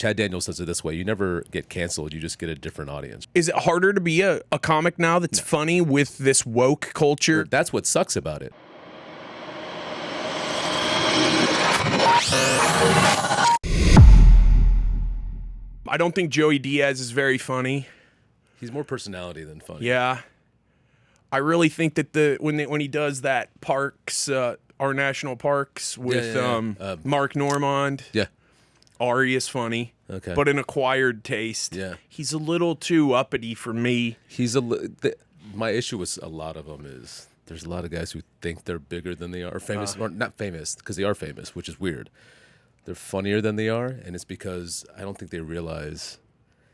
Chad Daniels says it this way: you never get canceled; you just get a different audience. Is it harder to be a comic now that's funny with this woke culture? That's what sucks about it. I don't think Joey Diaz is very funny. He's more personality than funny. Yeah. I really think that when he does that parks, our national parks with Mark Normand, Ari is funny. Okay. But an acquired taste. Yeah. He's a little too uppity for me. My issue with a lot of them is there's a lot of guys who think they're bigger than they are, famous or not famous, because they are famous, which is weird. They're funnier than they are, and it's because I don't think they realize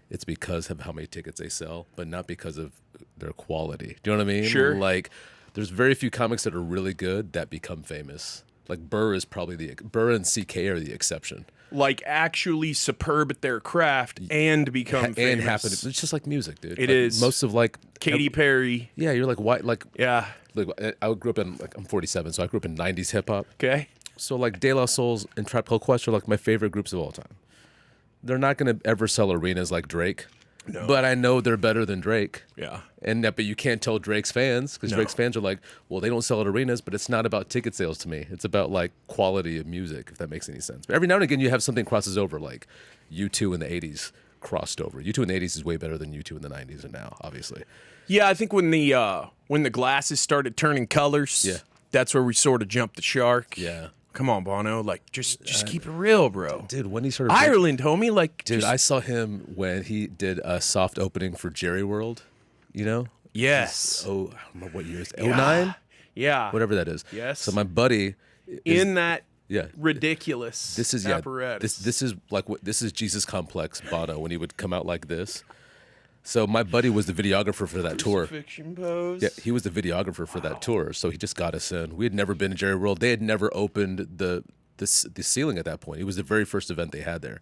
it's because of how many tickets they sell, but not because of their quality. Do you know what I mean? Sure. Like, there's very few comics that are really good that become famous. Like Burr is probably Burr and CK are the exception. Like actually superb at their craft and become famous. And happen. It's just like music, dude. It like, is. Most of like Katy Perry. Yeah, you're like, why? Like, yeah. Like I grew up in I'm 47, so I grew up in 90s hip hop. Okay. So like De La Souls and Trap Called Quest are like my favorite groups of all time. They're not gonna ever sell arenas like Drake. No. But I know they're better than Drake. Yeah. But you can't tell Drake's fans, because Drake's fans are like, well, they don't sell at arenas, but it's not about ticket sales to me. It's about like quality of music, if that makes any sense. But every now and again you have something crosses over, like U2 in the 80s crossed over. U2 in the 80s is way better than U2 in the 90s and now, obviously. Yeah, I think when the glasses started turning colors, that's where we sort of jumped the shark. Yeah. Come on, Bono. Like, just keep it real, bro. Dude, when he started... Ireland, homie. Like, dude, I saw him when he did a soft opening for Jerry World, you know? Yes. I don't remember what year. 09? Yeah. Whatever that is. Yes. So my buddy... in that Yeah. ridiculous This is apparatus. This is like this is Jesus Complex Bono when he would come out like this. So my buddy was the videographer for that tour. Crucifixion pose. Yeah, he was the videographer for that tour. So he just got us in. We had never been to Jerry World. They had never opened the ceiling at that point. It was the very first event they had there,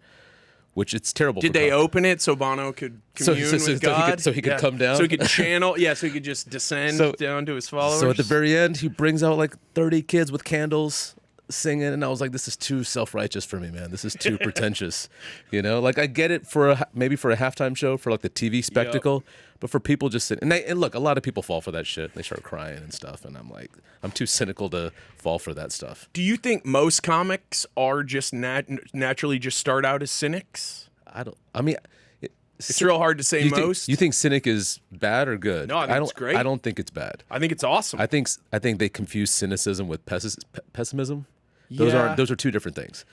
which it's terrible. Did they open it so Bono could commune with God? So he could come down? So he could channel. Yeah, so he could just descend down to his followers. So at the very end, he brings out like 30 kids with candles singing, and I was like, this is too self-righteous for me, man. This is too pretentious. You know, like I get it for maybe for a halftime show for like the TV spectacle, but for people just sitting and look, a lot of people fall for that shit. They start crying and stuff, and I'm like, I'm too cynical to fall for that stuff. Do you think most comics are just naturally just start out as cynics? It's real hard to say most. You think cynic is bad or good? No, I think it's great. I don't think it's bad. I think it's awesome. I think they confuse cynicism with pessimism. Yeah. Those are two different things.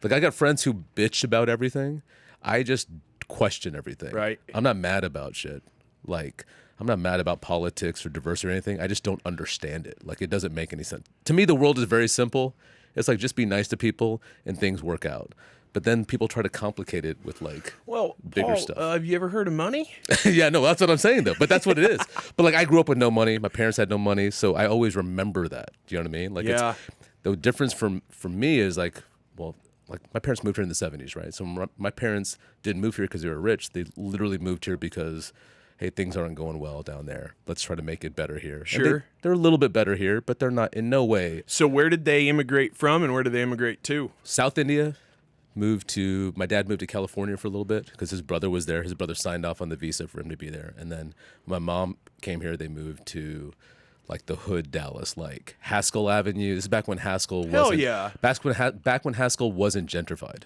Like I got friends who bitch about everything. I just question everything. Right. I'm not mad about shit. Like I'm not mad about politics or diversity or anything. I just don't understand it. Like it doesn't make any sense. To me, the world is very simple. It's like just be nice to people and things work out. But then people try to complicate it with like bigger Paul, stuff. Have you ever heard of money? Yeah, no, that's what I'm saying though. But that's what it is. But like I grew up with no money. My parents had no money, so I always remember that. Do you know what I mean? Like the difference for me is like, well, like my parents moved here in the 70s, right? So my parents didn't move here because they were rich. They literally moved here because, hey, things aren't going well down there. Let's try to make it better here. Sure. They're a little bit better here, but they're not in no way. So where did they immigrate from and where did they immigrate to? South India. My dad moved to California for a little bit because his brother was there. His brother signed off on the visa for him to be there. And then my mom came here. They moved to like the hood Dallas, like Haskell Avenue. This is back when Haskell wasn't. Hell yeah. Back when Haskell wasn't gentrified.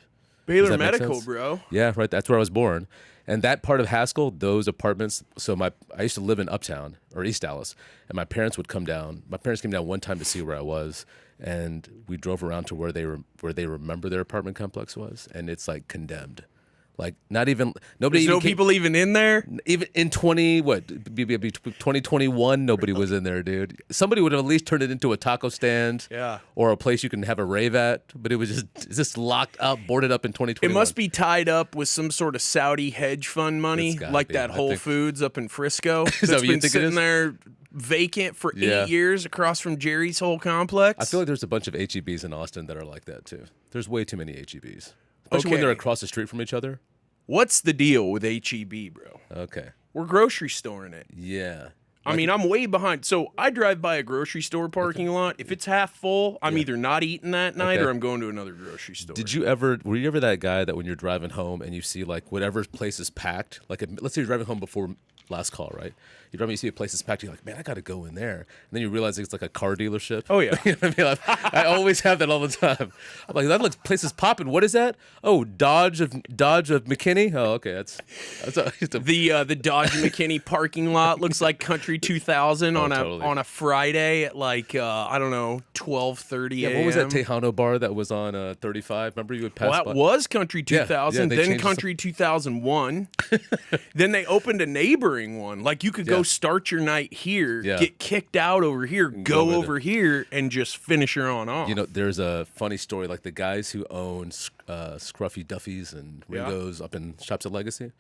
Baylor Medical, bro. Yeah, right. That's where I was born. And that part of Haskell, those apartments. So I used to live in Uptown or East Dallas, and my parents would come down. My parents came down one time to see where I was, and we drove around to where they remember their apartment complex was, and it's like condemned. Like not even nobody. There's no people even in there. Even in 2021, nobody was in there, dude. Somebody would have at least turned it into a taco stand, or a place you can have a rave at. But it was just locked up, boarded up in 2021. It must be tied up with some sort of Saudi hedge fund money, like that Whole Foods up in Frisco. That's been sitting there vacant for 8 years across from Jerry's whole complex. I feel like there's a bunch of HEBs in Austin that are like that too. There's way too many HEBs. Especially when they're across the street from each other. What's the deal with HEB, bro? Okay. We're grocery storing it. Yeah. I mean, I'm way behind. So I drive by a grocery store parking lot. If it's half full, I'm either not eating that night or I'm going to another grocery store. Were you ever that guy that when you're driving home and you see like whatever place is packed, like let's say you're driving home before last call, right? You see a place is packed, you're like, man, I got to go in there. And then you realize it's like a car dealership. Oh, yeah. You know what I mean? Like, I always have that all the time. I'm like, that looks, place is popping. What is that? Oh, Dodge of McKinney? Oh, okay. That's the Dodge McKinney parking lot looks like Country 2000 on a Friday at like, I don't know, 12:30 a.m. What was that Tejano bar that was on 35? Remember you would pass by? Well, that was Country 2000, then Country 2001. Then they opened a neighboring one. Like you could go start your night here, get kicked out over here, go over here, and just finish your own off. You know, there's a funny story, like the guys who own Scruffy Duffy's and Ringo's up in Shops at Legacy,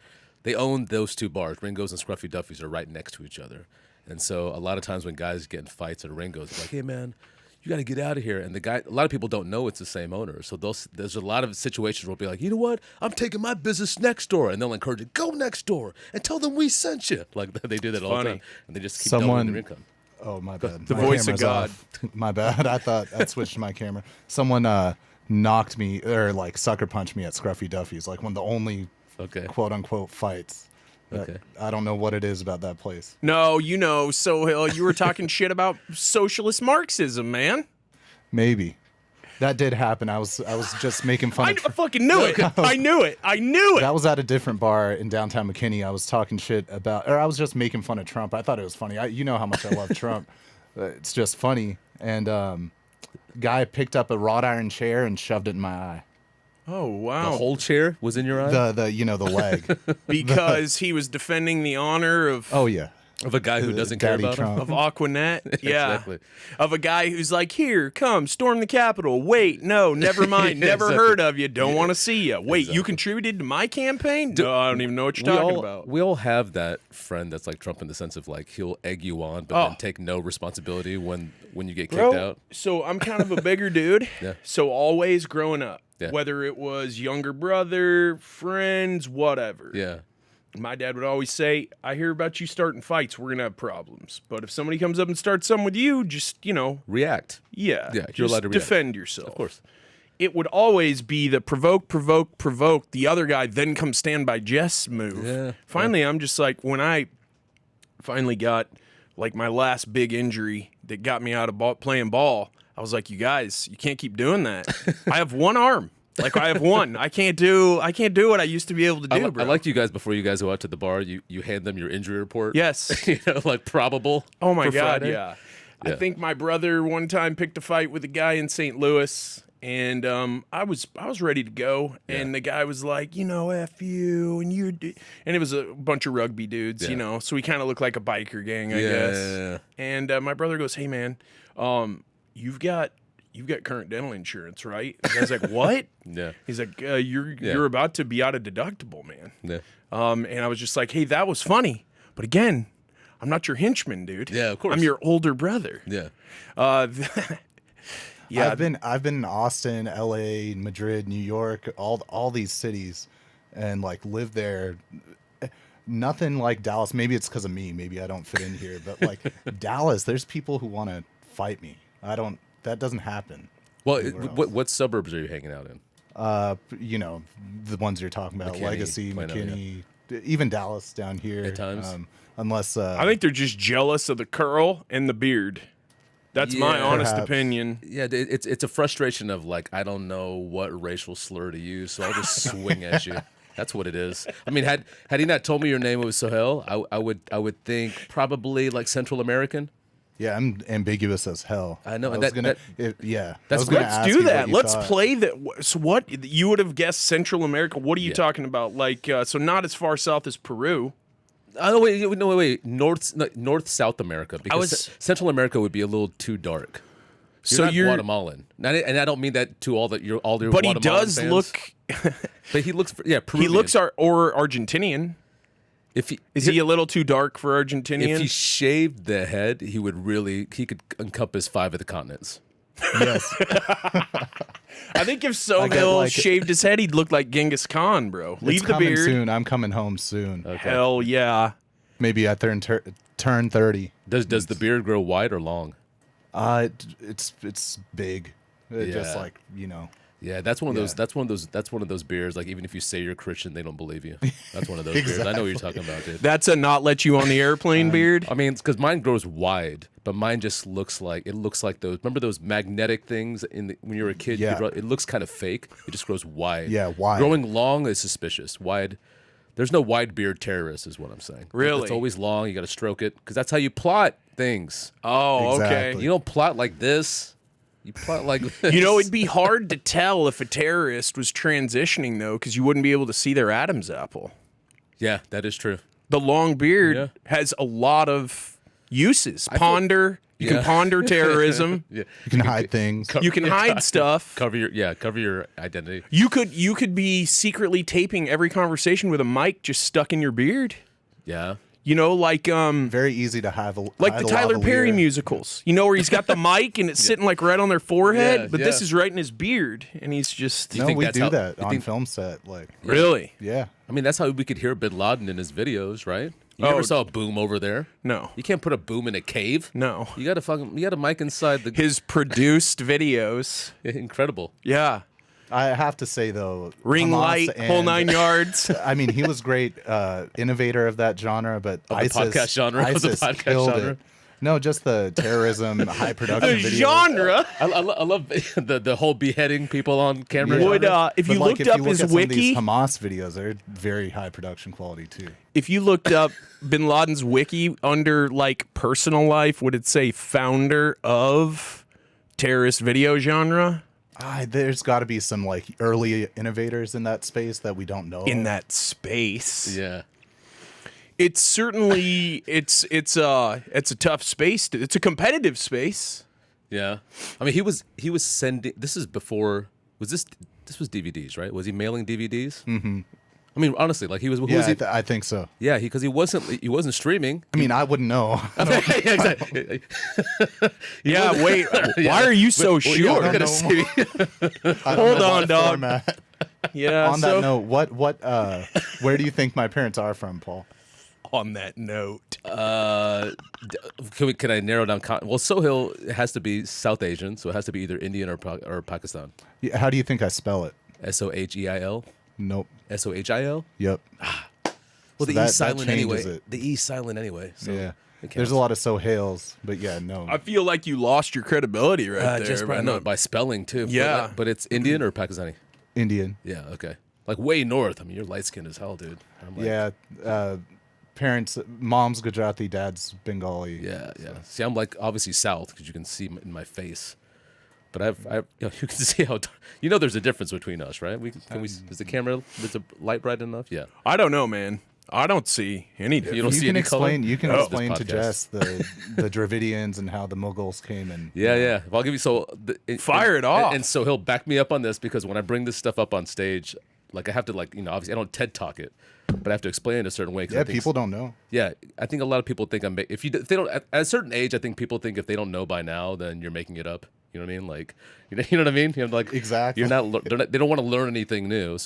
they own those two bars. Ringo's and Scruffy Duffy's are right next to each other. And so a lot of times when guys get in fights at Ringo's, they're like, hey, man, you got to get out of here. And a lot of people don't know it's the same owner. So there's a lot of situations where we'll be like, you know what? I'm taking my business next door. And they'll encourage you, go next door and tell them we sent you. Like they do that all the time. And they just keep doubling their income. Oh, my bad. The voice of God. My bad. I thought I'd switched to my camera. Someone knocked me or like sucker punched me at Scruffy Duffy's. Like one of the only quote unquote fights. I don't know what it is about that place. No, Sohail, you were talking shit about socialist Marxism, man. Maybe. That did happen. I was just making fun I fucking knew it. I knew it. That was at a different bar in downtown McKinney. I was talking shit about, or I was just making fun of Trump. I thought it was funny. You know how much I love Trump. It's just funny. And guy picked up a wrought iron chair and shoved it in my eye. Oh, wow. The whole chair was in your eye? The leg. Because he was defending the honor of... Oh, yeah. Of a guy who doesn't care about Trump. him? Of Aquanet? Yeah. Exactly. Of a guy who's like, here, come, storm the Capitol. Wait, no, never mind. Never heard of you. Don't want to see you. Wait, you contributed to my campaign? No, I don't even know what you're talking about. We all have that friend that's like Trump in the sense of like he'll egg you on, but then take no responsibility when you get kicked out. So I'm kind of a bigger dude. So always growing up. Yeah. Whether it was younger brother, friends, whatever. Yeah. My dad would always say, I hear about you starting fights. We're going to have problems. But if somebody comes up and starts something with you, just, react. Yeah. Yeah, you're allowed to react. Defend yourself. Of course. It would always be the provoke, the other guy, then come stand by Jess move. Yeah. Finally, I'm just like, when I finally got like my last big injury that got me out of playing ball, I was like, you guys, you can't keep doing that. I have one arm. Like I have one. I can't do what I used to be able to do, bro. I like you guys before you guys go out to the bar, you hand them your injury report. Yes. Like probable. Oh my God, Friday. yeah. I think my brother one time picked a fight with a guy in St. Louis, and I was ready to go, and the guy was like, F you, and you do, and it was a bunch of rugby dudes, so we kind of looked like a biker gang, I guess. Yeah. And my brother goes, hey man, you've got current dental insurance, right? And I was like, what? Yeah. He's like, you're about to be out of deductible, man. Yeah. And I was just like, hey, that was funny, but again, I'm not your henchman, dude. Yeah, of course. I'm your older brother. Yeah. Yeah. I've been in Austin, LA, Madrid, New York, all these cities, and like lived there. Nothing like Dallas. Maybe it's because of me. Maybe I don't fit in here. But like Dallas, there's people who want to fight me. That doesn't happen. Well, what suburbs are you hanging out in? The ones you're talking about, McKinney, Legacy, McKinney, even Dallas down here. At times. Unless I think they're just jealous of the curl and the beard. That's my honest opinion. Yeah, it's a frustration of like, I don't know what racial slur to use, so I'll just swing at you. That's what it is. I mean, had he not told me your name was Sohail, I would think probably like Central American. Yeah, I'm ambiguous as hell. I know. Let's do that. Let's play that. So what you would have guessed Central America? What are you talking about? Like, so not as far south as Peru. Oh wait. North South America, because Central America would be a little too dark. You're Guatemalan, and I don't mean that to all your But Guatemalan he does fans. look. But he looks Peruvian. He looks or Argentinian. Is he a little too dark for Argentinian? If he shaved the head, he could encompass 5 of the continents. Yes. I think if Sohail shaved his head, he'd look like Genghis Khan, bro. Leave the beard. Soon. I'm coming home soon. Okay. Hell yeah. Maybe I turn turn 30. Does the beard grow wide or long? It's big. Just like, Yeah, that's one of those. Yeah. That's one of those beers. Like even if you say you're Christian, they don't believe you. That's one of those beers. I know what you're talking about, dude. That's a not let you on the airplane beard. I mean, it's because mine grows wide, but mine just looks like those. Remember those magnetic things when you were a kid? Yeah. It looks kind of fake. It just grows wide. Yeah, wide. Growing long is suspicious. Wide. There's no wide beard terrorist, is what I'm saying. Really? It's always long. You got to stroke it because that's how you plot things. Oh, okay. Exactly. You don't plot like this. You plot like this. It'd be hard to tell if a terrorist was transitioning, though, because you wouldn't be able to see their Adam's apple. Yeah, that is true. The long beard Yeah. has a lot of uses. You can ponder terrorism. Yeah. You can hide things. You can hide stuff. Cover your identity. You could be secretly taping every conversation with a mic just stuck in your beard. Yeah. Like Very easy to hide the Tyler Perry musicals. Where he's got the mic and it's sitting like right on their forehead, Yeah, but this yeah. is right in his beard, and he's just No, think we that's do how- that you on think- film set. Like, really yeah. I mean, that's how we could hear Bin Laden in his videos, right? You Oh. never saw a boom over there. no, You can't put a boom in a cave. no. You got a mic inside the. His produced videos, Incredible. yeah, I have to say though, ring Hamas light, and- whole 9 yards. I mean, he was great innovator of that genre, but the ISIS, podcast genre? Of the ISIS podcast killed genre? it. No, just the terrorism, high production The videos. genre I love the whole beheading people on camera. Yeah. would if But you like, looked if up you look his at some of wiki, these Hamas videos, they're very high production quality too. if you looked up Bin Laden's wiki under like personal life, would it say founder of terrorist video genre? There's got to be some like early innovators in that space that we don't know. In that space, Yeah. it's certainly it's a tough space. It's a competitive space. Yeah. I mean, he was sending. This is before. This was DVDs, right? Was he mailing DVDs? Mm-hmm. I mean, honestly, like he was. Who yeah, was he? I think so. Yeah, because he wasn't streaming. I mean, I wouldn't know. Yeah, exactly. Yeah, wait. Why are you so Well, sure? you're don't gonna know. see. Hold on, dog. Yeah. On that note, where do you think my parents are from, Paul? On that note, Can I narrow down? Well, Sohail has to be South Asian, so it has to be either Indian or Pakistan. Yeah, how do you think I spell it? Soheil. Nope. Sohil. Yep. Well, the that- E silent that changes anyway. it. The E silent anyway. So Yeah. it There's counts. a lot of Sohails, but yeah, no. I feel like you lost your credibility right there. Just by, by no, not- by spelling too. Yeah. but it's Indian or Pakistani. Indian. Yeah. Okay. Like way north. I mean, you're light skinned as hell, dude. I'm like, Yeah. Parents, mom's Gujarati, dad's Bengali. Yeah. See, I'm like obviously south because you can see in my face. But you can see how there's a difference between us, right? Is the camera? Is the light bright enough? Yeah. I don't know, man. I don't see any difference. You don't You see can any color? explain. You can Oh. explain This to podcast. Jess the Dravidians and how the Mughals came and Yeah. Well, I'll give you Fire it off. And so he'll back me up on this because when I bring this stuff up on stage, like I have to obviously I don't TED talk it, but I have to explain it a certain way. 'Cause I Yeah, think people don't know. Yeah, I think a lot of people think if they don't at a certain age, I think people think if they don't know by now, then you're making it up. You know what I mean? Like, you know what I mean? Like Exactly. You're not. They don't want to learn anything new.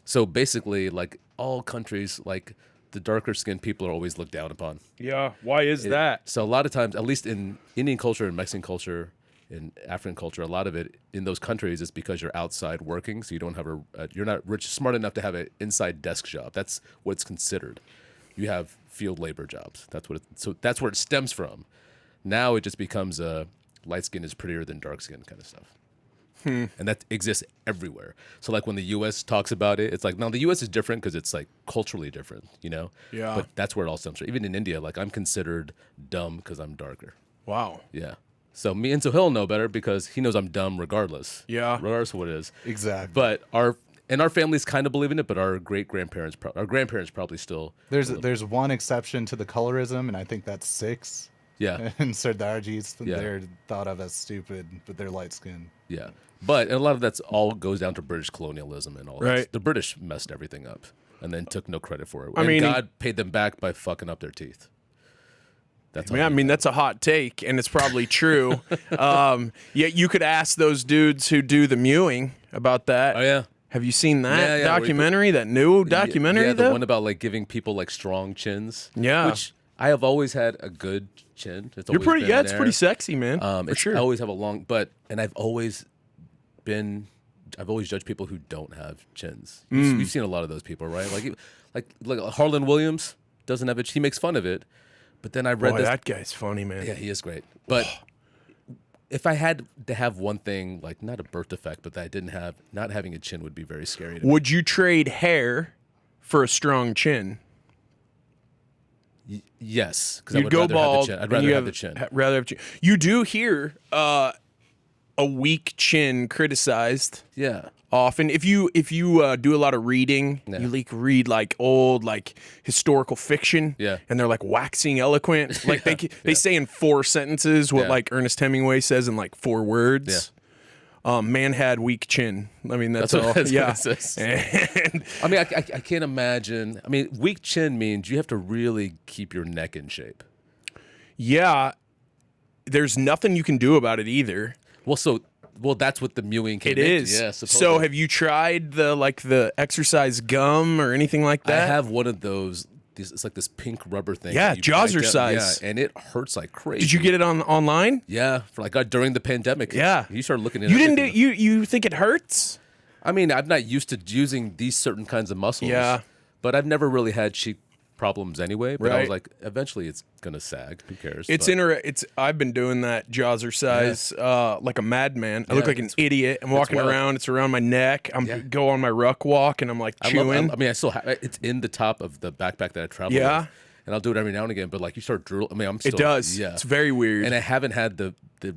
So basically, like all countries, like the darker skinned people are always looked down upon. Yeah. Why is that? So a lot of times, at least in Indian culture and Mexican culture, in African culture, a lot of it in those countries is because you're outside working, so you don't have you're not smart enough to have an inside desk job. That's what it's considered. You have field labor jobs. So that's where it stems from. Now it just becomes light skin is prettier than dark skin kind of stuff. And that exists everywhere. So like when the U.S. talks about it, it's like, now the U.S. is different because it's like culturally different, Yeah. But that's where it all stems from. Even in India, like I'm considered dumb because I'm darker. Wow. Yeah. So me and Sohail know better because he knows I'm dumb regardless. Yeah. Regardless of what it is. Exactly. But our families kind of believe in it, but our grandparents probably still. There's one exception to the colorism, and I think that's Sikhs. Yeah. And Sardarjis, Yeah. they're thought of as stupid, but they're light skinned. Yeah. But a lot of that's all goes down to British colonialism and all that. Right. The British messed everything up and then took no credit for it. I And mean, God paid them back by fucking up their teeth. That's all. Yeah, I mean that's a hot take, and it's probably true. Yeah, you could ask those dudes who do the mewing about that. Oh yeah. Have you seen that Yeah, where he documentary? That new documentary, Yeah, the though? one about like giving people like strong chins. Yeah. Which I have always had a good chin. It's You're always pretty. been Yeah, it's there. pretty sexy, man. For sure. I always have a long, and I've always judged people who don't have chins. You've seen a lot of those people, right? Like Harlan Williams doesn't have a chin. He makes fun of it. But then I read Boy, this. that guy's funny, man. Yeah, he is great. But if I had to have one thing, like not a birth defect, but that I didn't have, not having a chin would be very scary to me. Would you trade hair for a strong chin? Yes, because I You'd would go rather bald. have the chin. I'd rather have the chin. Rather have chin. You do hear a weak chin criticized. Yeah. Often, if you do a lot of reading, you read like old historical fiction, and they're like waxing eloquent, like they say in 4 sentences what like Ernest Hemingway says in like 4 words. Man had weak chin. I mean that's all. What yeah. it says. And, I mean, I can't imagine. I mean, weak chin means you have to really keep your neck in shape. yeah, there's nothing you can do about it either. Well, that's what the mewing came It into. is. Yeah, so have you tried the exercise gum or anything like that? I have one of those. It's like this pink rubber thing. Yeah, that you bite jazzercise. Yeah, and it hurts like crazy. Did you get it online? Yeah, for during the pandemic. Yeah. You started looking at You didn't do everything. you think it hurts? I mean, I'm not used to using these certain kinds of muscles. Yeah. But I've never really had cheek problems anyway. But I was Right. like, eventually it's gonna sag. Who cares? It's I've been doing that jazzercise like a madman. I look like an idiot. I'm walking wild. around. It's around my neck. Go on my ruck walk and I'm like chewing. I mean, I still have it's in the top of the backpack that I travel Yeah. with. And I'll do it every now and again, but you start drooling. I mean, I'm still. It does. Yeah. It's very weird. And I haven't had the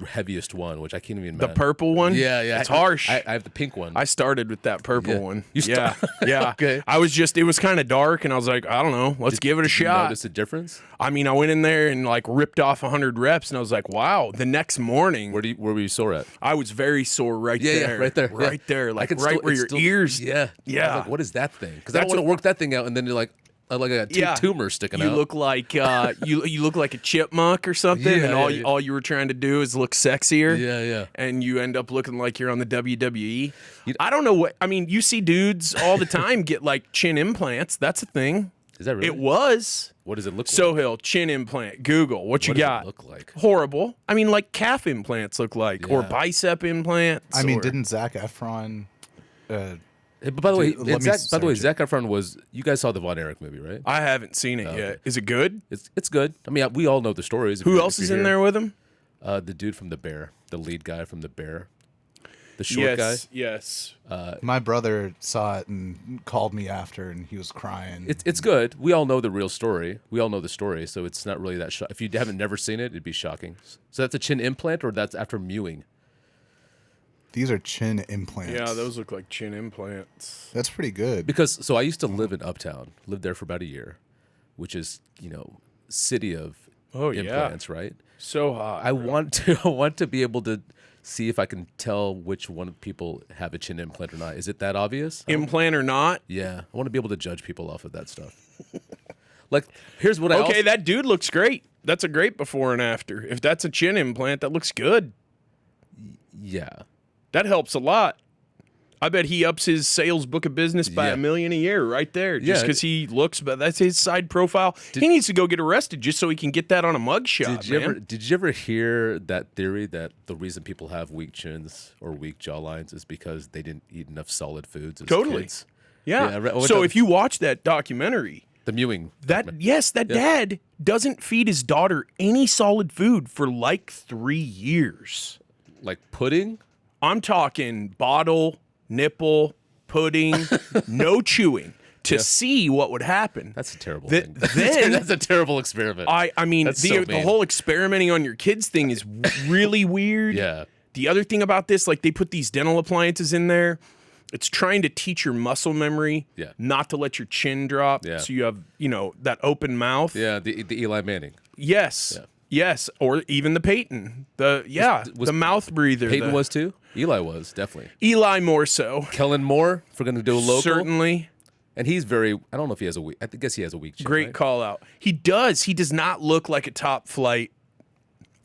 heaviest one, which I can't even the imagine. purple one? Yeah, yeah. It's harsh. I have the pink one. I started with that purple Yeah. one. You yeah. Yeah. Okay. It was kind of dark and I was like, I don't know, let's give it a Did you shot. notice a difference? I mean, I went in there and ripped off 100 reps and I was like, wow. The next morning, Where were you sore at? I was very sore right Yeah, there. yeah, right there. Right yeah. there. I Like can right still- where it's your still- ears. Yeah. Yeah. I was like, what is that thing? Because I don't That's want to work that thing out, and then you're like a tumor sticking you out. look like you look like a chipmunk or something, Yeah, and yeah, yeah. all you were trying to do is look sexier. Yeah, yeah. And you end up looking like you're on the WWE. I don't know what I mean. You see dudes all the time get chin implants. That's a thing. Is that really? It was. What does it look like? Sohill chin implant. Google what you What does got. it look like? Horrible. I mean, like calf implants look like, or Yeah. bicep implants. I mean, or- didn't Zac Efron? But by the way, Dude, let me By the way, search Zac Efron was. You guys saw the Von Erich movie, right? I haven't seen it yet. Is it good? It's good. I mean, we all know the stories. Who else is in there with him? The dude from The Bear, the lead guy from The Bear, the short guy. Yes. My brother saw it and called me after, and he was crying. It's good. We all know the real story. We all know the story, so it's not really that. If you haven't never seen it, it'd be shocking. So that's a chin implant, or that's after mewing. These are chin implants. Yeah, those look like chin implants. That's pretty good. Because I used to live in Uptown, lived there for about a year, which is city of implants, right? So hot. I want to be able to see if I can tell which one of people have a chin implant or not. Is it that obvious? Implant or not? Yeah, I want to be able to judge people off of that stuff. Here's what I Okay, that dude looks great. That's a great before and after. If that's a chin implant, that looks good. Yeah. That helps a lot. I bet he ups his sales book of business by Yeah. $1 million a year right there, just Yeah. because he looks. But that's his side profile. He needs to go get arrested just so he can get that on a mugshot. Did you ever hear that theory that the reason people have weak chins or weak jawlines is because they didn't eat enough solid foods as Totally. kids? Yeah. Yeah, I So if you watch that documentary, The mewing. that dad doesn't feed his daughter any solid food for 3 years. Like pudding? I'm talking bottle, nipple, pudding, no chewing to see what would happen. That's a terrible Th- thing. then- That's a terrible experiment. I mean, That's the so the mean. whole experimenting on your kids thing is really weird. Yeah. The other thing about this, they put these dental appliances in there. It's trying to teach your muscle memory not to let your chin drop. Yeah. So you have, that open mouth. Yeah, the Eli Manning. Yes. Yeah. Yes. Or even the Peyton. The mouth breather. Peyton was too? Eli was, definitely. Eli more so. Kellen Moore, if we're going to do a local. Certainly. And he's very, I don't know if he has a weak, I guess he has a weak chin. Great right? call out. He does. He does not look like a top flight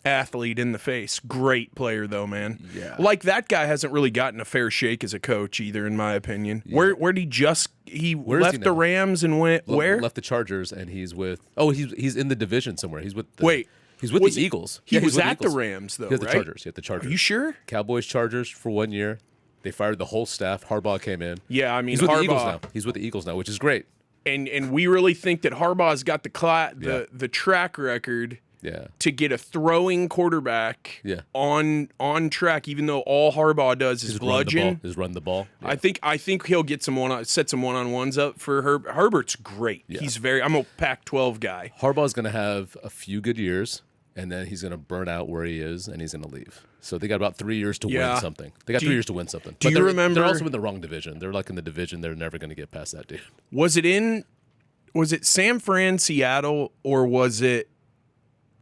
athlete in the face. Great player though, man. Yeah. Like that guy hasn't really gotten a fair shake as a coach either, in my opinion. Yeah. Where did he left he the now? Rams and went where? Left the Chargers, and he's with. Oh, he's in the division somewhere. He's with. Wait, he's with was the Eagles. He Yeah, he's was with at the Eagles. Rams though, He had the right? Chargers. He had the Chargers. Are you sure? Cowboys, Chargers for 1 year. They fired the whole staff. Harbaugh came in. Yeah, I mean He's with the Eagles Harbaugh. now. He's with the Eagles now, which is great. And we really think that Harbaugh's got the track record Yeah. to get a throwing quarterback Yeah. on track, even though all Harbaugh does is bludgeon. Run the ball. Yeah. I think he'll get set some one-on-ones up for Herbert's great. Yeah. I'm a Pac-12 guy. Harbaugh's going to have a few good years, and then he's going to burn out where he is, and he's going to leave. So they got about 3 years to Yeah. win something. They got 3 years to win something. do you remember- They're also in the wrong division. They're like in the division. They're never going to get past that dude. Was it San Fran, Seattle, or was it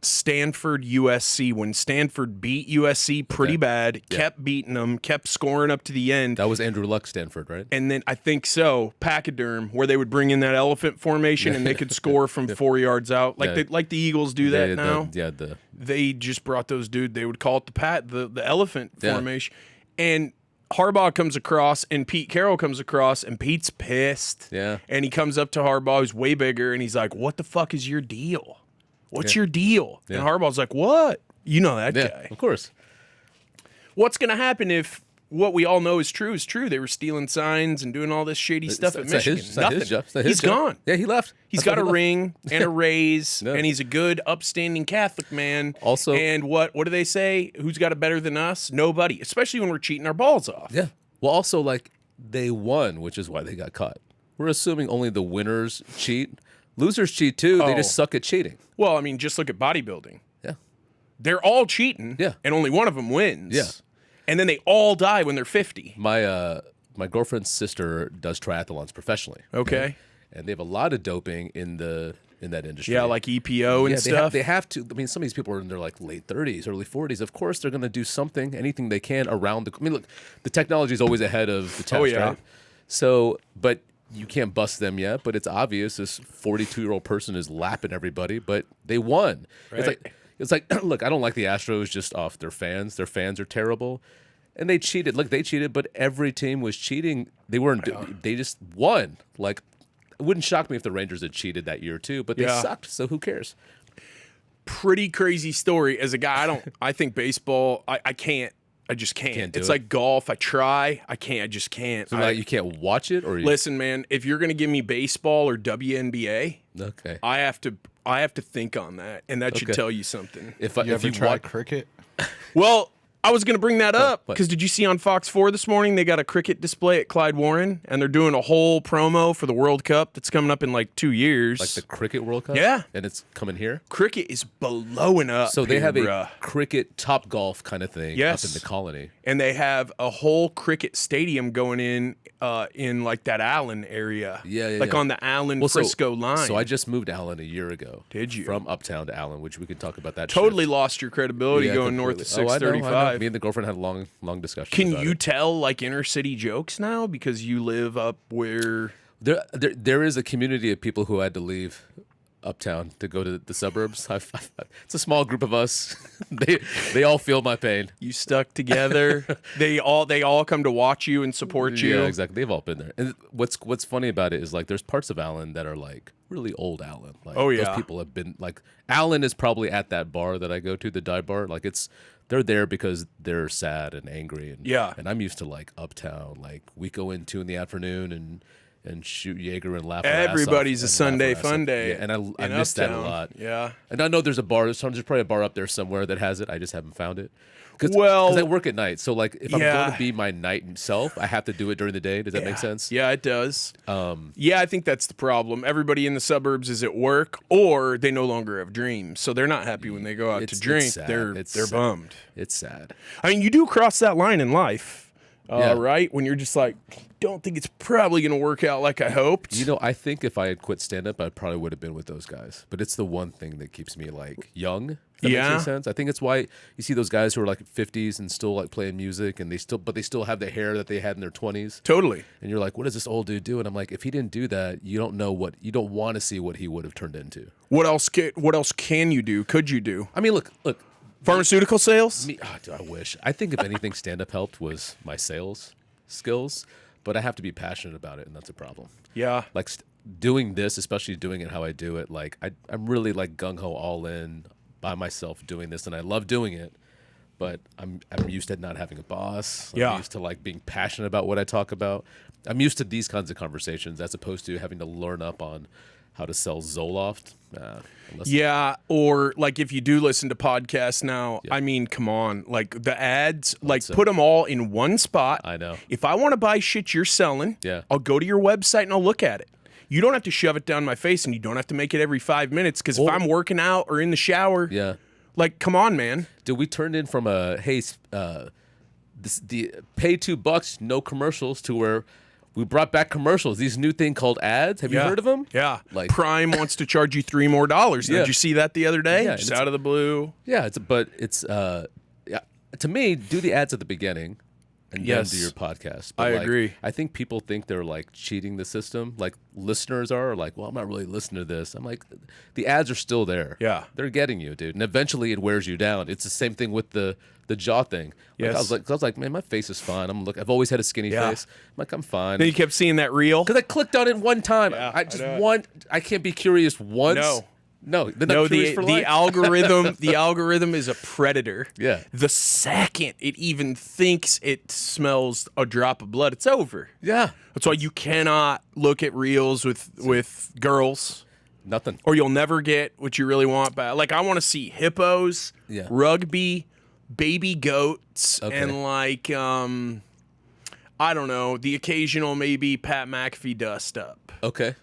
Stanford, USC? When Stanford beat USC pretty bad, kept beating them, kept scoring up to the end. That was Andrew Luck, Stanford, right? And then I think so, Pachyderm, where they would bring in that elephant formation and they could score from 4 yards out, like the Eagles do that now. They just brought those dudes. They would call it the elephant formation. And Harbaugh comes across and Pete Carroll comes across and Pete's pissed. Yeah. And he comes up to Harbaugh, who's way bigger, and he's like, "What the fuck is your deal? What's your deal?" Yeah. And Harbaugh's like, "What?" You know that Yeah, guy. of course. What's going to happen if what we all know is true? They were stealing signs and doing all this shady stuff at Michigan. It's not his job. It's not his He's job. gone. Yeah, he left. He's That's why got a he left. ring and a raise, Yeah. and he's a good, upstanding Catholic man. Also- and what do they say? Who's got it better than us? Nobody. Especially when we're cheating our balls off. Yeah. Well, also, like, they won, which is why they got caught. We're assuming only the winners cheat. Losers cheat too. They just suck at cheating. Well, I mean, just look at bodybuilding. Yeah. They're all cheating. Yeah. And only one of them wins. Yeah. And then they all die when they're 50. My girlfriend's sister does triathlons professionally. Okay. Right? And they have a lot of doping in that industry. Yeah, like EPO and stuff. They have to. I mean, some of these people are in their like late 30s, early 40s. Of course, they're going to do something, anything they can around the. I mean, look, the technology is always ahead of the test, right? So, but you can't bust them yet. But it's obvious this 42-year-old person is lapping everybody, but they won. Right. It's like, look, I don't like the Astros just off their fans. Their fans are terrible. And they cheated. Look, they cheated, but every team was cheating. They weren't. They just won. Like, it wouldn't shock me if the Rangers had cheated that year too, but they sucked. So who cares? Pretty crazy story. As a guy, I think baseball, I can't. I just can't. It's like golf. I try. I can't. I just can't. So like you can't watch it, or listen, man. If you're gonna give me baseball or WNBA, okay, I have to think on that, and that should tell you something. If You ever you tried watch cricket? Well, I was going to bring that up What? because did you see on Fox 4 this morning they got a cricket display at Clyde Warren and they're doing a whole promo for the World Cup that's coming up in like 2 years. like the Cricket World Cup? Yeah. And it's coming here? Cricket is blowing up. So they here, have a bruh. cricket Top Golf kind of thing Yes. up in the colony. And they have a whole cricket stadium going in like that Allen area. Yeah, Like yeah. on the Allen Well, Frisco line. So I just moved to Allen a year ago. Did you? From Uptown to Allen, which we could talk about that. totally shift. lost your credibility Yeah, going north of completely. Oh, I know, 635. Me and the girlfriend had a long discussion. Can about you it. tell like inner city jokes now because you live up where There is a community of people who had to leave Uptown to go to the suburbs. It's a small group of us. They all feel my pain. you stuck together? they all come to watch you and support you. Yeah, exactly. They've all been there. And what's funny about it is like there's parts of Allen that are like really old Allen. Like, Oh, yeah. those people have been like Allen is probably at that bar that I go to, the dive bar. Like they're there because they're sad and angry. And, Yeah. And I'm used to like Uptown. Like we go in 2 p.m. and shoot Jaeger and laugh. our ass off Everybody's a and Sunday laugh our ass fun off. day. Yeah, and I in miss that a Uptown. lot. Yeah. And I know there's a bar. There's probably a bar up there somewhere that has it. I just haven't found it. Well- because I work at night, so like if I'm Yeah. going to be my night self, I have to do it during the day. Does that make sense? Yeah, it does. Yeah, I think that's the problem. Everybody in the suburbs is at work, or they no longer have dreams, so they're not happy when they go out to It's drink. sad. They're It's they're sad. bummed. It's sad. I mean, you do cross that line in life, Yeah. right? When you're just like, don't think it's probably going to work out like I hoped. You know, I think if I had quit stand up, I probably would have been with those guys. But it's the one thing that keeps me like young. If that makes Yeah. any sense. I think it's why you see those guys who are like 50s and still like playing music, and they still have the hair that they had in their 20s. Totally. And you're like, what does this old dude do? And I'm like, if he didn't do that, you don't want to see what he would have turned into. What else can you do? Could you do? I mean, look, Pharmaceutical sales? Dude, I wish. I think if anything stand-up helped was my sales skills, but I have to be passionate about it, and that's a problem. Yeah. Like doing this, especially doing it how I do it, like I'm really like gung-ho all in by myself doing this, and I love doing it, but I'm used to not having a boss. I'm used to like being passionate about what I talk about. I'm used to these kinds of conversations as opposed to having to learn up on how to sell Zoloft. Yeah, or like if you do listen to podcasts now, I mean, come on, like the ads, like put them all in one spot. I know. If I want to buy shit you're selling, I'll go to your website and I'll look at it. You don't have to shove it down my face, and you don't have to make it every 5 minutes, because if I'm working out or in the shower, like, come on, man. Dude, we turned in from a, hey, the pay $2, no commercials, to where we brought back commercials. These new thing called ads. Have you heard of them? Yeah. Like Prime wants to charge you $3 more. Did you see that the other day? Yeah, just out of the blue. Yeah, to me, do the ads at the beginning and then do your podcast. But I agree. I think people think they're like cheating the system. Like listeners are like, well, I'm not really listening to this. I'm like, the ads are still there. Yeah. They're getting you, dude. And eventually it wears you down. It's the same thing with the jaw thing. Like, I was like, man, my face is fine. I've always had a skinny face. I'm like, I'm fine. Then you kept seeing that reel? Because I clicked on it one time. I can't be curious once. No, the algorithm is a predator. Yeah. The second it even thinks it smells a drop of blood, it's over. Yeah. That's why you cannot look at reels with girls. Nothing. Or you'll never get what you really want back. Like, I want to see hippos, rugby, baby goats, and like I don't know, the occasional maybe Pat McAfee dust up. Okay?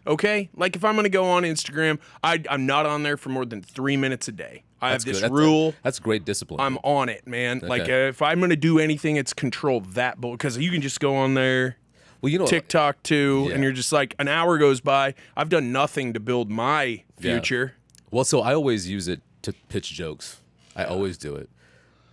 Like, if I'm going to go on Instagram, I'm not on there for more than 3 minutes a day. I have this rule. That's great discipline. I'm on it, man. Okay. Like, if I'm going to do anything, it's control that bull, because you can just go on there. Well, you know, TikTok too, and you're just like, an hour goes by. I've done nothing to build my future. Well, so I always use it to pitch jokes. I always do it.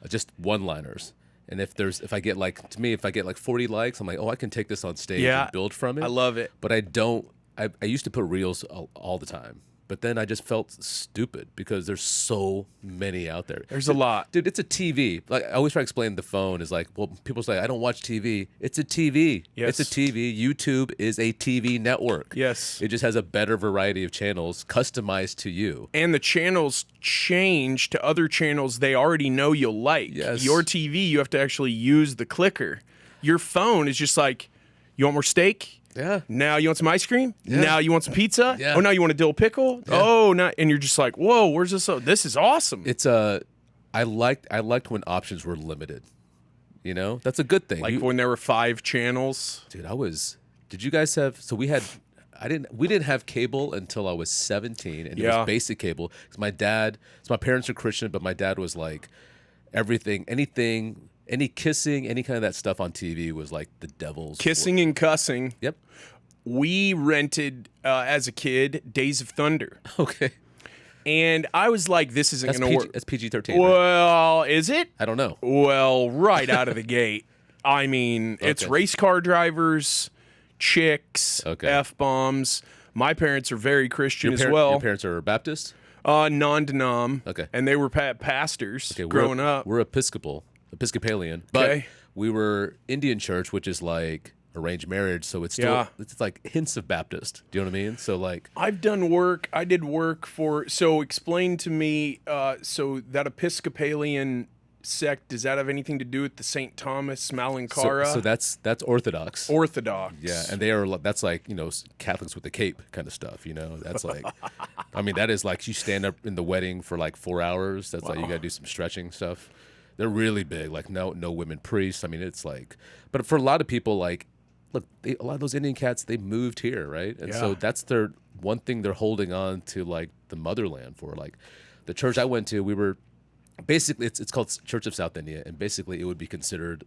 Just one-liners. And if I get like 40 likes, I'm like, oh, I can take this on stage and build from it. I love it. But I don't. I used to put reels all the time. But then I just felt stupid because there's so many out there. There's a lot. Dude, it's a TV. Like, I always try to explain the phone is like, well, people say, I don't watch TV. It's a TV. Yes. It's a TV. YouTube is a TV network. Yes. It just has a better variety of channels customized to you. And the channels change to other channels they already know you'll like. Yes. Your TV, you have to actually use the clicker. Your phone is just like, you want more steak? Yeah. Now you want some ice cream? Yeah. Now you want some pizza? Yeah. Oh, now you want a dill pickle? Yeah. Oh, now, and you're just like, whoa, where's this? This is awesome. It's I liked when options were limited. You know, that's a good thing. Like when there were 5 channels. Dude, did you guys have? So we didn't have cable until I was 17, and it was basic cable. Because my parents are Christian, but my dad was like, everything, anything. Any kissing, any kind of that stuff on TV was like the devil's kissing work. And cussing. Yep. We rented, as a kid, Days of Thunder. Okay. And I was like, this isn't going to work. That's PG-13. Well, is it? I don't know. Well, right out of the gate. I mean, it's race car drivers, chicks, F-bombs. My parents are very Christian as well. Your parents are Baptist? Non-denom. Okay. And they were pastors growing up. We're Episcopalian, but we were Indian church, which is like arranged marriage, so it's still it's like hints of Baptist. Do you know what I mean? So like, I did work for. So explain to me. So that Episcopalian sect, does that have anything to do with the St. Thomas Malankara? So that's Orthodox. Orthodox. Yeah, and that's like, you know, Catholics with the cape kind of stuff. You know, that's like, I mean, that is like you stand up in the wedding for like 4 hours. That's like you got to do some stretching stuff. They're really big, like no women priests. I mean, it's like, but for a lot of people, like, look, a lot of those Indian cats, they moved here, right? And so that's their one thing they're holding on to, like the motherland for. Like the church I went to, we were basically, it's called Church of South India, and basically it would be considered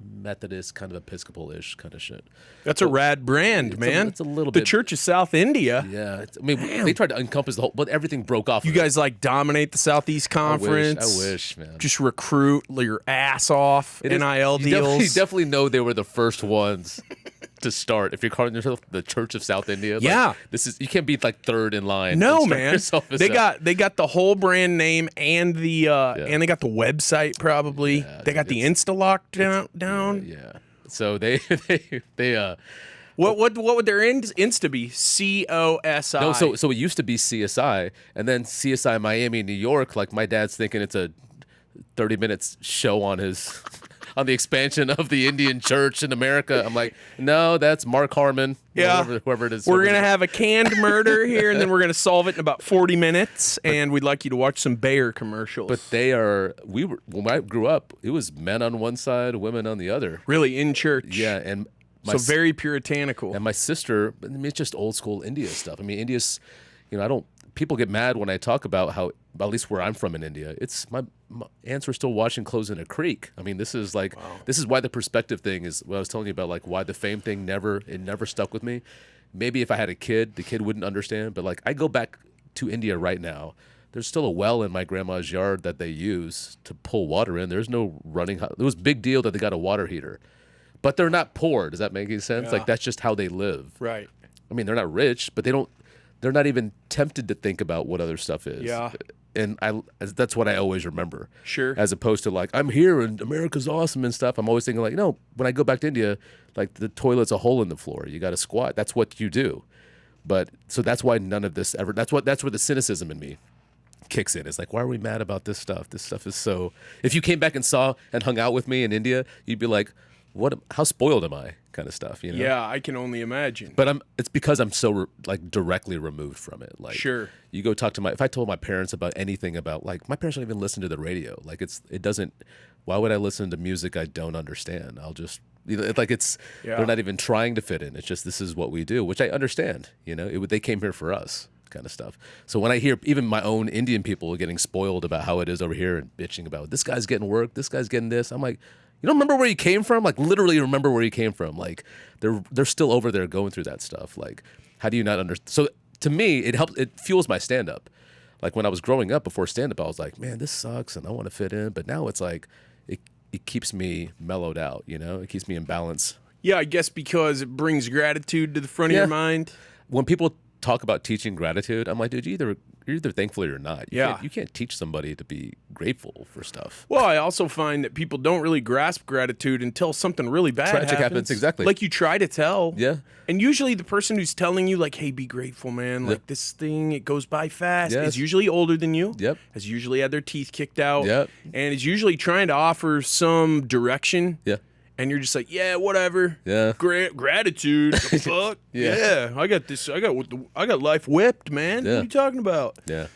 Methodist, kind of Episcopal-ish kind of shit. That's a rad brand, man. It's a little bit. The Church of South India. Yeah. I mean, they tried to encompass the whole, but everything broke off. You guys like dominate the Southeast Conference. I wish, man. Just recruit your ass off. NIL deals. You definitely know they were the first ones to start. If you're calling yourself the Church of South India, Yeah. this is, you can't be like third in line. No, and start man. yourself as They got the whole brand name and the and they got the website probably. Yeah, they got the Insta lock down. Yeah. So they What would their Insta be? COSI. no, so it used to be CSI, and then CSI Miami, New York. Like my dad's thinking it's a 30 minutes show on his on the expansion of the Indian church in America. I'm like, no, that's Mark Harmon. Yeah. Whoever it is. We're going to have a canned murder here, and then we're going to solve it in about 40 minutes, and we'd like you to watch some Bayer commercials. But when I grew up, it was men on one side, women on the other. really, in church. Yeah, and So very puritanical. and my sister, I mean, it's just old school India stuff. I mean, India's, people get mad when I talk about how, at least where I'm from in India, it's my aunts were still washing clothes in a creek. I mean, this is why the perspective thing is what I was telling you about, like why the fame thing never stuck with me. Maybe if I had a kid, the kid wouldn't understand. But like I go back to India right now, there's still a well in my grandma's yard that they use to pull water in. There's no running. It was a big deal that they got a water heater. But they're not poor. Does that make any sense? Yeah. Like that's just how they live. Right. I mean, they're not rich, but they're not even tempted to think about what other stuff is. Yeah. And that's what I always remember. Sure. As opposed to like, I'm here and America's awesome and stuff. I'm always thinking like, no, when I go back to India, like the toilet's a hole in the floor. You got to squat. That's what you do. But so that's why none of this ever, that's where the cynicism in me kicks in. It's like, why are we mad about this stuff? This stuff is so, if you came back and saw and hung out with me in India, you'd be like, how spoiled am I, kind of stuff, Yeah, I can only imagine. But it's because I'm so like directly removed from it. Like, Sure. You go talk to if I told my parents about anything about, like, my parents don't even listen to the radio. Like it doesn't. Why would I listen to music I don't understand? I'll just they're not even trying to fit in. It's just this is what we do, which I understand. They came here for us, kind of stuff. So when I hear even my own Indian people getting spoiled about how it is over here and bitching about this guy's getting work, this guy's getting this, I'm like, you don't remember where you came from? Like literally remember where you came from. Like they're still over there going through that stuff. Like how do you not understand? So to me, it fuels my stand up. Like when I was growing up before stand up, I was like, man, this sucks and I want to fit in. But now it's like it keeps me mellowed out, It keeps me in balance. Yeah, I guess because it brings gratitude to the front of your mind. When people talk about teaching gratitude, I'm like, dude, you're either thankful or you're not. You can't teach somebody to be grateful for stuff. Well, I also find that people don't really grasp gratitude until something really bad Tragic happens, exactly. Like you try to tell. Yeah. And usually the person who's telling you, like, hey, be grateful, man. Like this thing, it goes by fast. Yes. Is usually older than you. Yep. Has usually had their teeth kicked out. Yep. And is usually trying to offer some direction. Yeah. And you're just like, yeah, whatever. Yeah. Gratitude. The fuck. Yeah. I got this. I got life whipped, man. Yeah. What are you talking about? Yeah.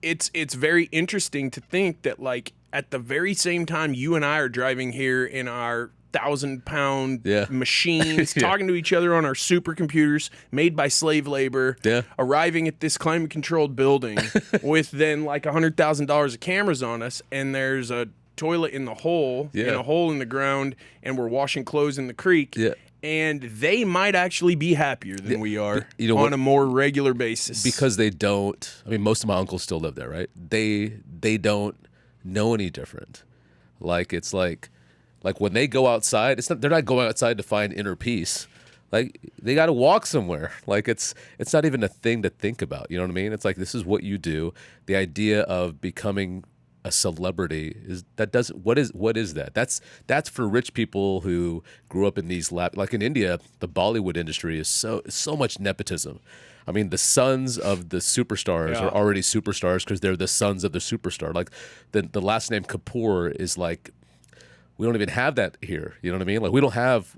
It's very interesting to think that, like, at the very same time you and I are driving here in our 1,000-pound machines, talking to each other on our supercomputers made by slave labor, arriving at this climate-controlled building with then like $100,000 of cameras on us, and there's a toilet in the hole, in a hole in the ground, and we're washing clothes in the creek. Yeah. And they might actually be happier than we are on a more regular basis. Because they don't. I mean, most of my uncles still live there, right? They don't know any different. Like it's like when they go outside, they're not going outside to find inner peace. Like they got to walk somewhere. Like it's not even a thing to think about. You know what I mean? It's like this is what you do. The idea of becoming a celebrity what is that? That's for rich people who grew up in these like in India, the Bollywood industry is so much nepotism. I mean, the sons of the superstars are already superstars because they're the sons of the superstar. Like the last name Kapoor is like, we don't even have that here. You know what I mean? Like we don't have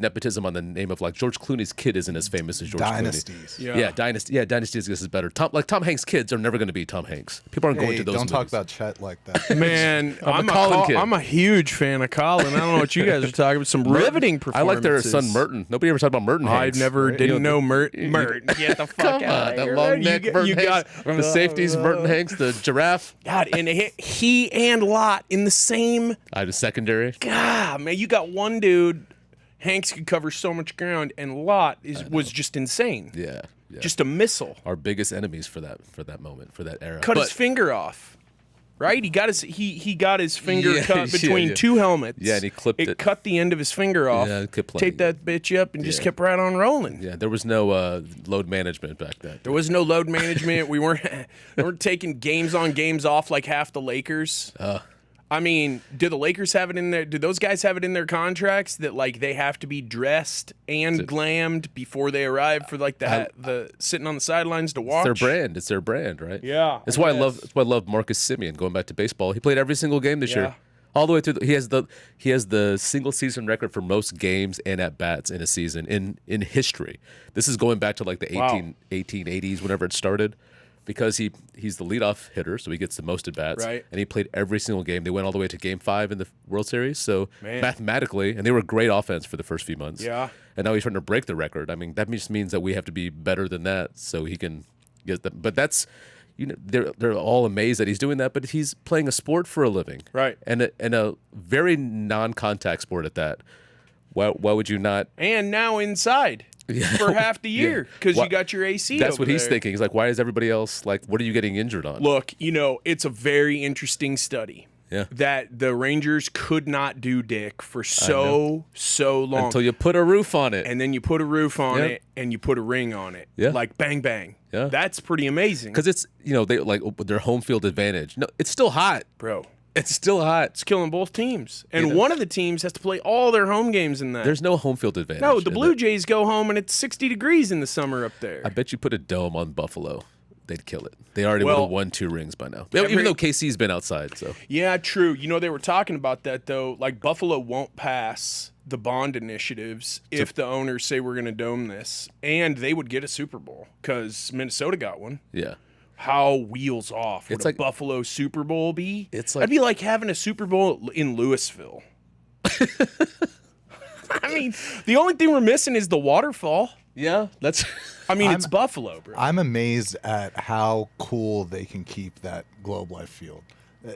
nepotism on the name of, like, George Clooney's kid isn't as famous as George Dynasties. Clooney. Yeah, Dynasty. Yeah, Dynasties is better. Tom Hanks' kids are never going to be Tom Hanks. People aren't going to those. Don't movies. talk about Chet like that. Man, I'm a Colin kid. I'm a huge fan of Colin. I don't know what you guys are talking about. Some riveting I performances. like their son Merton. Nobody ever talked about Merton Hanks. I've never didn't know Merton. Get the fuck out of that here. long neck Merton you Hanks. From the safeties, Merton Hanks, the giraffe. God, and he and Lot in the same. I was secondary. God, man, you got one dude. Hanks could cover so much ground, and Lot was just insane. Yeah. Just a missile. Our biggest enemies for that moment, for that era. Cut his finger off. Right? He got his finger Yeah, cut between two helmets. Yeah, and he clipped it. It cut the end of his finger off. Yeah, kept playing. Taped that bitch up and just kept right on rolling. Yeah, there was no load management back then. There was no load management. We weren't taking games on, games off like half the Lakers. I mean, do the Lakers have it in there? Do those guys have it in their contracts that like they have to be dressed and glammed before they arrive for like the sitting on the sidelines to watch? It's their brand. It's their brand, right? Yeah, That's why I love Marcus Simeon. Going back to baseball, he played every single game this Yeah. year, all the way through. He has the single season record for most games and at bats in a season in history. This is going back to like the 1880s, whenever it started. Because he's the leadoff hitter, so he gets the most at bats. Right. And he played every single game. They went all the way to Game 5 in the World Series. So mathematically, and they were a great offense for the first few months. Yeah. And now he's trying to break the record. I mean, that just means that we have to be better than that so he can get them. But that's, they're all amazed that he's doing that. But he's playing a sport for a living. Right. And a very non-contact sport at that. Why would you not? And now inside. For half the year because you got your AC. That's what he's there. thinking. He's like, why is everybody else like? What are you getting injured on? Look, it's a very interesting study. Yeah. That the Rangers could not do dick for so long until you put a roof on it, and then you put a roof on it and you put a ring on it. Yeah. Like bang bang. Yeah. That's pretty amazing. Because it's they like their home field advantage. No, it's still hot, bro. It's still hot. It's killing both teams. And one of the teams has to play all their home games in that. There's no home field advantage. No, the Blue Jays go home and it's 60 degrees in the summer up there. I bet you put a dome on Buffalo, they'd kill it. They already would have won 2 rings by now. Even though KC's been outside. So yeah, true. They were talking about that, though. Like, Buffalo won't pass the bond initiatives if the owners say we're going to dome this. And they would get a Super Bowl because Minnesota got one. Yeah. How wheels off would It's a like Buffalo Super Bowl be? It's That'd be like having a Super Bowl in Louisville. I mean, the only thing we're missing is the waterfall. Yeah, that's. I mean, it's Buffalo, bro. I'm amazed at how cool they can keep that Globe Life Field.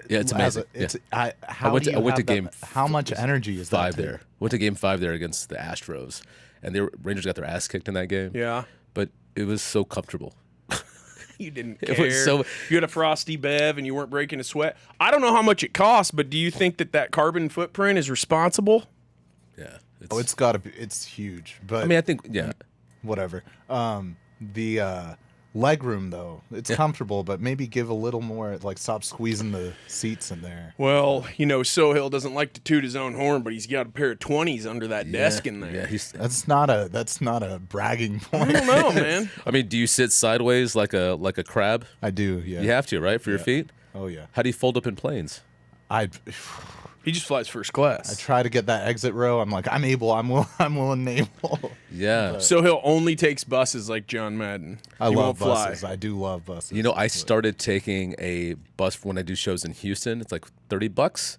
Yeah, it's amazing. I went to game. How much energy is 5 that? there? Went to game 5 there against the Astros, and the Rangers got their ass kicked in that game. Yeah, but it was so comfortable. You didn't care. It was so. You had a frosty bev and you weren't breaking a sweat. I don't know how much it costs, but do you think that carbon footprint is responsible? Yeah. It's got to be. It's huge. But I mean, I think whatever. The leg room though, it's comfortable, but maybe give a little more. Like stop squeezing the seats in there. Well, Sohail doesn't like to toot his own horn, but he's got a pair of 20s under that desk in there. Yeah, that's not a bragging point. I don't know, man. I mean, do you sit sideways like a crab? I do. Yeah. You have to, right, for your feet. Oh yeah. How do you fold up in planes? He just flies first class. I try to get that exit row. I'm like, I'm willing and able. Yeah. Sohail only takes buses like John Madden. I He love won't buses. fly. I do love buses. I started taking a bus when I do shows in Houston. It's like $30.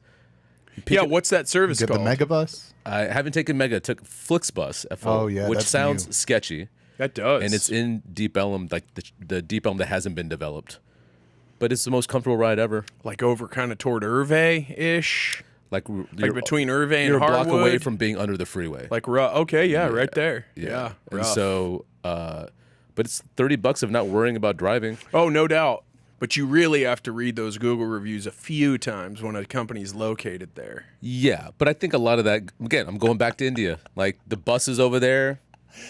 Yeah, what's that service Get called? the Mega Bus. I haven't taken Mega. I took Flixbus. Oh, yeah, which that's sounds new. sketchy. That does. And it's in Deep Ellum, like the Deep Ellum that hasn't been developed. But it's the most comfortable ride ever. like over kind of toward Irvay-ish. Like Between Irvay and you're a Harwood. block away from being under the freeway. Like, okay, yeah, right there. Yeah. And rough. so, but it's $30 of not worrying about driving. Oh, no doubt. But you really have to read those Google reviews a few times when a company's located there. Yeah, but I think a lot of that, again, I'm going back to India. Like the buses over there,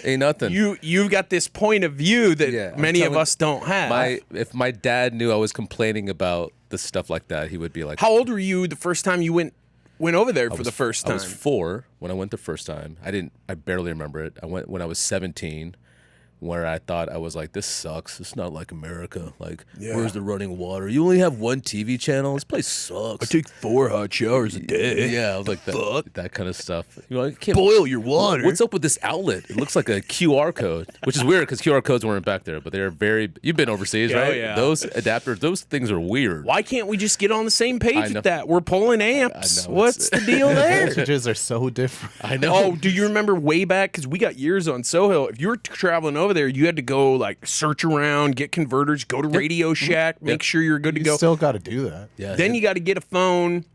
ain't nothing. You've got this point of view that I'm many of telling- us don't have. If my dad knew I was complaining about the stuff like that, he would be like, How old were you the first time you went over there for the first time? I was 4 when I went the first time. I barely remember it. I went when I was 17, where I thought I was like, this sucks. It's not like America. Like, where's the running water? You only have one TV channel. This place sucks. I take 4 hot showers a day. Yeah, I was like that kind of stuff. I can't Boil your water. What's up with this outlet? It looks like a QR code, which is weird because QR codes weren't back there, but they're very. You've been overseas, right? yeah. Those adapters, those things are weird. Why can't we just get on the same page know. with that? We're pulling amps. I know, What's the deal there? Voltages are so different. I know. Oh, do you remember way back? Because we got years on Sohail. If you were traveling over there, you had to go like search around, get converters, go to Radio Shack, make sure you're good to You go. still got to do that. Yeah. Then you got to get a phone.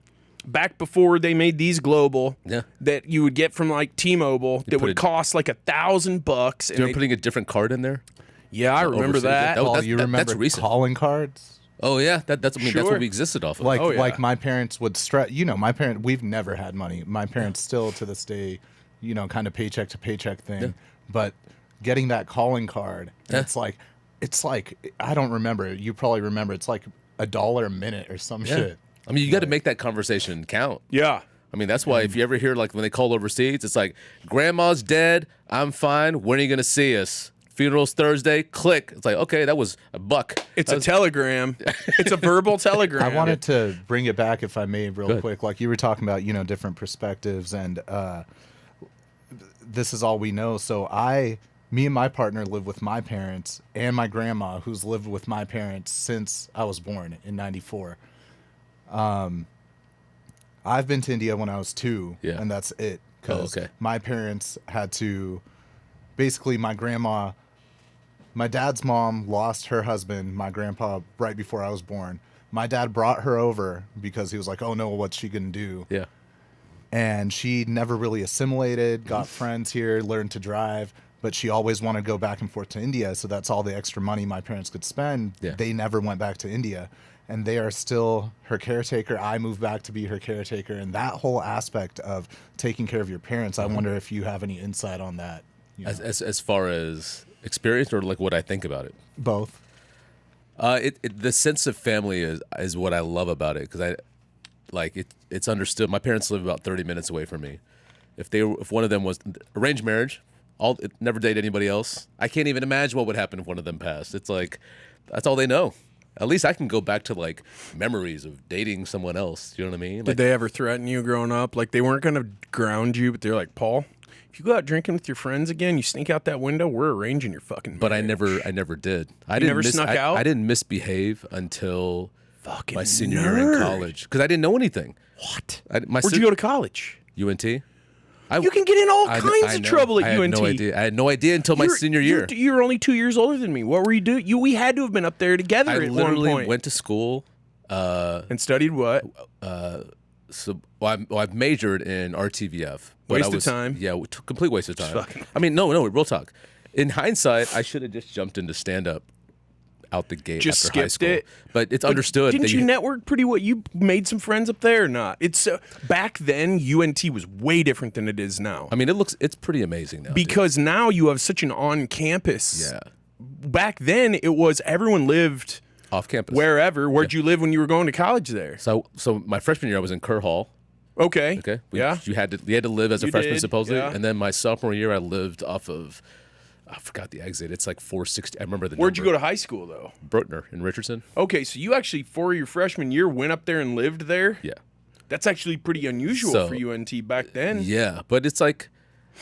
Back before they made these global, that you would get from like T-Mobile, that would cost like $1,000. Do you remember putting a different card in there? Yeah, I remember overseas. that. Oh, That's you remember recent. calling cards? Oh yeah, that's that's Sure. what we existed off of. Like Oh, yeah. like my parents would stress. My parent. We've never had money. My parents still to this day, kind of paycheck to paycheck thing. Yeah. But getting that calling card, Yeah. it's like I don't remember. You probably remember. It's like $1 a minute or some shit. I mean, you got to make that conversation count. Yeah. I mean, that's why if you ever hear like when they call overseas, it's like, "Grandma's dead. I'm fine. When are you gonna see us? Funeral's Thursday." Click. It's like, okay, that was $1. It's a telegram. It's a verbal telegram. I wanted to bring it back, if I may, real ahead. quick. Like you were talking about, different perspectives, and this is all we know. So me and my partner live with my parents and my grandma, who's lived with my parents since I was born in '94. I've been to India when I was 2, Yeah. and that's it. Because okay. my parents had to, basically, my dad's mom lost her husband, my grandpa, right before I was born. My dad brought her over because he was like, "Oh no, what's she gonna do?" Yeah. And she never really assimilated, got friends here, learned to drive, but she always wanted to go back and forth to India. So that's all the extra money my parents could spend. Yeah. They never went back to India. And they are still her caretaker. I moved back to be her caretaker. And that whole aspect of taking care of your parents, I wonder if you have any insight on that. As far as experience or like what I think about it. Both. The sense of family is what I love about it because it's understood. My parents live about 30 minutes away from me. If one of them was arranged marriage, never date anybody else. I can't even imagine what would happen if one of them passed. It's like that's all they know. At least I can go back to like memories of dating someone else. You know what I mean? Did they ever threaten you growing up? Like they weren't going to ground you, but they're like, "Paul, if you go out drinking with your friends again, you sneak out that window, we're arranging your fucking But marriage." I never did. never snuck out? I didn't misbehave until Fucking my senior year in nerd. college because I didn't know anything. What? Where'd Where'd you go to college? UNT. You can get in all I kinds of know. trouble at I had UNT. no idea. I had no idea until my senior year. You're only 2 years older than me. What were you doing? We had to have been up there together I at one literally point. went to school. And studied what? I've majored in RTVF. But Waste of time. Yeah, complete waste of time. I mean, no, real talk. In hindsight, I should have just jumped into stand up out the gate Just after high skipped school. it? But it's understood. Didn't that you network pretty well? You made some friends up there or not? It's back then UNT was way different than it is now. I mean, it's pretty amazing now. Because now you have such an on-campus. Yeah. Back then it was everyone lived Off campus. wherever. Where'd you live when you were going to college there? So my freshman year, I was in Kerr Hall. Okay. Okay. Yeah. You had to live as a You freshman did, supposedly, yeah. and then my sophomore year, I lived off of. I forgot the exit. It's like 460. I remember the. Where'd you go to high school though? Bruckner in Richardson. Okay, so you actually for your freshman year went up there and lived there? Yeah. That's actually pretty unusual So- for UNT back then. Yeah, but it's like,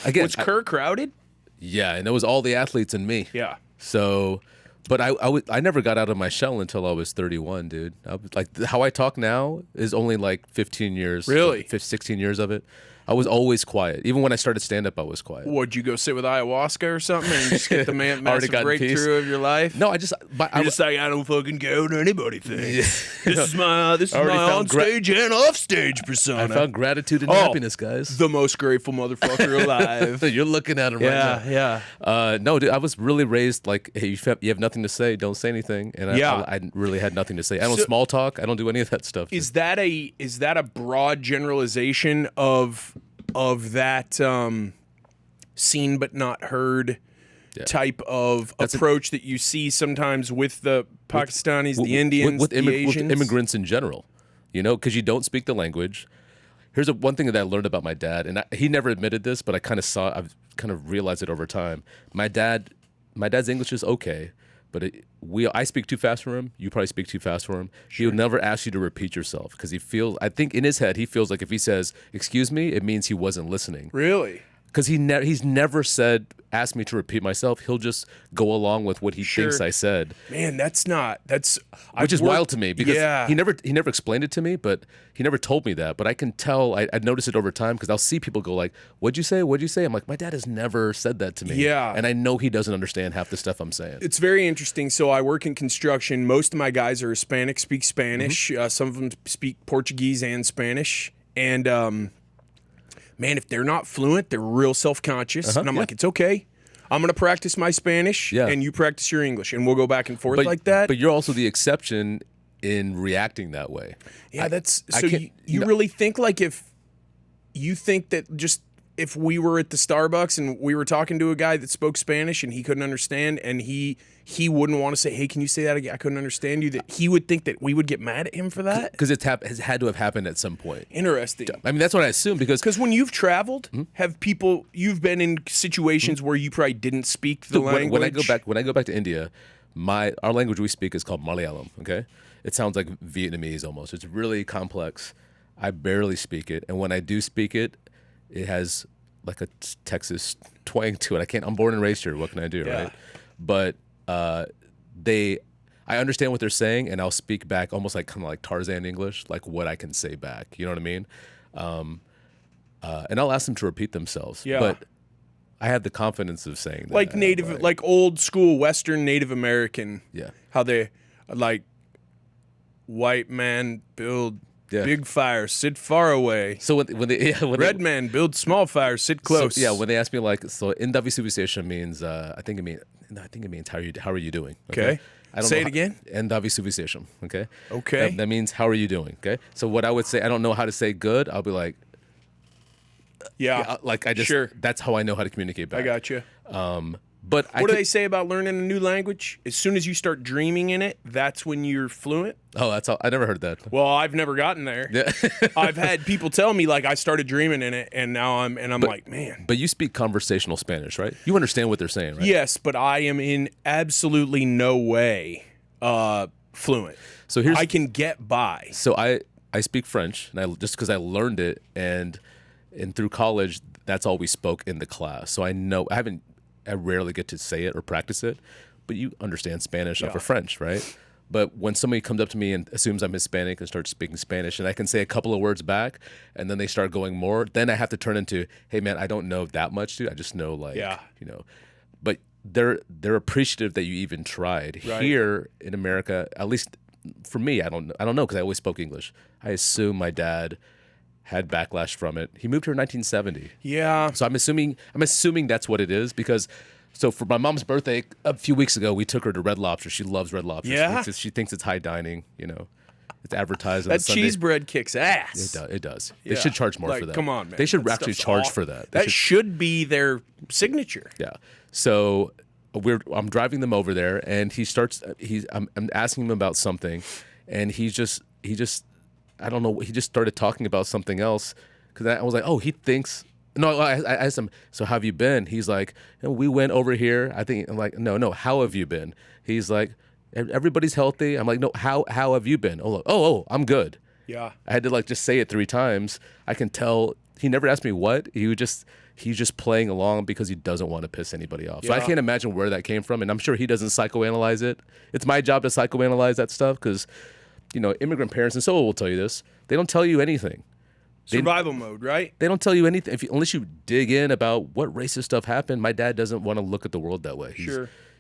again, Was Kerr crowded? yeah, and it was all the athletes and me. Yeah. So, but I never got out of my shell until I was 31, dude. I was, like how I talk now is only like 15 years. Really? 16 years of it. I was always quiet. Even when I started stand up, I was quiet. Would you go sit with ayahuasca or something and just get the Already massive gotten peace. breakthrough of your life? No, I just You're just like, I don't fucking care what anybody thinks. This is my already on found stage and off stage persona. I found gratitude and Oh, happiness, guys. the most grateful motherfucker alive. You're looking at him right now. Yeah. No, dude, I was really raised like, hey, you have nothing to say, don't say anything, and Yeah. I really had nothing to say. I don't So- small talk. I don't do any of that stuff. Is that a broad generalization of that seen but not heard type of approach that you see sometimes with the Pakistanis, the Indians, the Asians? with immigrants in general, because you don't speak the language. Here's one thing that I learned about my dad, and he never admitted this, but I've kind of realized it over time. My dad's English is okay, but I speak too fast for him. You probably speak too fast for him. Sure. He'll never ask you to repeat yourself because I think in his head, he feels like if he says, "Excuse me," it means he wasn't listening. Really? Because he's never asked me to repeat myself. He'll just go along with what he thinks I said. Man, Which is wild to me because yeah. he never explained it to me, but he never told me that. But I can tell, I notice it over time because I'll see people go like, "What'd you say? What'd you say?" I'm like, my dad has never said that to me. Yeah. And I know he doesn't understand half the stuff I'm saying. It's very interesting. So I work in construction. Most of my guys are Hispanic, speak Spanish. Mm-hmm. Some of them speak Portuguese and Spanish. And man, if they're not fluent, they're real self-conscious. And I'm like, it's okay. I'm going to practice my Spanish and you practice your English. And we'll go back and forth like that. But you're also the exception in reacting that way. Yeah, that's so you really think like if you think that just if we were at the Starbucks and we were talking to a guy that spoke Spanish and he couldn't understand and he wouldn't want to say, hey, can you say that again? I couldn't understand you. That he would think that we would get mad at him for that? Because it has had to have happened at some point. Interesting. I mean, that's what I assume because when you've traveled, you've been in situations where you probably didn't speak the language. When I go back to India, our language we speak is called Malayalam, okay? It sounds like Vietnamese almost. It's really complex. I barely speak it. And when I do speak it, it has like a Texas twang to it. I'm born and raised here. What can I do, right? But I understand what they're saying, and I'll speak back almost like kind of like Tarzan English, like what I can say back. You know what I mean? And I'll ask them to repeat themselves. Yeah. But I have the confidence of saying that. Like like old school Western Native American. Yeah. How they like white man build big fire, sit far away. So when red man build small fire, sit close. So, when they ask me like, so Indavi Suvisation means I think it means how are you doing? Okay. Say it again. Endavi Suvisation. Okay. Okay. That means how are you doing? Okay. So what I would say, I don't know how to say good. I'll be like, like I just that's how I know how to communicate back. I got you. But what do they say about learning a new language? As soon as you start dreaming in it, that's when you're fluent. Oh, that's all. I never heard that. Well, I've never gotten there. Yeah. I've had people tell me like I started dreaming in it, and now I'm like, man. But you speak conversational Spanish, right? You understand what they're saying, right? Yes, but I am in absolutely no way fluent. So I can get by. So I speak French, and just because I learned it, and through college, that's all we spoke in the class. So I know I rarely get to say it or practice it, but you understand Spanish or French, right? But when somebody comes up to me and assumes I'm Hispanic and starts speaking Spanish, and I can say a couple of words back, and then they start going more, then I have to turn into, hey man, I don't know that much, dude. I just know But they're appreciative that you even tried. Right. Here in America, at least for me, I don't know because I always spoke English. I assume my dad had backlash from it. He moved here in 1970. Yeah. So I'm assuming that's what it is because for my mom's birthday a few weeks ago, we took her to Red Lobster. She loves Red Lobster. Yeah. She thinks it's high dining, It's advertised on that Sunday. Cheese bread kicks ass. It does. Yeah. They should charge more for that. Come on, man. They should actually charge for that. That should be their signature. Yeah. So I'm driving them over there, and I'm asking him about something, and he just I don't know. He just started talking about something else because I was like, oh, he thinks. No, I asked him. So how have you been? He's like, we went over here. I'm like, no. How have you been? He's like, everybody's healthy. I'm like, no. How have you been? Oh, I'm good. Yeah. I had to just say it 3 times. I can tell he never asked me what. He's just playing along because he doesn't want to piss anybody off. So I can't imagine where that came from, and I'm sure he doesn't psychoanalyze it. It's my job to psychoanalyze that stuff because. Immigrant parents, and so will tell you this, they don't tell you anything. Survival mode, right? They don't tell you anything unless you dig in about what racist stuff happened. My dad doesn't want to look at the world that way.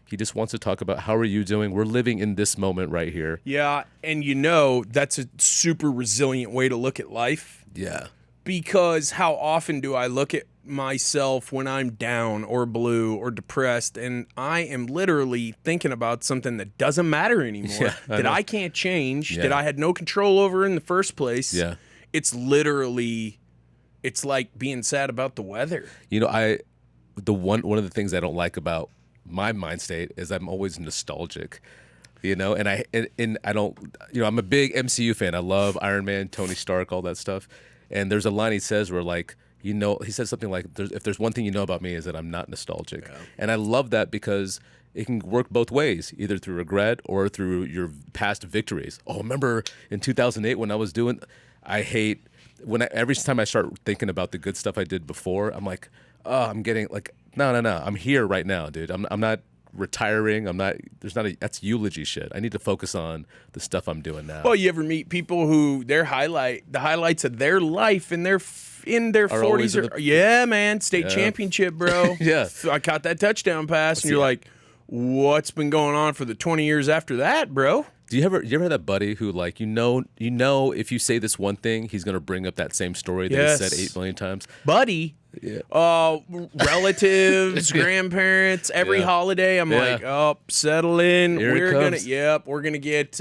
He just wants to talk about how are you doing? We're living in this moment right here. Yeah, and that's a super resilient way to look at life. Yeah. Because how often do I look at myself when I'm down or blue or depressed and I am literally thinking about something that doesn't matter anymore, that I can't change, that I had no control over in the first place. Yeah. It's like being sad about the weather. One of the things I don't like about my mind state is I'm always nostalgic. And I don't, I'm a big MCU fan. I love Iron Man, Tony Stark, all that stuff. And there's a line he says where like, he says something like, if there's one thing you know about me is that I'm not nostalgic. Yeah. And I love that because it can work both ways, either through regret or through your past victories. Oh, remember in 2008 when I was every time I start thinking about the good stuff I did before, I'm like, oh, I'm getting like, no. I'm here right now, dude. I'm not retiring. That's eulogy shit. I need to focus on the stuff I'm doing now. Well, you ever meet people who the highlights of their life in their 40s man, state championship, bro. Yeah. I caught that touchdown pass, and you're like, what's been going on for the 20 years after that, bro? Do you ever have that buddy who like if you say this one thing, he's gonna bring up that same story that he said 8 million times? Buddy. Yeah. Relatives, grandparents, every holiday I'm like, settle in. We're gonna get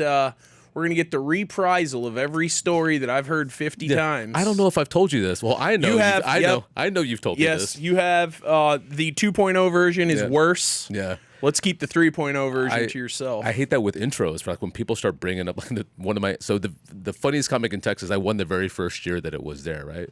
we're gonna get the reprisal of every story that I've heard 50 times. I don't know if I've told you this. Well, I know. You have. I know you've told me this. Yes, you have. The 2.0 version is worse. Yeah. Let's keep the 3.0 version to yourself. I hate that with intros. Like when people start bringing up like one of my. So the funniest comic in Texas, I won the very first year that it was there, right?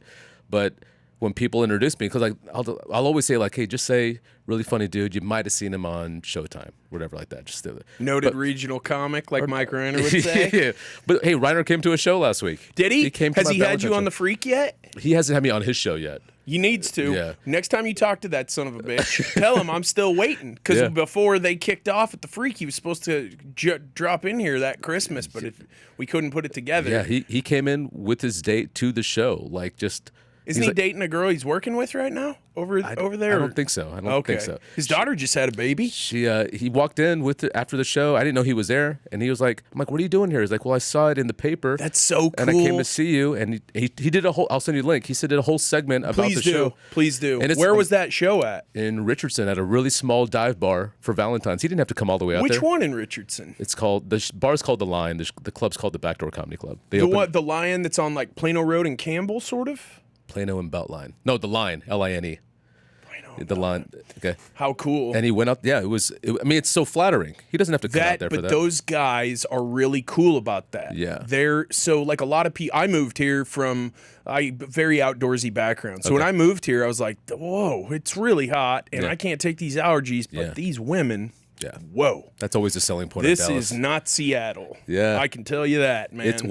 But when people introduce me, because like I'll always say like, hey, just say really funny dude. You might have seen him on Showtime, whatever like that. Just noted regional comic, like Mike Reiner would say. Yeah. But hey, Reiner came to a show last week. Did he? He came. To Has my he had Valentine's you on show. the Freak yet? He hasn't had me on his show yet. He needs to. Yeah. Next time you talk to that son of a bitch, tell him I'm still waiting. Because before they kicked off at the Freak, he was supposed to drop in here that Christmas, but we couldn't put it together. Yeah, he came in with his date to the show, like just. Isn't he dating a girl he's working with right now over there? I don't think so. I don't think so. His daughter just had a baby. He walked in after the show. I didn't know he was there, and he was like, "I'm like, what are you doing here?" He's like, "Well, I saw it in the paper. That's so cool." And I came to see you." And he did a whole. I'll send you a link. He did a whole segment about the show. Please do. And where was that show at? In Richardson, at a really small dive bar for Valentine's. He didn't have to come all the way out there. Which one in Richardson? It's called the bar's called the Lion. The club's called the Backdoor Comedy Club. The Lion that's on like Plano Road in Campbell, sort of. Plano and Beltline. No, the Line, Line. The Line. Okay. How cool. And he went up. Yeah, I mean, it's so flattering. He doesn't have to come out there for that. But those guys are really cool about that. Yeah. They're so like a lot of people. I moved here from a very outdoorsy background. So when I moved here, I was like, whoa, it's really hot, and I can't take these allergies. But these women. Yeah. Whoa. That's always a selling point. This is not Seattle. Yeah. I can tell you that, man. It's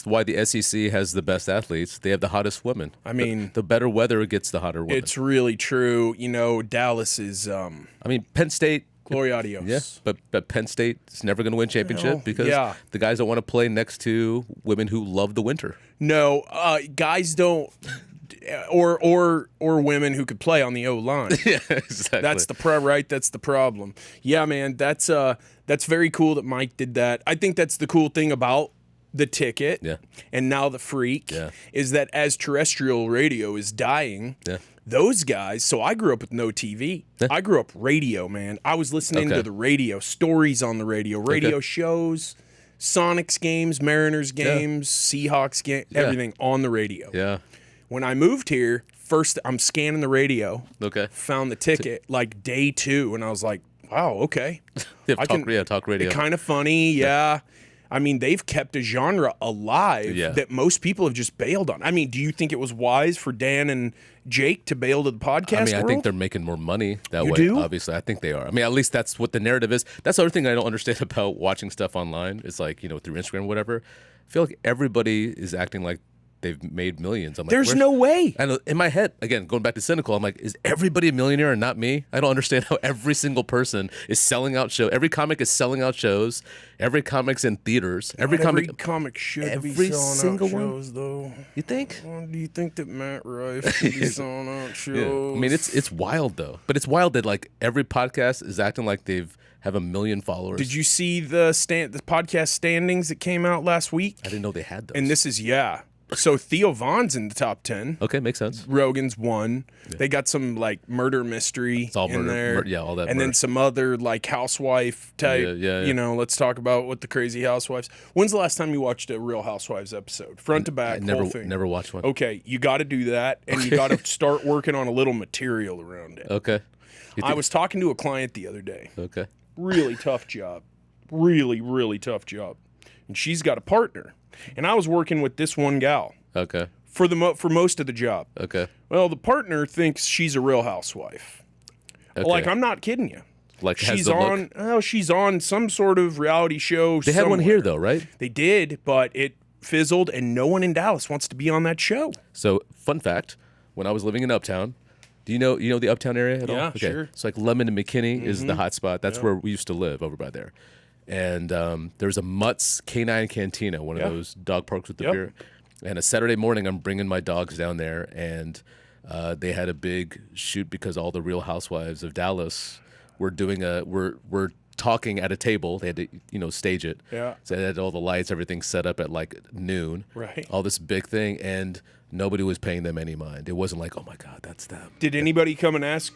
why the SEC has the best athletes. They have the hottest women. I mean, the better weather gets the hotter women. It's really true. You know, Dallas is. I mean, Penn State. Gloria Adios. Yeah, but Penn State is never going to win championship because the guys don't want to play next to women who love the winter. No, guys don't. Or women who could play on the O line. Yeah, exactly. That's the problem. Yeah, man, that's very cool that Mike did that. I think that's the cool thing about the ticket. Yeah. And now the Freak is that as terrestrial radio is dying, those guys. So I grew up with no TV. I grew up radio, man. I was listening to the radio, stories on the radio shows. Sonics games, Mariners games, Seahawks games, everything on the radio. Yeah. When I moved here, first I'm scanning the radio. Okay. Found the ticket like day 2, and I was like, wow, okay. Talk radio. Kind of funny, yeah. I mean, they've kept a genre alive that most people have just bailed on. I mean, do you think it was wise for Dan and Jake to bail to the podcast I mean, world? I think they're making more money that way. Do? Obviously, I think they are. I mean, at least that's what the narrative is. That's the other thing I don't understand about watching stuff online. It's like, through Instagram or whatever. I feel like everybody is acting like they've made millions. I'm like, there's no way. And in my head, again, going back to cynical, I'm like, is everybody a millionaire and not me? I don't understand how every single person is selling out shows. Every comic is selling out shows. Every comic's in theaters. Every comic should be selling out shows, though. You think? Do you think that Matt Rife should be selling out shows? Yeah. I mean, it's wild though. But it's wild that like every podcast is acting like have 1 million followers. Did you see the podcast standings that came out last week? I didn't know they had those. And this is So Theo Vaughn's in the top 10. Okay, makes sense. Rogan's 1. Yeah. They got some like murder mystery it's all in there. All that. And then some other like housewife type. Yeah. Let's talk about what the crazy housewives. When's the last time you watched a Real Housewives episode? Front to back, whole thing. Never watched one. Okay, you got to do that, and you got to start working on a little material around it. Okay. I was talking to a client the other day. Okay. Really tough job. Really, really tough job. And she's got a partner. And I was working with this one gal. Okay. For most of the job. Okay. Well, the partner thinks she's a Real Housewife. Okay. Like, I'm not kidding you. Like she's on some sort of reality show. They had one here though, right? They did, but it fizzled, and no one in Dallas wants to be on that show. So, fun fact: when I was living in Uptown, do you know the Uptown area at all? Yeah, sure. So like Lemon and McKinney is the hot spot. That's where we used to live, over by there. And there's a Mutt's Canine Cantina, one of those dog parks with the beer. And a Saturday morning, I'm bringing my dogs down there, and they had a big shoot because all the Real Housewives of Dallas were doing were talking at a table. They had to stage it. Yeah. So they had all the lights, everything set up at like noon. Right. All this big thing, and nobody was paying them any mind. It wasn't like, oh my God, that's them. Did anybody come and ask?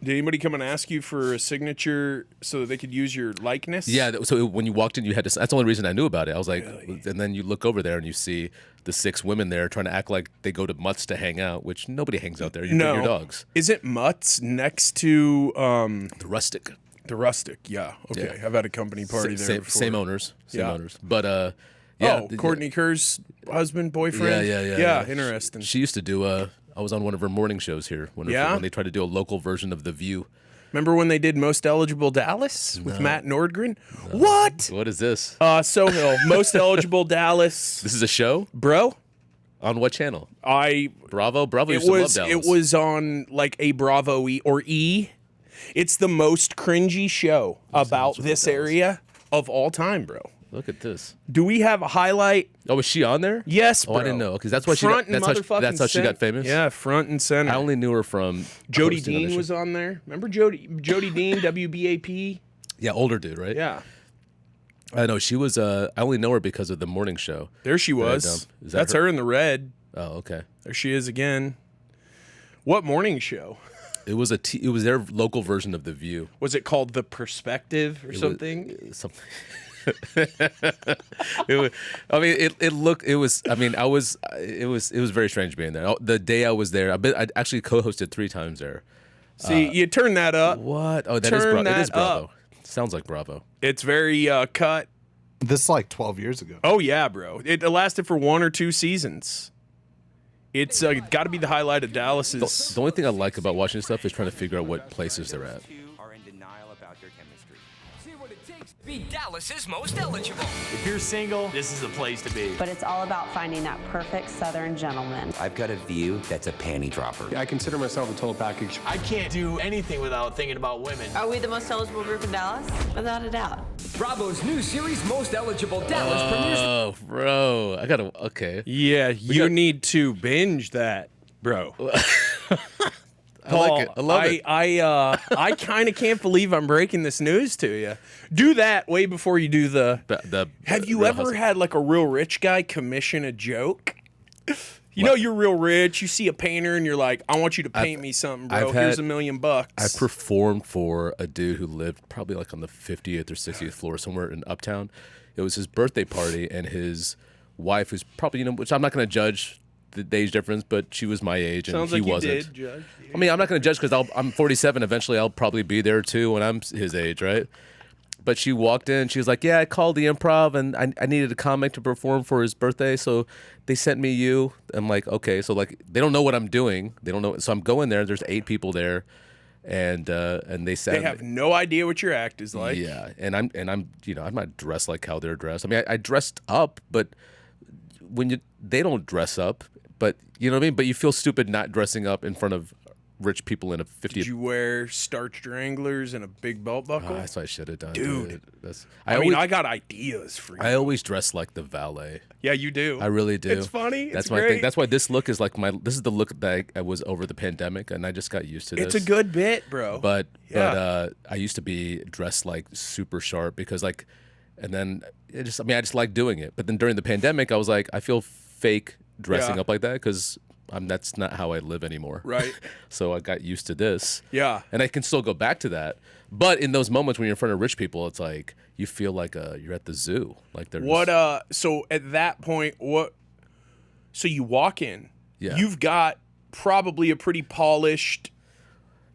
Did anybody come and ask you for a signature so that they could use your likeness? Yeah, so when you walked in, you had to. That's the only reason I knew about it. I was like, and then you look over there and you see the 6 women there trying to act like they go to Mutt's to hang out, which nobody hangs out there. You bring your dogs. Isn't Mutt's next to The Rustic. the Rustic? Yeah. Okay. I've had a company party there before. Same owners. Same Yeah. owners. But yeah. Courtney Kerr's husband, boyfriend. Yeah. Interesting. She used to do I was on one of her morning shows here when they tried to do a local version of The View. Remember when they did Most Eligible Dallas with Matt Nordgren? What? What is this? Sohill, Most Eligible Dallas. This is a show? Bro, On what channel? Bravo used to love Dallas. It was on like a Bravo E or E. It's the most cringy show about this area of all time, bro. Look at this. Do we have a highlight? Oh, was she on there? Yes, bro. Oh, I didn't know because that's why that's how she got famous. Yeah, front and center. I only knew her from Jody hosting on Dean the was show. on there. Remember Jody Dean, WBAP? Yeah, older dude, right? Yeah. I know she was. I only know her because of the morning show. There she was. Is that That's her in the red. Oh, okay. There she is again. What morning show? It was it was their local version of The View. Was it called The Perspective or something? Something. It was, I mean, it looked. It was. I mean, I was. It was very strange being there. The day I was there, I actually co-hosted 3 times there. See, you turn that up. What? Oh, Turn it is that Bravo. up. Sounds like Bravo. It's very cut. This is like 12 years ago. Oh yeah, bro. It lasted for 1 or 2 seasons. It's got to be the highlight of Dallas's. The only thing I like about watching this stuff is trying to figure out what places they're at. Are in denial about their chemistry. See what it takes to be Dallas's most eligible. If you're single, this is the place to be. But it's all about finding that perfect Southern gentleman. I've got a view that's a panty dropper. I consider myself a total package. I can't do anything without thinking about women. Are we the most eligible group in Dallas? Without a doubt. Bravo's new series, Most Eligible Dallas, premieres. Oh, bro, I gotta. Okay. Yeah, you need to binge that, bro. I like it. I love it. I kind of can't believe I'm breaking this news to you. Do that way before you do the. Have you Real ever Hustle. had like a real rich guy commission a joke? You know you're real rich. You see a painter and you're like, I want you to paint me something, bro. Here's $1 million. I performed for a dude who lived probably like on the 50th or 60th floor somewhere in Uptown. It was his birthday party, and his wife, who's probably, which I'm not going to judge the age difference, but she was my age and Sounds he like you wasn't. did, Judge. I mean, I'm not going to judge because I'm 47. Eventually, I'll probably be there too when I'm his age, right? But she walked in. She was like, "Yeah, I called the Improv, and I needed a comic to perform for his birthday, so they sent me you." I'm like, "Okay." So like, they don't know what I'm doing. They don't know. So I'm going there. There's 8 people there, and they said They have no idea what your act is like. yeah, and I'm I'm not dressed like how they're dressed. I mean, I dressed up, but they don't dress up. But you know what I mean. But you feel stupid not dressing up in front of rich people in a 50th. Did you wear starched Wranglers and a big belt buckle? That's what I should have done, Dude. I mean, always, I got ideas for you. I always dress like the valet. Yeah, you do. I really do. It's funny. That's It's my great. thing. That's why this look is like this is the look that I was over the pandemic, and I just got used to this. It's a good bit, bro. But Yeah. I used to be dressed like super sharp because like, and then I just like doing it. But then during the pandemic, I was like, I feel fake dressing Yeah. up like that because that's not how I live anymore. Right. So I got used to this. Yeah. And I can still go back to that. But in those moments when you're in front of rich people, it's like you feel like you're at the zoo. Like they're What just, so at that point so you walk in. Yeah. You've got probably a pretty polished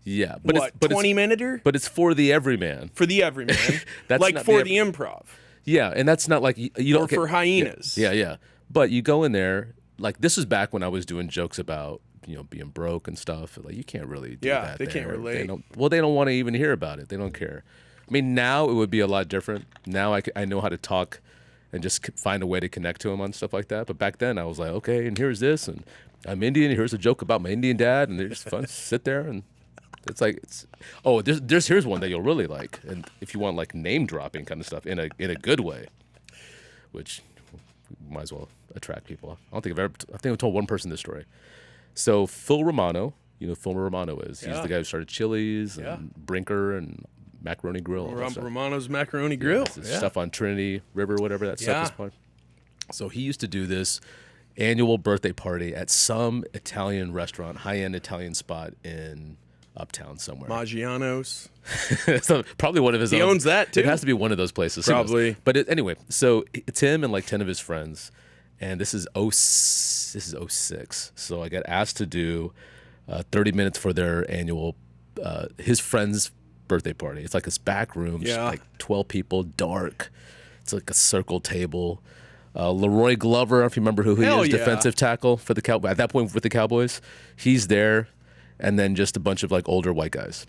yeah, but what, it's but 20-minuter but it's for the everyman. for the everyman. That's like not for the the improv. Yeah, and that's not like you don't Or for hyenas. Yeah. But you go in there like this is back when I was doing jokes about being broke and stuff. Like you can't really do Yeah, that. they can't there. relate. They don't want to even hear about it. They don't care. I mean, now it would be a lot different. Now I know how to talk and just find a way to connect to them on stuff like that. But back then I was like, okay, and here's this, and I'm Indian. Here's a joke about my Indian dad, and they're just fun. Sit there and. Here's one that you'll really like, and if you want like name dropping kind of stuff in a good way, which might as well attract people. I think I've told one person this story. So Phil Romano, you know who Phil Romano is. He's Yeah. the guy who started Chili's and Yeah. Brinker and Macaroni Grill. all that stuff. Romano's Macaroni Grill. It's stuff on Trinity River, whatever that Yeah. stuff is called. So he used to do this annual birthday party at some Italian restaurant, high-end Italian spot in uptown somewhere. Maggiano's. So probably one of his. He owns that, too. It has to be one of those places. Probably. But anyway, so it's him and like 10 of his friends, and this is '06. So I got asked to do 30 minutes for their annual his friend's birthday party. It's like this back room, like 12 people, dark. It's like a circle table. Leroy Glover, if you remember who he is, defensive tackle for the Cowboys. At that point with the Cowboys, he's there, and then just a bunch of like older white guys.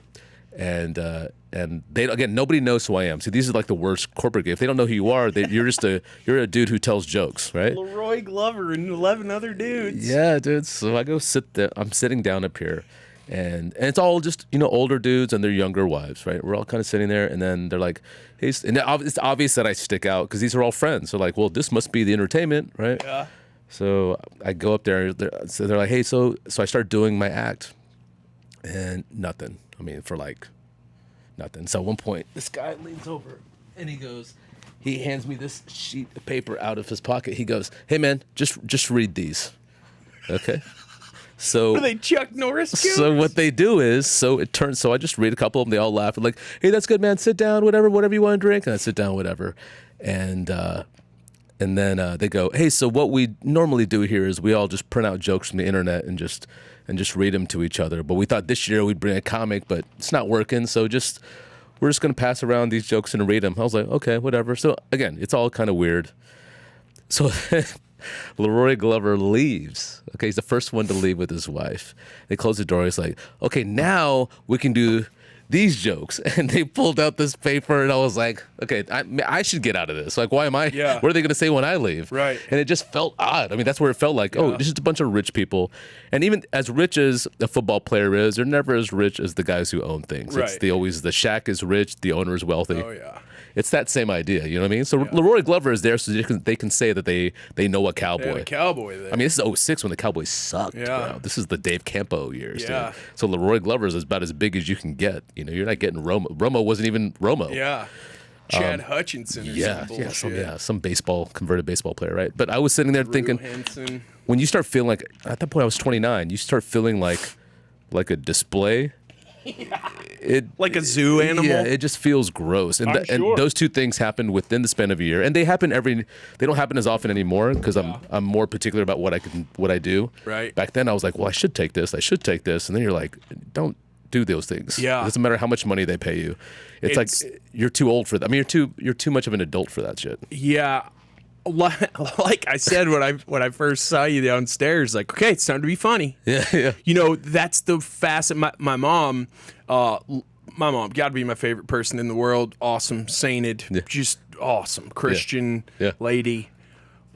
And they, again, nobody knows who I am. See, these are like the worst corporate gig. If they don't know who you are, you're a dude who tells jokes, right? Leroy Glover and 11 other dudes. Yeah, dude. So I go sit there. I'm sitting down up here, and it's all just older dudes and their younger wives, right? We're all kind of sitting there, and then they're like, "Hey," and it's obvious that I stick out because these are all friends. So like, well, this must be the entertainment, right? Yeah. So I go up there. So they're like, "Hey," so I start doing my act, and nothing. I mean, for like nothing. So at one point, this guy leans over and he hands me this sheet of paper out of his pocket. He goes, "Hey man, just read these." Okay. So Are they Chuck Norris jokes? So what they do is, so I just read a couple of them. They all laugh. I'm like, "Hey, that's good, man. Sit down, whatever you want to drink." And I sit down, whatever. And then they go, "Hey, so what we normally do here is we all just print out jokes from the internet and just read them to each other. But we thought this year we'd bring a comic, but it's not working. So we're just going to pass around these jokes and read them." I was like, "Okay, whatever." So again, it's all kind of weird. So Leroy Glover leaves. Okay, he's the first one to leave with his wife. They close the door. He's like, "Okay, now we can do these jokes." And they pulled out this paper, and I was like, "Okay, I should get out of this. Like, why am I? Yeah. What are they going to say when I leave?" Right. And it just felt odd. I mean, that's where it felt like, oh, this is a bunch of rich people. And even as rich as a football player is, they're never as rich as the guys who own things. Right. It's the Shaq is rich, the owner is wealthy. Oh, yeah. It's that same idea, you know what I mean? So Leroy Glover is there so they can say that they know a Cowboy. They had a Cowboy there. I mean, this is '06 when the Cowboys sucked. Yeah. Bro. This is the Dave Campo years. Yeah. Dude. So Leroy Glover is about as big as you can get. You're not getting Romo. Romo wasn't even Romo. Yeah. Chad Hutchinson or some bullshit. Some converted baseball player, right? But I was sitting there thinking, Henson. when you start feeling like, at that point I was 29, you start feeling like a display. Like a zoo animal? Yeah, it just feels gross. And, and those two things happened within the span of a year. And they don't happen as often anymore because I'm more particular about what I do. Right. Back then I was like, well, I should take this. And then you're like, don't do those things. Yeah. It doesn't matter how much money they pay you. It's like you're too old for that. I mean, you're too much of an adult for that shit. Yeah. Like I said when I first saw you downstairs, like, okay, it's time to be funny. Yeah. That's the facet. My mom, got to be my favorite person in the world. Awesome, sainted, just awesome Christian lady.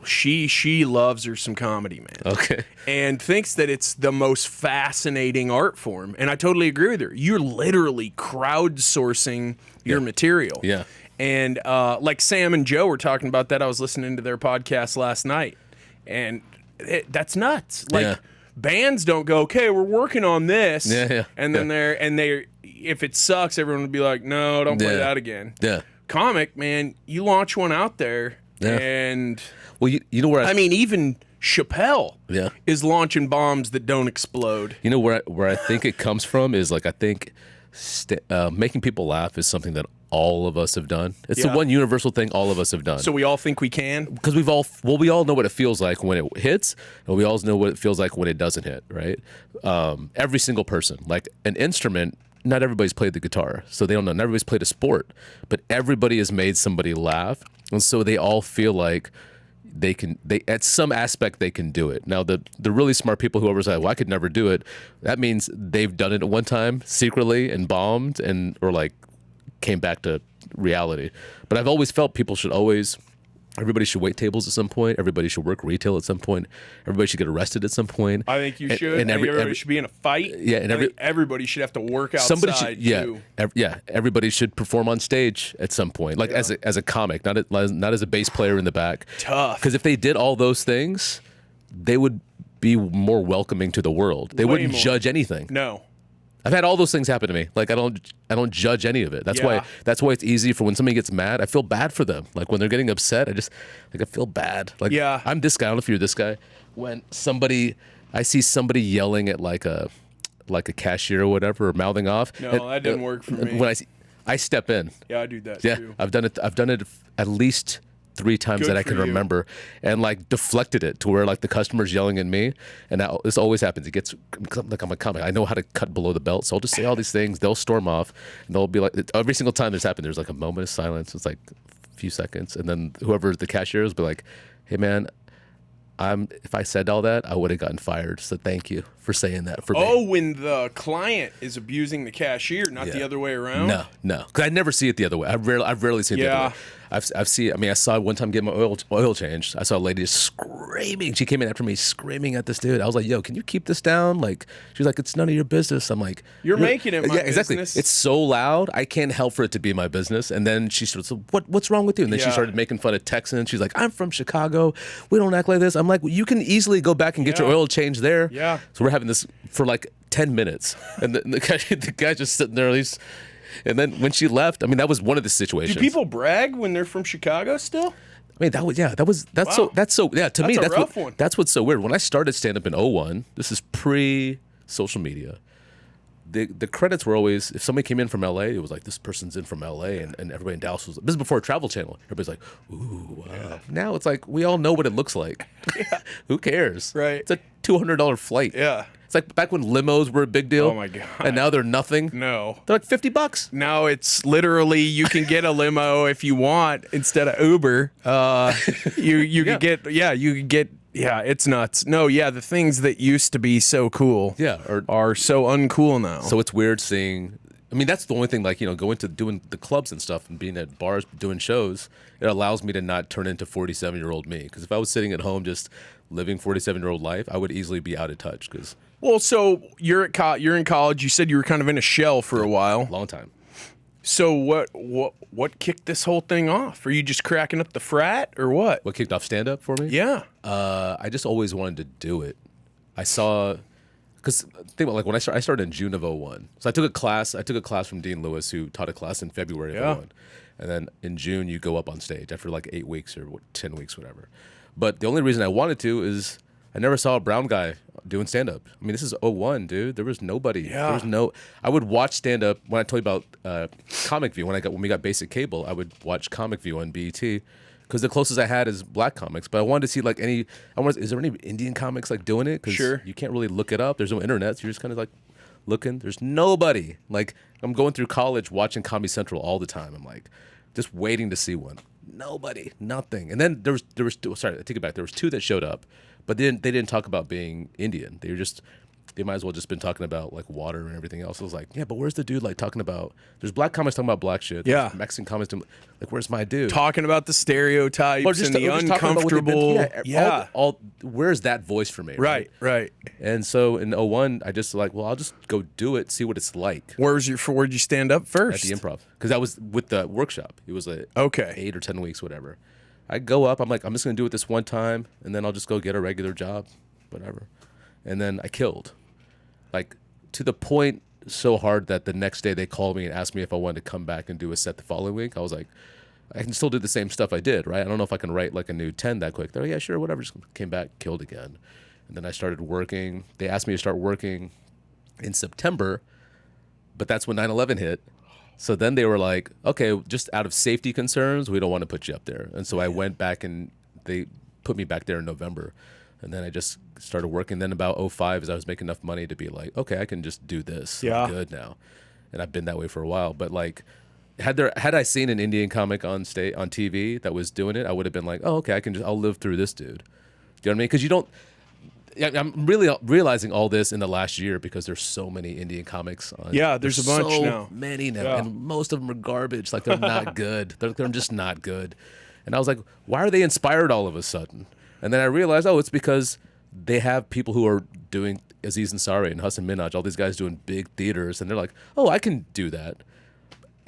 She loves her some comedy, man. Okay. And thinks that it's the most fascinating art form. And I totally agree with her. You're literally crowdsourcing your material. Yeah. And like Sam and Joe were talking about that. I was listening to their podcast last night. And that's nuts. Like bands don't go, okay, we're working on this. Yeah. And then they're if it sucks, everyone would be like, no, don't play that again. Yeah. Comic, man, you launch one out there and well, you know where I mean, even Chappelle Yeah. is launching bombs that don't explode. You know where I think it comes from is like I think making people laugh is something that all of us have done. It's the one universal thing all of us have done. So we all think we can? Because we all know what it feels like when it hits, and we all know what it feels like when it doesn't hit, right? Every single person. Like an instrument, not everybody's played the guitar, so they don't know. Not everybody's played a sport, but everybody has made somebody laugh, and so they all feel like they at some aspect they can do it. Now the really smart people who ever say, well, I could never do it, that means they've done it at one time secretly and bombed or like came back to reality. But I've always felt everybody should wait tables at some point. Everybody should work retail at some point. Everybody should get arrested at some point. I think you should. And everybody should be in a fight. Yeah, and everybody should have to work outside too. Everybody should perform on stage at some point, like as a comic, not as a bass player in the back. Tough. Because if they did all those things, they would be more welcoming to the world. They wouldn't judge anything. No. I've had all those things happen to me. Like I don't judge any of it. That's why it's easy for when somebody gets mad. I feel bad for them. Like when they're getting upset, I feel bad. Like I'm this guy. I don't know if you're this guy. When I see somebody yelling at like a like a cashier or whatever, or mouthing off. No, that didn't work for me. When I step in. Yeah, I do that Yeah, too. I've done it at least 3 times Good that I for can you. remember, and like deflected it to where like the customer's yelling at me, and this always happens. It gets like I'm a comic. I know how to cut below the belt, so I'll just say all these things. They'll storm off, and they'll be like, every single time this happened, there's like a moment of silence. It's like a few seconds, and then whoever the cashier is will be like, "Hey man, if I said all that, I would have gotten fired. So thank you for saying that for me." Oh, when the client is abusing the cashier, not the Yeah. other way around? No, because I never see it the other way. I've rarely seen it the Yeah. other way. I've seen. I mean, I saw one time get my oil changed. I saw a lady just screaming. She came in after me, screaming at this dude. I was like, "Yo, can you keep this down?" Like, she's like, "It's none of your business." I'm like, You're making it my yeah, exactly. business. It's so loud. I can't help for it to be my business. And then she started, so what's wrong with you? And then she Yeah. started making fun of Texans. She's like, "I'm from Chicago. We don't act like this." I'm like, well, you can easily go back and get your Yeah. oil changed there. Yeah. So we're having this for like 10 minutes, and the guy just sitting there. And then when she left, I mean, that was one of the Do situations. people brag when they're from Chicago still? I mean, that's Wow. so yeah. To me, That's a that's rough one. that's what's so weird. When I started stand up in 01, this is pre social media. The credits were always, if somebody came in from LA, it was like, this person's in from LA, and everybody in Dallas was. This is before Travel Channel. Everybody's like, ooh, wow. Now it's like we all know what it looks like. Who cares? Right. It's a $200 flight. Yeah. It's like back when limos were a big deal. Oh, my God. And now they're nothing. No. They're like $50. Now it's literally you can get a limo if you want instead of Uber. You could get it's nuts. No, yeah, the things that used to be so cool are so uncool now. So it's weird seeing. I mean, that's the only thing. Like, going to doing the clubs and stuff and being at bars doing shows, it allows me to not turn into 47-year-old me. Because if I was sitting at home just living 47-year-old life, I would easily be out of touch. Because well, so you're in college. You said you were kind of in a shell for a while. long time. So what kicked this whole thing off? Are you just cracking up the frat or what? What kicked off stand up for me? Yeah. I just always wanted to do it. I saw. Because think about, like, when I started in June of 01. So I took a class from Dean Lewis, who taught a class in February of 01. And then in June you go up on stage after like 8 weeks or 10 weeks, whatever. But the only reason I wanted to is I never saw a brown guy doing stand up. I mean, this is 01, dude. There was nobody. Yeah. There was no. I would watch stand up when I told you about Comic View. When we got basic cable, I would watch Comic View on BET. Because the closest I had is black comics, but I wanted to see like is there any Indian comics like doing it? Because Sure. you can't really look it up. There's no internet, so you're just kind of like looking. There's nobody. Like, I'm going through college watching Comedy Central all the time. I'm like just waiting to see one. Nobody, nothing. And then there was sorry, I take it back. There was 2 that showed up, but they didn't talk about being Indian. They might as well just been talking about like water and everything else. I was like, yeah, but where's the dude like talking about? There's black comics talking about black shit. There's Yeah. Mexican comics doing, like, where's my dude? Talking about the stereotypes and the or just talking about what they've been- uncomfortable. yeah. All where's that voice for me? Right. And so in 01, I just like, well, I'll just go do it, see what it's like Where'd you stand up at first? the improv. Because I was with the workshop. It was like Okay. 8 or 10 weeks, whatever. I go up, I'm like, I'm just going to do it this one time, and then I'll just go get a regular job, whatever. And then I killed. Like, to the point so hard that the next day they called me and asked me if I wanted to come back and do a set the following week. I was like, I can still do the same stuff I did, right? I don't know if I can write like a new 10 that quick. They're like, yeah, sure, whatever. Just came back, killed again. And then I started working. They asked me to start working in September, but that's when 9/11 hit. So then they were like, okay, just out of safety concerns, we don't want to put you up there. And so I went back and they put me back there in November. And then I just started working. Then about 05, as I was making enough money to be like, okay, I can just do this. Yeah. I'm good now. And I've been that way for a while. But like, had I seen an Indian comic on TV that was doing it, I would have been like, oh, okay, I'll live through this dude. Do you know what I mean? Because you don't. I'm really realizing all this in the last year because there's so many Indian comics on. Yeah, there's a bunch so now. many now, Yeah. and most of them are garbage. Like, they're not good. They're just not good. And I was like, why are they inspired all of a sudden? And then I realized, it's because they have people who are doing Aziz Ansari and Hassan Minhaj, all these guys doing big theaters, and they're like, oh, I can do that.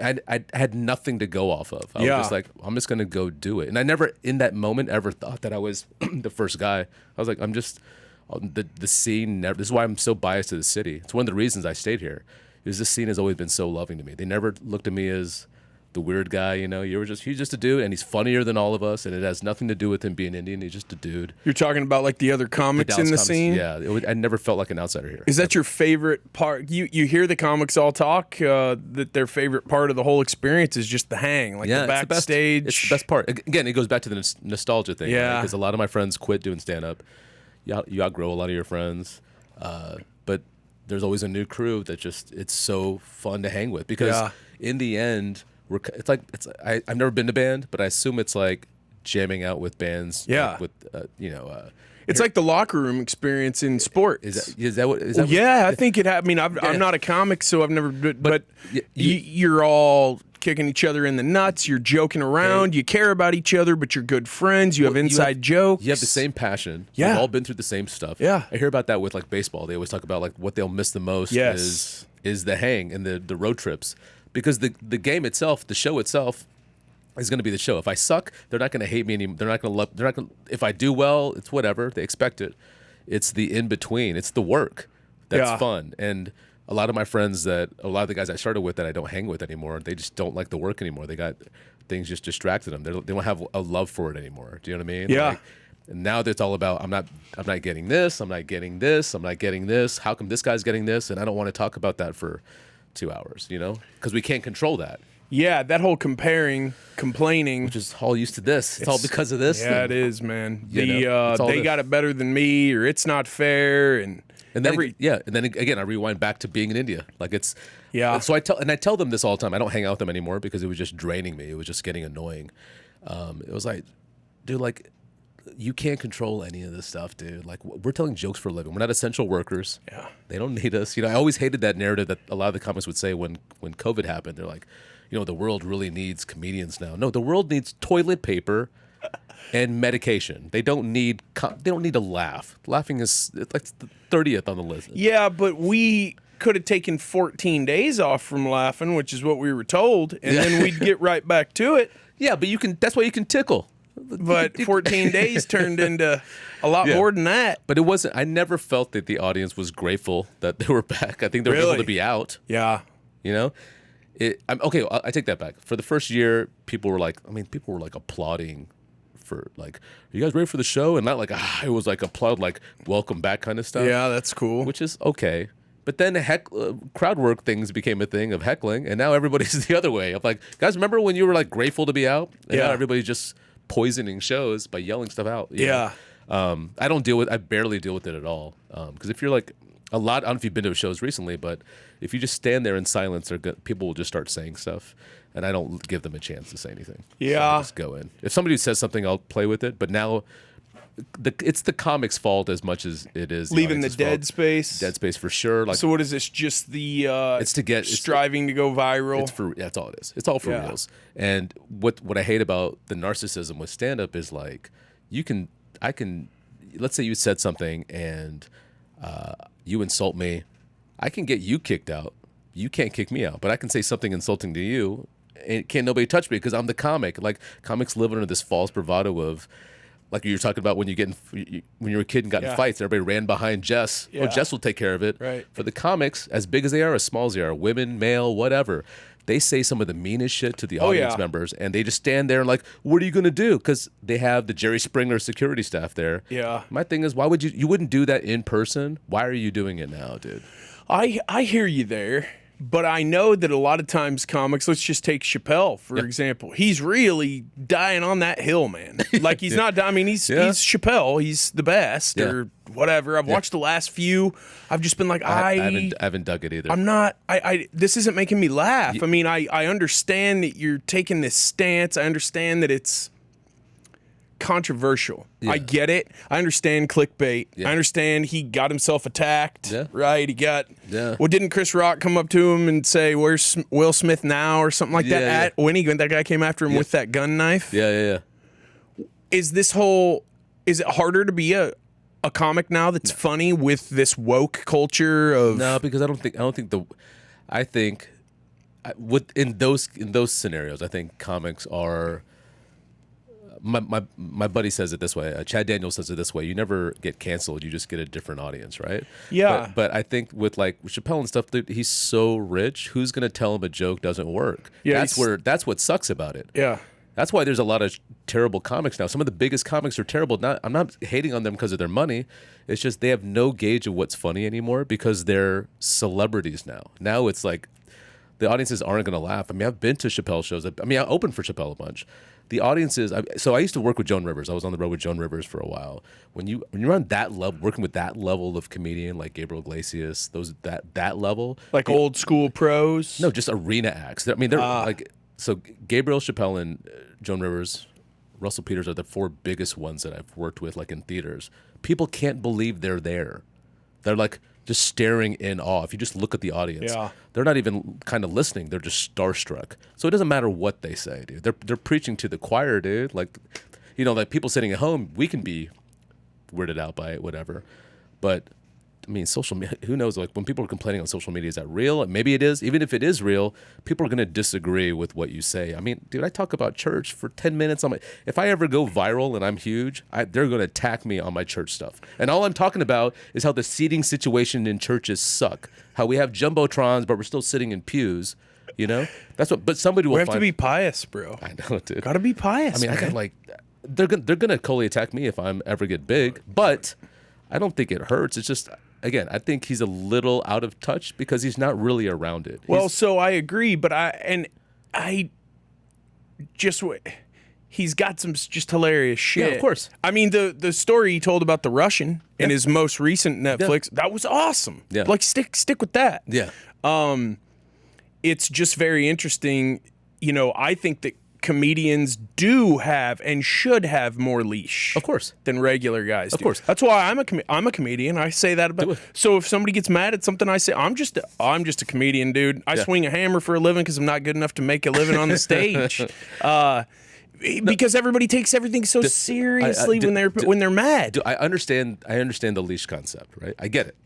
I had nothing to go off of. I was just like, I'm just going to go do it. And I never, in that moment, ever thought that I was the first guy. I was like, I'm just, the scene, this is why I'm so biased to the city. It's one of the reasons I stayed here, is this scene has always been so loving to me. They never looked at me as the weird guy, you know. He's just a dude, and he's funnier than all of us, and it has nothing to do with him being Indian. He's just a dude. You're talking about like the other comics in the scene? Yeah, I never felt like an outsider here. Is that your favorite part? You hear the comics all talk that their favorite part of the whole experience is just the hang, like the backstage. It's the best part. Again, it goes back to the nostalgia thing. Yeah. Because a lot of my friends quit doing stand-up. You outgrow a lot of your friends. But there's always a new crew that it's so fun to hang with. Because in the end, I've never been to band, but I assume it's like jamming out with bands. Yeah. Like with, It's like the locker room experience in sports. Is that what? I think it. I mean, I'm not a comic, so I've never. But you're all kicking each other in the nuts. You're joking around. You care about each other, but you're good friends. You have inside jokes. You have the same passion. Yeah. We've all been through the same stuff. Yeah. I hear about that with like baseball. They always talk about like what they'll miss the most is the hang and the road trips, because the game itself, the show itself, is going to be the show. If I suck, they're not going to hate me anymore. They're not going to. If I do well, it's whatever. They expect it. It's the in between. It's the work that's fun. And a lot of my friends a lot of the guys I started with that I don't hang with anymore, they just don't like the work anymore. They got things just distracted them. They don't have a love for it anymore. Do you know what I mean? Yeah. Like, and now it's all about I'm not getting this. I'm not getting this. I'm not getting this. How come this guy's getting this? And I don't want to talk about that for 2 hours. You know, because we can't control that. Yeah, that whole comparing, complaining, Which is all used to this. It's all because of this. Yeah, it is, man. It's all They this. got it better than me, or it's not fair, and then again, I rewind back to being in India. Like it's So I tell them this all the time. I don't hang out with them anymore because it was just draining me. It was just getting annoying. It was like, dude, like you can't control any of this stuff, dude. Like we're telling jokes for a living. We're not essential workers. Yeah, they don't need us. You know, I always hated that narrative that a lot of the comics would say when COVID happened. They're like, you know, the world really needs comedians now. No, the world needs toilet paper and medication. They don't need a laugh. Laughing is like the 30th on the list. Yeah, but we could have taken 14 days off from laughing, which is what we were told, and then we'd get right back to it. Yeah, but that's why you can tickle. But 14 days turned into a lot more than that. But it wasn't. I never felt that the audience was grateful that they were back. I think they were able to be out. Yeah. You know? Okay, I take that back. For the first year, people were like applauding for like, are you guys ready for the show? And not like, it was like applaud, like welcome back kind of stuff. Yeah, that's cool. Which is okay. But then crowd work things became a thing of heckling, and now everybody's the other way. I'm like, guys, remember when you were like grateful to be out? And now everybody's just poisoning shows by yelling stuff out. Yeah. I barely deal with it at all. Because if you're like, I don't know if you've been to shows recently, but if you just stand there in silence, people will just start saying stuff, and I don't give them a chance to say anything. Yeah. So I just go in. If somebody says something, I'll play with it. But now, it's the comic's fault as much as it is leaving the dead fault. space. Dead space for sure. Like, so what is this? Just the it's to get striving to go viral. That's all it is. It's all for reals. And what I hate about the narcissism with stand up is like let's say you said something and you insult me, I can get you kicked out. You can't kick me out, but I can say something insulting to you, and can't nobody touch me because I'm the comic. Like comics live under this false bravado of, like you were talking about when you were a kid and got in fights, everybody ran behind Jess. Yeah. Oh, Jess will take care of it. Right. For the comics, as big as they are, as small as they are, women, male, whatever, they say some of the meanest shit to the audience members, and they just stand there and like, what are you going to do? Because they have the Jerry Springer security staff there. Yeah. My thing is, why would you wouldn't do that in person? Why are you doing it now, dude? I hear you there, but I know that a lot of times comics, let's just take Chappelle, for example. He's really dying on that hill, man. Like he's not dying. I mean, he's Chappelle. He's the best or whatever. I've watched the last few. I've just been like, I haven't dug it either. I'm not, this isn't making me laugh. I mean, I understand that you're taking this stance. I understand that it's controversial. I get it. I understand clickbait. I understand he got himself attacked. Right? He got. Well, didn't Chris Rock come up to him and say, "Where's Will Smith now?" or something like that? When that guy came after him with that gun knife. Yeah. Is it harder to be a comic now that's funny with this woke culture of? No, because I think in those scenarios, I think comics are my buddy says it this way. Chad Daniels says it this way. You never get canceled. You just get a different audience, right? Yeah. But I think with Chappelle and stuff, dude, he's so rich. Who's gonna tell him a joke doesn't work? Yeah, That's what sucks about it. Yeah. That's why there's a lot of terrible comics now. Some of the biggest comics are terrible. I'm not hating on them because of their money. It's just they have no gauge of what's funny anymore because they're celebrities now. Now it's like the audiences aren't going to laugh. I mean, I've been to Chappelle shows. I opened for Chappelle a bunch. The audiences. So I used to work with Joan Rivers. I was on the road with Joan Rivers for a while. When you're on that level, working with that level of comedian like Gabriel Iglesias, that level, Like old school pros. no, just arena acts. I mean, they're like. So Gabriel, Chappelle, and Joan Rivers, Russell Peters are the 4 biggest ones that I've worked with, like in theaters. People can't believe they're there. They're like just staring in awe. If you just look at the audience, they're not even kind of listening. They're just starstruck. So it doesn't matter what they say, dude. They're preaching to the choir, dude. Like, like people sitting at home, we can be weirded out by it, whatever. But I mean, social media, who knows? Like when people are complaining on social media, is that real? Maybe it is. Even if it is real, people are going to disagree with what you say. I mean, dude, I talk about church for 10 minutes. If I ever go viral and I'm huge, they're going to attack me on my church stuff. And all I'm talking about is how the seating situation in churches suck. How we have jumbotrons, but we're still sitting in pews. That's what. But somebody will. We have to be pious, bro. I know, dude. Gotta be pious. I mean, man. I got they're gonna totally attack me if I'm ever get big, but I don't think it hurts. It's just. Again, I think he's a little out of touch because he's not really around it. Well, so I agree, but he's got some just hilarious shit. Yeah, of course. I mean, the story he told about the Russian in his most recent Netflix, that was awesome. Yeah. Like stick with that. Yeah. It's just very interesting. I think that comedians do have and should have more leash, Of course. than regular guys. Of do. course. That's why I'm a comedian. I say that about. So if somebody gets mad at something I say, I'm just a comedian, dude. I swing a hammer for a living because I'm not good enough to make a living on the stage. Because everybody takes everything so seriously when they're mad. I understand the leash concept, right? I get it.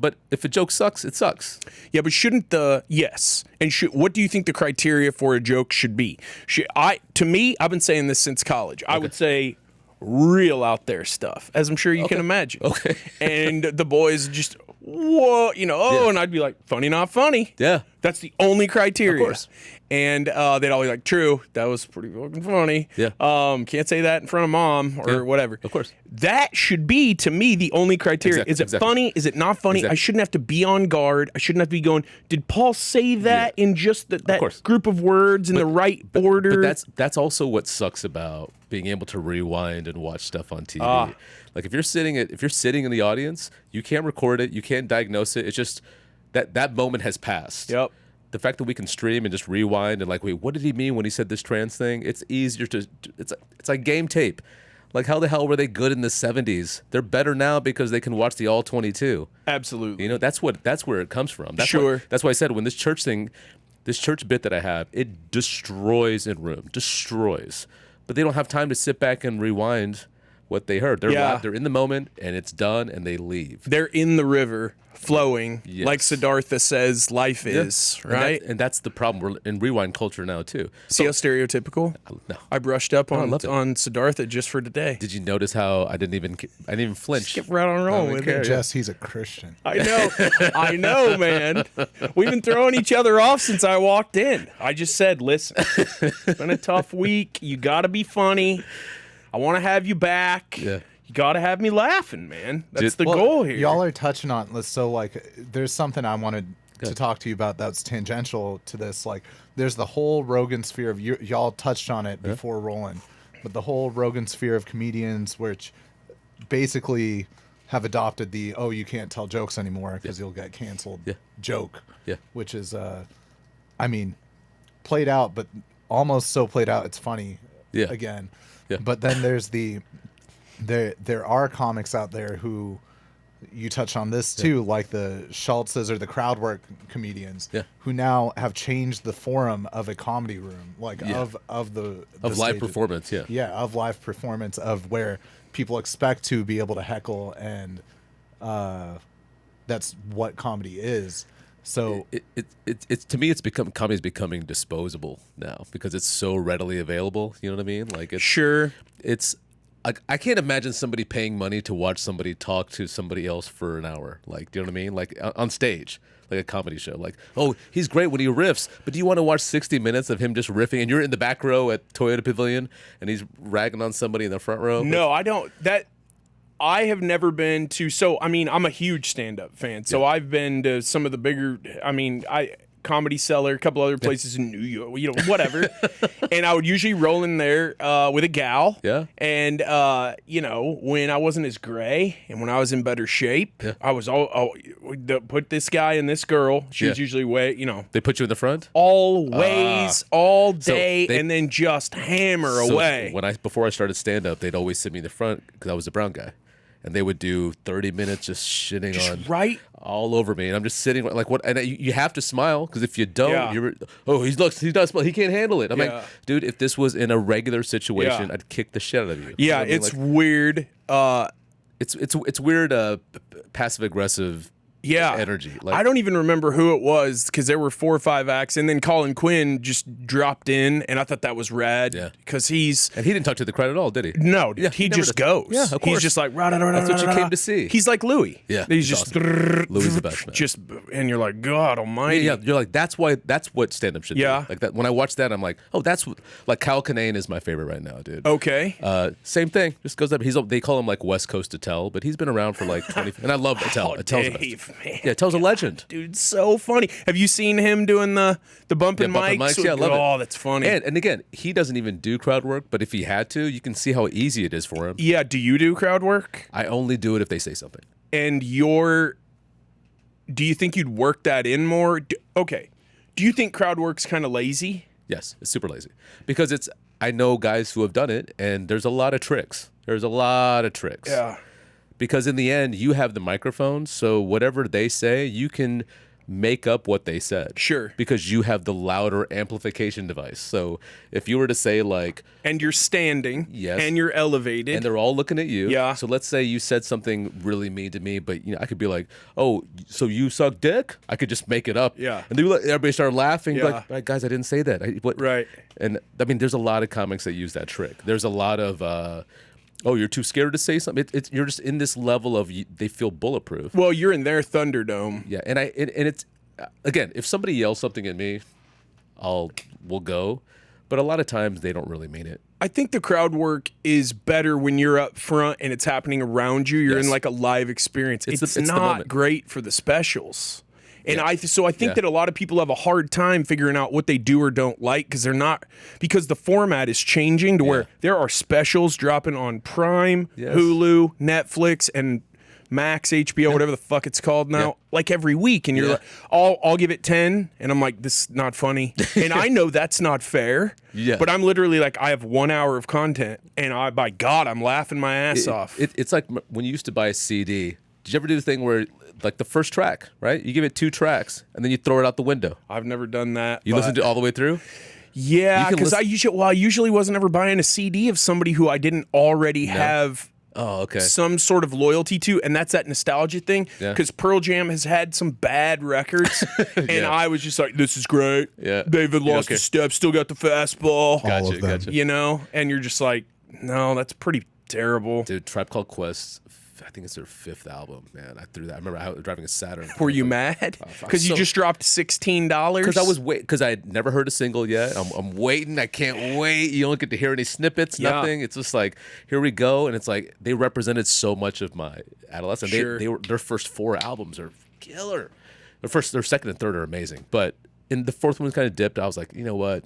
But if a joke sucks, it sucks. Yeah, but shouldn't what do you think the criteria for a joke should be? To me, I've been saying this since college. I would say real out there stuff, as I'm sure you can imagine. Okay. And the boys just, whoa, and I'd be like, funny, not funny. Yeah. That's the only criteria. Of course. And they'd always like, true, that was pretty fucking funny. Yeah. Can't say that in front of mom or whatever. Of course. That should be, to me, the only criteria. Is it funny? Is it not funny? Exactly. I shouldn't have to be on guard. I shouldn't have to be going, did Paul say that in just that group of words in the right order? But that's also what sucks about being able to rewind and watch stuff on TV. Like if you're sitting in the audience, you can't record it, you can't diagnose it. It's just that moment has passed. Yep. The fact that we can stream and just rewind and wait, what did he mean when he said this trans thing? It's easier it's like game tape. Like how the hell were they good in the 70s? They're better now because they can watch the all 22. Absolutely. That's where it comes from. That's why I said when this church bit that I have, it destroys in room. Destroys. But they don't have time to sit back and rewind what they heard. They're live, they're in the moment and it's done and they leave. They're in the river flowing, Yes. like Siddhartha says life is, right? And that's the problem. We're in rewind culture now too. See how stereotypical? No. I brushed up loved it. on Siddhartha just for today. Did you notice how I didn't even flinch? Skip right on rolling with it. Jess, he's a Christian. I know, man. We've been throwing each other off since I walked in. I just said, listen, it's been a tough week. You got to be funny. I want to have you back. Yeah. You got to have me laughing, man. That's the goal here. Y'all are touching on this. So, there's something I wanted to talk to you about that's tangential to this. There's the whole Rogan sphere of y'all touched on it before rolling, but the whole Rogan sphere of comedians, which basically have adopted the you can't tell jokes anymore because you'll get canceled joke. Yeah. Which is, played out, but almost so played out it's funny. Yeah. Again. Yeah. But then there's there are comics out there who, you touch on this too, like the Schultzes or the crowd work comedians, who now have changed the forum of a comedy room, of the live stages. performance, of live performance, of where people expect to be able to heckle, and that's what comedy is. So it's to me, it's become comedy's becoming disposable now because it's so readily available. You know what I mean? Like it's Sure. it's I can't imagine somebody paying money to watch somebody talk to somebody else for an hour. Like, do you know what I mean? Like on stage, like a comedy show. Like, oh, he's great when he riffs, but do you want to watch 60 minutes of him just riffing and you're in the back row at Toyota Pavilion and he's ragging on somebody in the front row? No, I don't. I have never been to. So I mean, I'm a huge stand-up fan. So I've been to some of the bigger. I mean, Comedy Cellar, a couple other places in New York, whatever. And I would usually roll in there with a gal. Yeah. And, when I wasn't as gray and when I was in better shape, I was put this guy and this girl. She was usually They put you in the front? always, all day, and then just hammer away. Before I started stand-up, they'd always sit me in the front because I was a brown guy. And they would do 30 minutes just shitting on right all over me, and I'm just sitting like what? And you have to smile because if you don't, he does smile. He can't handle it. I'm like, dude, if this was in a regular situation, I'd kick the shit out of you. Yeah, you know what I mean? it's weird. It's weird. Passive aggressive. Energy. Like, I don't even remember who it was because there were 4 or 5 acts, and then Colin Quinn just dropped in, and I thought that was rad. Yeah, because he didn't talk to the crowd at all, did he? No, he just goes. Yeah, of course. He's just like that's what you came to see. He's like Louis. Yeah, he's just awesome. Louis the best man. Just, and you're like, God Almighty. Yeah, you're like that's what stand-up should be. Like that. When I watch that, I'm like, oh, that's what, like Kyle Kinane is my favorite right now, dude. Okay. Same thing. Just goes up. They call him like West Coast Attell, but he's been around for like 20. And I love Attell. Attell's Dave, man. Yeah, Attell's a legend. Dude, so funny. Have you seen him doing the bumping mics? Yeah, I love it. Oh, that's funny. And again, he doesn't even do crowd work, but if he had to, you can see how easy it is for him. Yeah, do you do crowd work? I only do it if they say something. And do you think you'd work that in more? Do you think crowd work's kind of lazy? Yes, it's super lazy. Because I know guys who have done it, and there's a lot of tricks. Yeah. Because in the end, you have the microphone, so whatever they say, you can make up what they said. Sure. Because you have the louder amplification device. So if you were to say like... And you're standing. Yes. And you're elevated. And they're all looking at you. Yeah. So let's say you said something really mean to me, but I could be like, oh, so you suck dick? I could just make it up. Yeah. And everybody started laughing. Yeah. Like, guys, I didn't say that. What? Right. And I mean, there's a lot of comics that use that trick. There's a lot of... oh, you're too scared to say something. You're just in this level of they feel bulletproof. Well, you're in their Thunderdome. Yeah, and it's again, if somebody yells something at me, we'll go, but a lot of times they don't really mean it. I think the crowd work is better when you're up front and it's happening around you. You're in like a live experience. It's not great for the specials. And I think that a lot of people have a hard time figuring out what they do or don't like because the format is changing to where there are specials dropping on Prime, Hulu, Netflix, and Max, HBO, whatever the fuck it's called now, like every week. And you're like, I'll give it 10. And I'm like, this is not funny. And I know that's not fair. Yeah. But I'm literally like, I have 1 hour of content. And by God, I'm laughing my ass off. It's like when you used to buy a CD. Did you ever do the thing where, like the first track, right? You give it 2 tracks and then you throw it out the window. I've never done that. You listen to it all the way through? Yeah, because I usually wasn't ever buying a CD of somebody who I didn't already have some sort of loyalty to, and that's that nostalgia thing. Because Pearl Jam has had some bad records, and I was just like, this is great. Yeah. David lost his step, still got the fastball. Gotcha. And you're just like, no, that's pretty terrible. Dude, Tribe Called Quest, I think it's their 5th album, man. I threw that. I remember I was driving a Saturn. Were you mad? Because you just dropped $16? Because I had never heard a single yet. I'm waiting. I can't wait. You don't get to hear any snippets, nothing. It's just like, here we go. And it's like, they represented so much of my adolescence. Their first 4 albums are killer. Their second and third are amazing. But in the 4th one kind of dipped. I was like, you know what?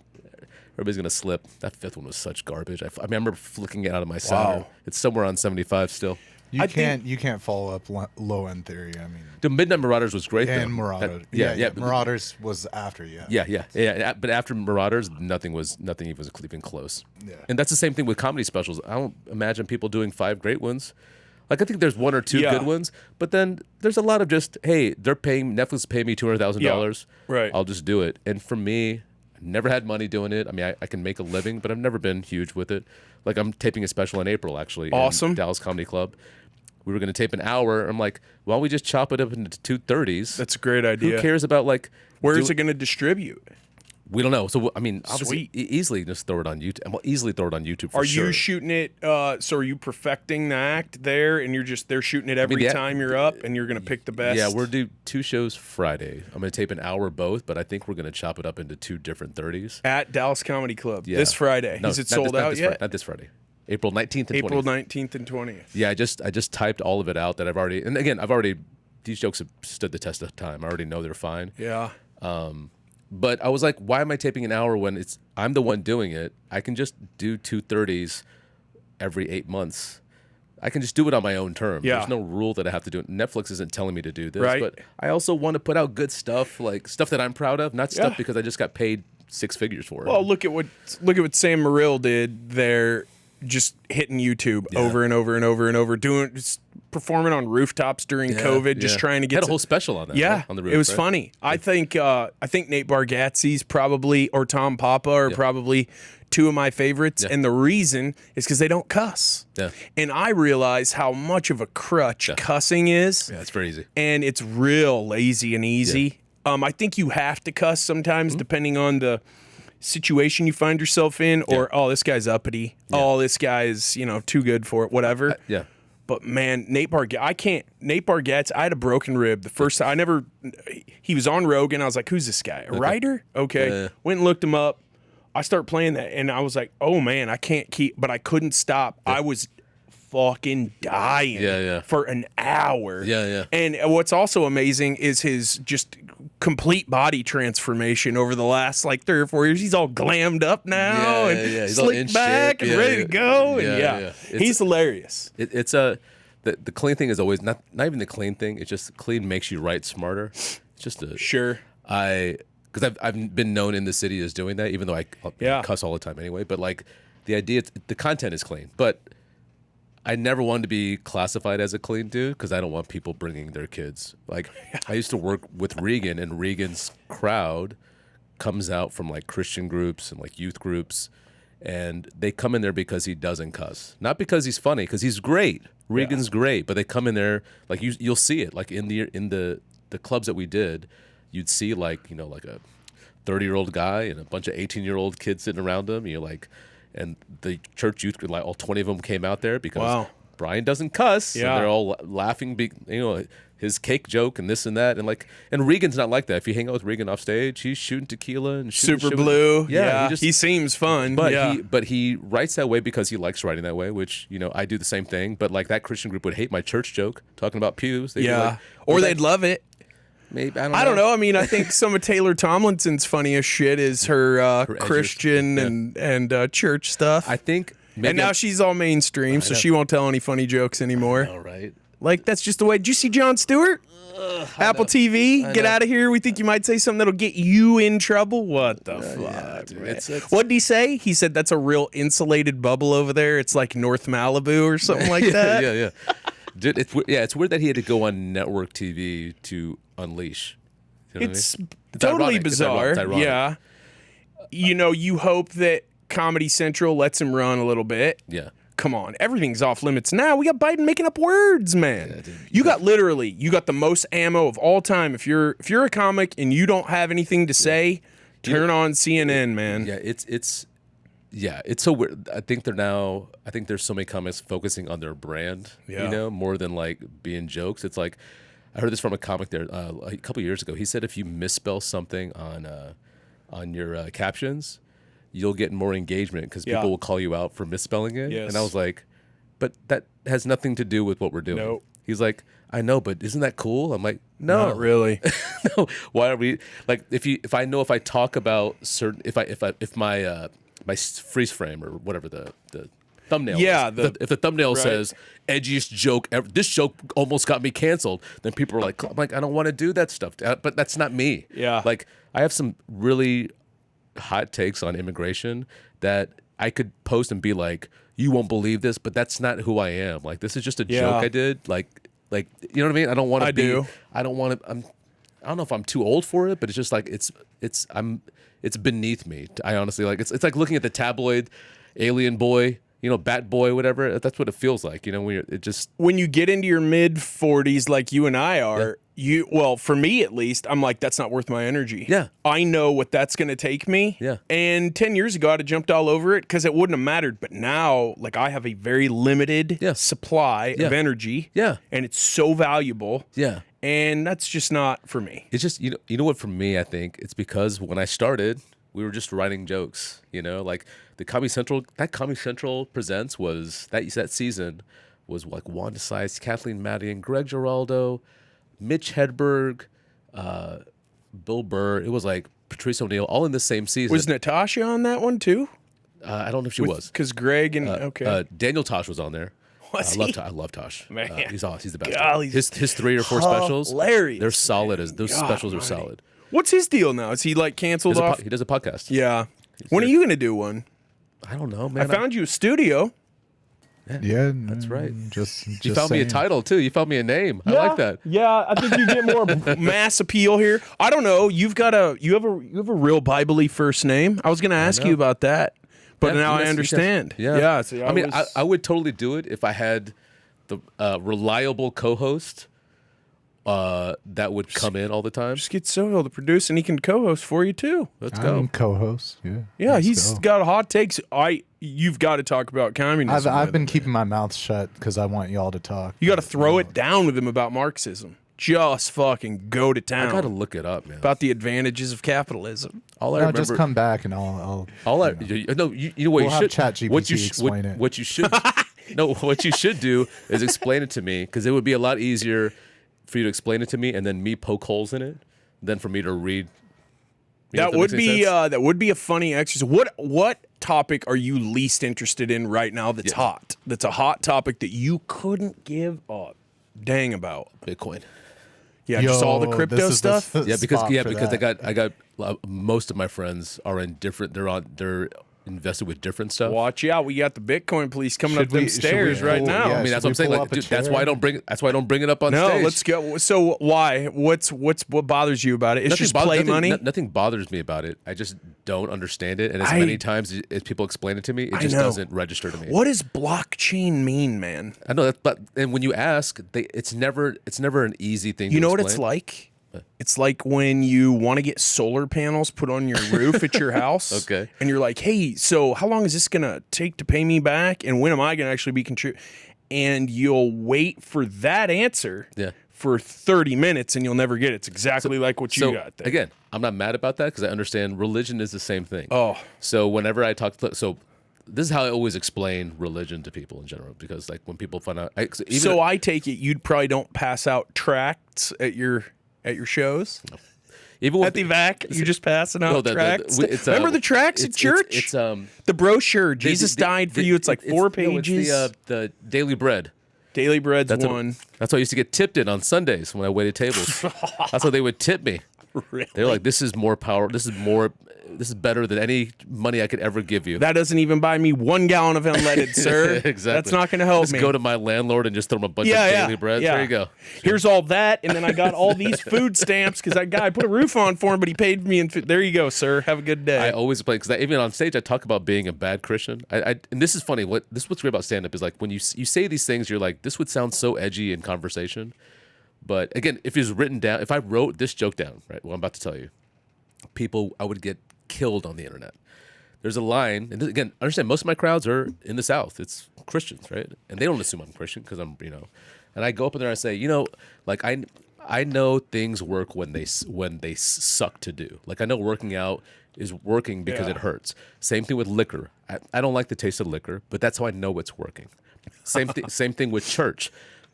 Everybody's going to slip. That 5th one was such garbage. I remember flicking it out of my Saturn. It's somewhere on 75 still. You can't follow up Low End Theory. I mean, the Midnight Marauders was great. And Marauders, Marauders was after, yeah. But after Marauders, nothing was even close. Yeah, and that's the same thing with comedy specials. I don't imagine people doing 5 great ones. Like I think there's 1 or 2 good ones, but then there's a lot of just Netflix is paying me $200,000. Right, I'll just do it. And for me, I've never had money doing it. I mean, I can make a living, but I've never been huge with it. Like I'm taping a special in April, actually. Awesome. In Dallas Comedy Club. we were going to tape an hour. I'm like, why don't we just chop it up into 2:30s? That's a great idea. Who cares about like Where is it going to distribute? We don't know. So I mean, obviously, Sweet. easily just throw it on YouTube. Well, easily throw it on YouTube. For Are sure. you shooting it? So are you perfecting the act there, and they're shooting it every time you're up, and you're going to pick the best? Yeah, we're do 2 shows Friday. I'm going to tape an hour both, but I think we're going to chop it up into 2 different 30s. At Dallas Comedy Club Yeah. this Friday. No, Is it not sold out yet? Not this Friday. April 19th and 20th. April 19th and 20th. Yeah, I just typed all of it out that I've already, and again, these jokes have stood the test of time. I already know they're fine. Yeah. But I was like, why am I taping an hour when I'm the one doing it? I can just do 2:30s every 8 months. I can just do it on my own terms. Yeah. There's no rule that I have to do it. Netflix isn't telling me to do this. Right. But I also want to put out good stuff, like stuff that I'm proud of, not stuff Yeah. because I just got paid 6 figures for it. Well, look at what Sam Morrill did there, just hitting YouTube over and over and over and over, just performing on rooftops during COVID, just trying to get had a whole special on that. Yeah, right? On the roof, it was right? funny. I think Nate Bargatze's probably, or Tom Papa are probably 2 of my favorites, and the reason is because they don't cuss. Yeah. And I realize how much of a crutch cussing is. Yeah, it's very easy. And it's real lazy and easy. I think you have to cuss sometimes, depending on the situation you find yourself in, or this guy's uppity. Oh, this guy is too good for it. Whatever. Yeah. But man, Nate Bargatze, I had a broken rib the first time. He was on Rogan. I was like, who's this guy? A writer? Okay. Went and looked him up. I start playing that, and I was like, oh man, I can't keep, but I couldn't stop. I was fucking dying for an hour. Yeah. And what's also amazing is his just complete body transformation over the last like 3 or 4 years. He's all glammed up now and He's all in slicked back shape. and ready to go. Yeah. He's hilarious. It's the clean thing is always not even the clean thing. It's just clean makes you write smarter. It's just a Sure. because I've been known in the city as doing that, even though I cuss all the time anyway. But like the idea, the content is clean, but I never wanted to be classified as a clean dude because I don't want people bringing their kids. Like I used to work with Regan, and Regan's crowd comes out from like Christian groups and like youth groups, and they come in there because he doesn't cuss, not because he's funny, because he's great. Regan's great, but they come in there like you'll see it like in the clubs that we did, you'd see like like a 30-year-old guy and a bunch of 18-year-old kids sitting around him. You're like. And the church youth, like all 20 of them came out there because Brian doesn't cuss. Yeah. And they're all laughing, his cake joke and this and that. And Regan's not like that. If you hang out with Regan off stage, he's shooting tequila and shooting Super shit blue. Yeah. He seems fun. But he writes that way because he likes writing that way, which, I do the same thing. But like that Christian group would hate my church joke talking about pews. They'd be like, or they'd love it. Maybe I don't know. I mean, I think some of Taylor Tomlinson's funniest shit is her Christian and church stuff. I think. And now she's all mainstream, so she won't tell any funny jokes anymore. All right. Like that's just the way. Did you see Jon Stewart? Apple TV, get out of here. We think you might say something that'll get you in trouble. What the fuck? Dude, Man? What did he say? He said that's a real insulated bubble over there. It's like North Malibu or something like that. Yeah. Dude, it's weird that he had to go on network TV to unleash. You know It's what I mean? totally ironic. bizarre. It's ironic. Yeah. You hope that Comedy Central lets him run a little bit. Yeah. Come on, everything's off limits now. We got Biden making up words, man. You got the most ammo of all time. If you're a comic and you don't have anything to say, turn on CNN, man. Yeah, it's so weird. I think there's so many comics focusing on their brand, more than like being jokes. It's like I heard this from a comic there a couple years ago. He said if you misspell something on your captions, you'll get more engagement because people will call you out for misspelling it. Yes. And I was like, but that has nothing to do with what we're doing. Nope. He's like, I know, but isn't that cool? I'm like, no, Not really. no. Why are we like if I talk about certain if my freeze frame or whatever the thumbnail is, if the thumbnail says edgiest joke ever, this joke almost got me canceled, then people are like, I'm like, I don't want to do that stuff, but that's not me. Yeah. Like I have some really hot takes on immigration that I could post and be like, you won't believe this, but that's not who I am. Like this is just a joke I did. Like you know what I mean? I don't want to be. I don't want to. I don't know if I'm too old for it, but it's just like it's beneath me. I honestly like it's like looking at the tabloid alien boy. bat boy, whatever. That's what it feels like, when you get into your mid 40s, like you and I are, for me at least, I'm like, that's not worth my energy. Yeah. I know what that's going to take me. Yeah. And 10 years ago, I'd have jumped all over it because it wouldn't have mattered. But now, like, I have a very limited supply of energy. Yeah. And it's so valuable. Yeah. And that's just not for me. It's just, you know what, for me, I think it's because when I started, we were just writing jokes, like the Comedy Central Presents was that season was like Wanda Sykes, Kathleen Madigan, Greg Giraldo, Mitch Hedberg, Bill Burr. It was like Patrice O'Neill, all in the same season. Was Natasha on that one too? I don't know if she was. Because Greg and, Daniel Tosh was on there. I love Tosh. Man. He's awesome. He's the best. Golly, his 3 or 4 specials, hilarious. they're solid. Those specials are solid. What's his deal now? Is he like canceled off? He does a podcast. Yeah. When are you going to do one? I don't know, man. I found you a studio. Yeah, that's right. Just you found me a title too. You found me a name. I like that. Yeah, I think you get more mass appeal here. I don't know. You have a real Bible-y first name. I was going to ask you about that, but now I understand. Yeah. So I would totally do it if I had the reliable co-host that would come in all the time. Just get Sohail to produce, and he can co-host for you too. Let's go. Co-host. Yeah. He's got hot takes. You've got to talk about communism. I've been keeping my mouth shut because I want y'all to talk. You got to throw it down with him about Marxism. Just fucking go to town. I got to look it up, man. About the advantages of capitalism. All I remember, just come back and I'll you know what we'll you have should ChatGPT explain it. What you should what you should do is explain it to me, because it would be a lot easier for you to explain it to me and then me poke holes in it than for me to read. That would be a funny exercise. What topic are you least interested in right now that's hot? That's a hot topic that you couldn't give a dang about. Bitcoin. Yeah, just all the crypto stuff. Yeah, because I got most of my friends are in different. They're invested with different stuff. Watch out! We got the Bitcoin police coming up them stairs right now. Yeah, I mean, that's what I'm saying. Like, dude, that's why I don't bring it up on stage. No, let's go. So why? What bothers you about it? It's just play money. Nothing bothers me about it. I just don't understand it, and as many times as people explain it to me, it just doesn't register to me. What does blockchain mean, man? I know that, but when you ask, it's never an easy thing. You know explain. what it's like? It's like when you want to get solar panels put on your roof at your house. Okay. And you're like, hey, so how long is this going to take to pay me back? And when am I going to actually be contributing? And you'll wait for that answer for 30 minutes and you'll never get it. It's exactly like what you got there. Again, I'm not mad about that because I understand religion is the same thing. Oh. So whenever I talk this is how I always explain religion to people in general, because like when people find out. I take it you probably don't pass out tracts at your shows? No. Even at the VAC, you're just passing out tracts. Remember the tracts at church? It's the brochure. Jesus died for you. It's like 4 pages. It's the Daily Bread. Daily Bread's one. That's what I used to get tipped in on Sundays when I waited tables. That's how they would tip me. Really? They're like, "This is more power. This is better than any money I could ever give you." That doesn't even buy me 1 gallon of unleaded, sir. Exactly. That's not going to help me. Just go to my landlord and just throw him a bunch of Daily Breads. Yeah. There you go. Here's all that, and then I got all these food stamps because that guy put a roof on for him, but he paid me. There you go, sir. Have a good day. I always play, because even on stage I talk about being a bad Christian. And this is funny. What's great about stand-up is like when you say these things, you're like, this would sound so edgy in conversation. But again, if it was written down, if I wrote this joke down, right, what I'm about to tell you, I would get killed on the internet. There's a line, and again, understand most of my crowds are in the South. It's Christians, right? And they don't assume I'm Christian because I'm, and I go up in there and I say, like I know things work when they suck to do. Like I know working out is working because it hurts. Same thing with liquor. I don't like the taste of liquor, but that's how I know it's working. Same thing with church.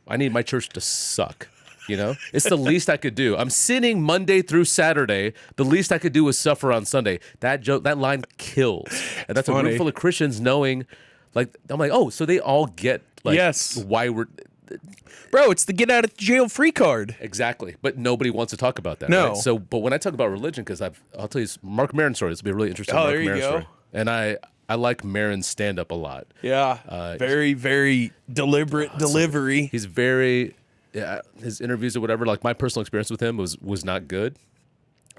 I need my church to suck. It's the least I could do. I'm sinning Monday through Saturday. The least I could do is suffer on Sunday. That line kills, and that's funny. A room full of Christians knowing, like, I'm like, oh, so they all get like, why we're, bro. It's the get out of jail free card. Exactly, but nobody wants to talk about that. No. Right? So, but when I talk about religion, because I'll tell you Mark Maron's story. This will be a really interesting. Oh, Mark there you Maron go. Story. And I like Maron's stand up a lot. Yeah, very very deliberate delivery. He's very. Yeah, his interviews or whatever, like my personal experience with him was not good,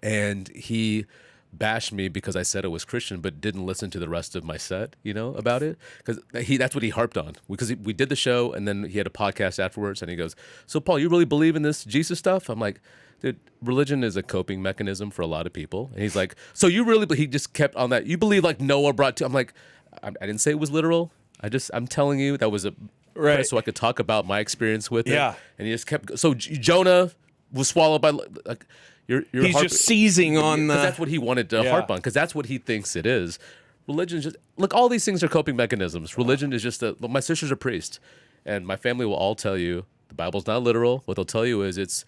and he bashed me because I said it was Christian, but didn't listen to the rest of my set, about it. Because that's what he harped on. Because we did the show, and then he had a podcast afterwards, and he goes, "So, Paul, you really believe in this Jesus stuff?" I'm like, dude, religion is a coping mechanism for a lot of people. And he's like, "So you really," he just kept on that. You believe like Noah brought to, I'm like, I didn't say it was literal. I'm telling you that was a, right. So I could talk about my experience with it. Yeah. And he just kept, so Jonah was swallowed by, like, he's just seizing on the. That's what he wanted to harp on, because that's what he thinks it is. Religion is just, look, all these things are coping mechanisms. Religion is just my sister's a priest, and my family will all tell you the Bible's not literal. What they'll tell you is it's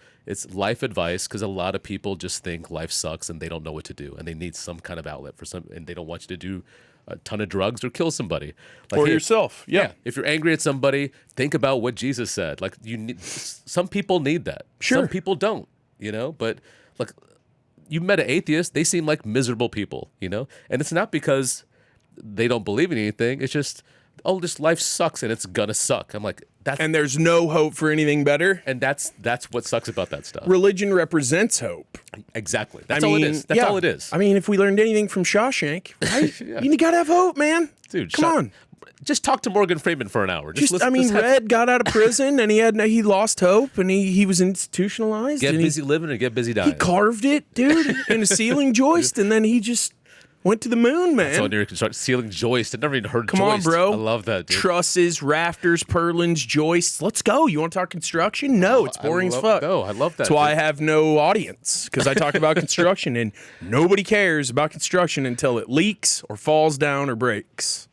life advice, because a lot of people just think life sucks and they don't know what to do, and they need some kind of outlet for some, and they don't want you to do a ton of drugs or kill somebody. Like, or yourself. Yeah. If you're angry at somebody, think about what Jesus said. Like, some people need that. Sure. Some people don't, but like, you met an atheist, they seem like miserable people, and it's not because they don't believe in anything. It's just, this life sucks and it's gonna suck. I'm like, and there's no hope for anything better. And that's what sucks about that stuff. Religion represents hope. Exactly. That's all it is. That's all it is. I mean, if we learned anything from Shawshank, right? You gotta have hope, man. Dude, come on. Just talk to Morgan Freeman for an hour. Red got out of prison and he lost hope and he was institutionalized. Get busy living or get busy dying. He carved it, dude, in a ceiling joist, and then he just went to the moon, man. So near construction, ceiling joist. I never even heard Come joist. on, bro. I love that, dude. Trusses, rafters, purlins, joists. Let's go. You want to talk construction? No, it's boring as fuck. No, I love that. That's why I have no audience, because I talk about construction, and nobody cares about construction until it leaks or falls down or breaks.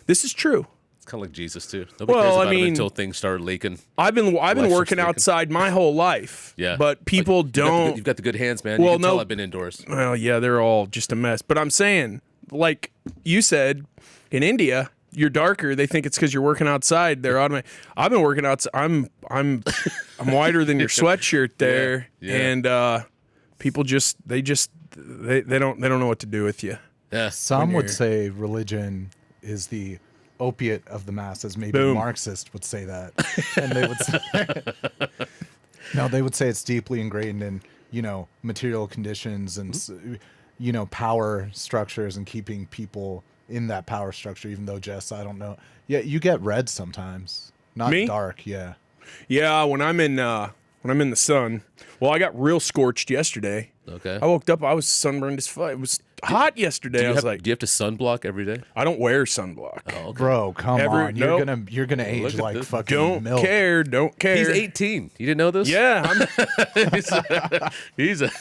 This is true. It's kind of like Jesus too. Nobody cares about him until things start leaking. I've been working outside my whole life. Yeah, but people don't. You've got the good hands, man. Well, you can tell I've been indoors. Well, yeah, they're all just a mess. But I'm saying, like you said, in India, you're darker. They think it's because you're working outside. They're automatic. I've been working outside. I'm whiter than your sweatshirt there, and people they don't know what to do with you. Yeah, some would say religion is the opiate of the masses. Maybe Marxist would say that, and they would say, no, they would say it's deeply ingrained in material conditions and power structures and keeping people in that power structure. Even though, Jess, I don't know. Yeah, you get red sometimes, not Me? dark. Yeah, yeah. When I'm in the sun, well, I got real scorched yesterday. Okay. I woke up, I was sunburned as fuck. It was hot yesterday. Do you do you have to sunblock every day? I don't wear sunblock. Oh, okay. Bro, come on. You're gonna age like this. fucking Don't milk. Don't care. He's 18. You didn't know this? Yeah. he's a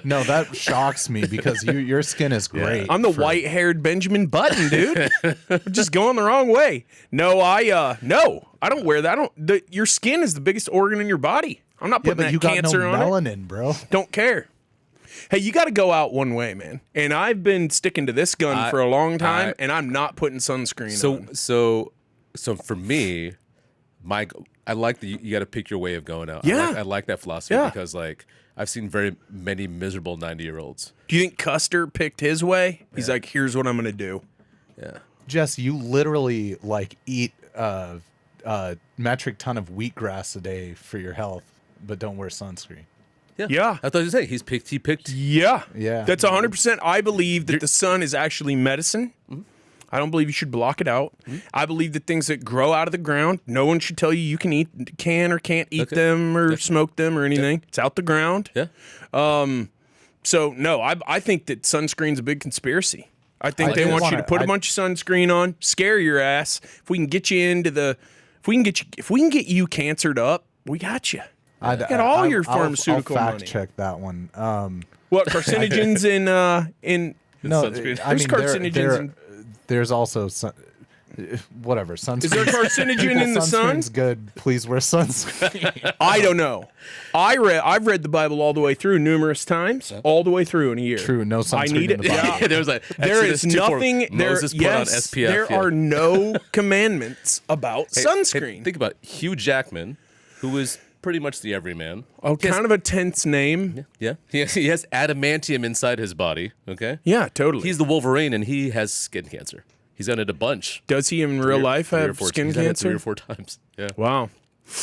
No, that shocks me because your skin is great. I'm the white-haired Benjamin Button, dude. I'm just going the wrong way. No, I don't wear that. Your skin is the biggest organ in your body. I'm not putting that cancer on it. Melanin, bro. Don't care. Hey, you got to go out one way, man. And I've been sticking to this gun for a long time, and I'm not putting sunscreen on. So for me, I like that you got to pick your way of going out. Yeah. I like that philosophy because like I've seen very many miserable 90-year-olds. Do you think Custer picked his way? He's like, here's what I'm going to do. Yeah. Jess, you literally like eat a metric ton of wheatgrass a day for your health, but don't wear sunscreen. Yeah. I thought you were saying he picked. Yeah. Yeah. That's 100%. I believe that the sun is actually medicine. Mm-hmm. I don't believe you should block it out. Mm-hmm. I believe that things that grow out of the ground, no one should tell you can or can't eat them or smoke them or anything. It's out the ground. Yeah. So no, I think that sunscreen's a big conspiracy. I think they want you to put a bunch of sunscreen on, scare your ass. If we can get you if we can get you cancered up, we got you. Get all your pharmaceutical I'll money. fact check that one. What carcinogens in no? Sunscreen? I mean, carcinogens there's also whatever sunscreen. Is there carcinogen in the sun? Sunscreen's good. Please wear sunscreen. I don't know. I've read the Bible all the way through numerous times, all the way through in a year. True, no sunscreen. I need in it. the Bible. Yeah, there was there is nothing. Moses put on SPF. There are no commandments about sunscreen. Hey, think about it. Hugh Jackman, who was pretty much the everyman. Oh, kind of a tense name. Yeah. He has adamantium inside his body. Okay. Yeah, totally. He's the Wolverine, and he has skin cancer. He's done it a bunch. Does he in real life have skin He's cancer? done it 3 or 4 times. Yeah. Wow.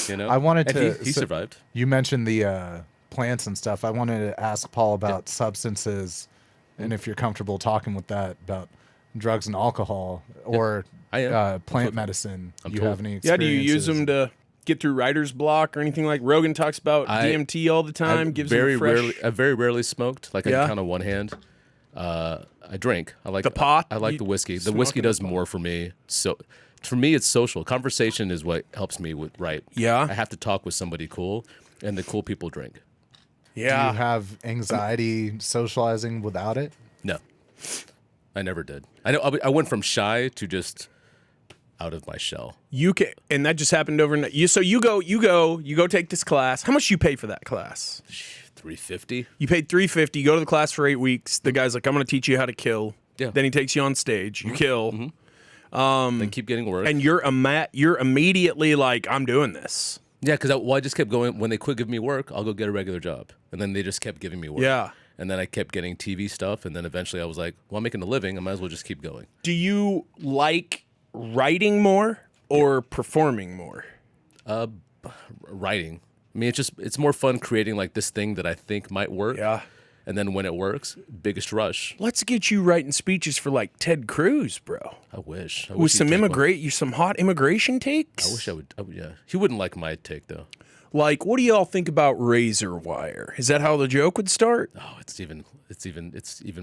I wanted to. He survived. You mentioned the plants and stuff. I wanted to ask Paul about substances And if you're comfortable talking with that about drugs and alcohol or I am. plant medicine, I'm you told. have any Yeah, experiences? do you use them to get through writer's block or anything like? Rogan talks about DMT all the time. Gives him a fresh... I very rarely smoked. Like I Yeah? can count on one hand. I drink. I like The pot? I like You the whiskey. The smoking whiskey the does pot? more for me. So for me, it's social. Conversation is what helps me with write. Yeah? I have to talk with somebody cool, and the cool people drink. Do you Yeah. have anxiety socializing without it? No, I never did. I know I went from shy to just out of my shell. You can, and that just happened overnight. You go take this class. How much do you pay for that class? $350. You paid $350. You go to the class for 8 weeks. The guy's like, I'm going to teach you how to kill. Yeah. Then he takes you on stage. You kill. Then keep getting work. And you're immediately like, I'm doing this. Yeah, because I just kept going. When they quit giving me work, I'll go get a regular job. And then they just kept giving me work. Yeah. And then I kept getting TV stuff. And then eventually I was like, well, I'm making a living. I might as well just keep going. Do you like writing more or performing more? Writing. I mean, it's more fun creating like this thing that I think might work. Yeah. And then when it works, biggest rush. Let's get you writing speeches for like Ted Cruz, bro. I wish. With some some hot immigration takes. I wish I would. Yeah. He wouldn't like my take though. Like, what do y'all think about razor wire? Is that how the joke would start? Oh, it's even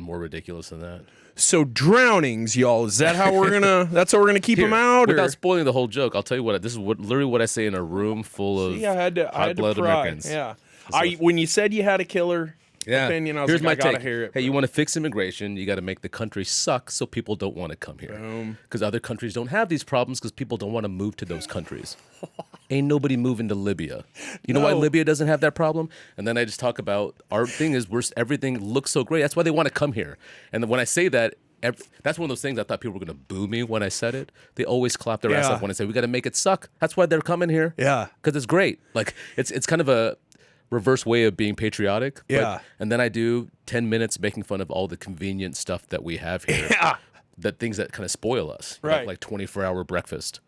more ridiculous than that. So drownings, y'all. Is that how we're gonna? That's how we're gonna keep them out? Without Or? spoiling the whole joke, I'll tell you what. This is literally what I say in a room full of See, I had to hot-blooded pry. Americans. Yeah. When you said you had a killer opinion, I was Here's like, my I gotta take. hear it. Hey, you want to fix immigration? You got to make the country suck so people don't want to come here. Because other countries don't have these problems because people don't want to move to those countries. Ain't nobody moving to Libya. You know why No. Libya doesn't have that problem? And then I just talk about our thing is everything looks so great. That's why they want to come here. And then when I say that, that's one of those things I thought people were going to boo me when I said it. They always clap their ass Yeah. up when I say we got to make it suck. That's why they're coming here. Yeah. Because it's great. Like it's kind of a reverse way of being patriotic. But- Yeah. and then I do 10 minutes making fun of all the convenient stuff that we have here. Yeah. That things that kind of spoil us. Right. Like 24-hour breakfast.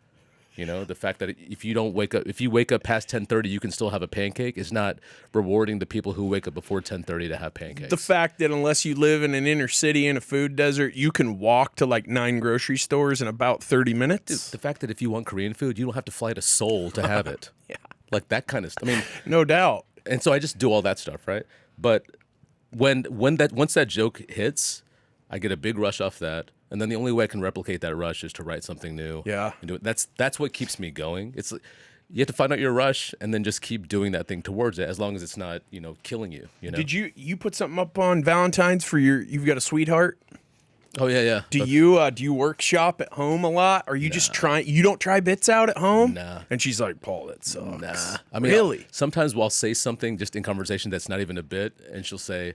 You know, the fact that if you wake up past 10:30, you can still have a pancake is not rewarding the people who wake up before 10:30 to have pancakes. The fact that unless you live in an inner city in a food desert, you can walk to like 9 grocery stores in about 30 minutes. The fact that if you want Korean food, you don't have to fly to Seoul to have it. Yeah. Like that kind of stuff. I mean, No doubt. and so I just do all that stuff, right? But once that joke hits, I get a big rush off that. And then the only way I can replicate that rush is to write something new. Yeah. And do it. That's what keeps me going. It's you have to find out your rush and then just keep doing that thing towards it as long as it's not, killing you, Did you put something up on Valentine's for you've got a sweetheart? Oh yeah. Do you workshop at home a lot? Or you just you don't try bits out at home? Nah. And she's like, Paul, that sucks. Nah. I mean, really? Sometimes I'll say something just in conversation that's not even a bit, and she'll say,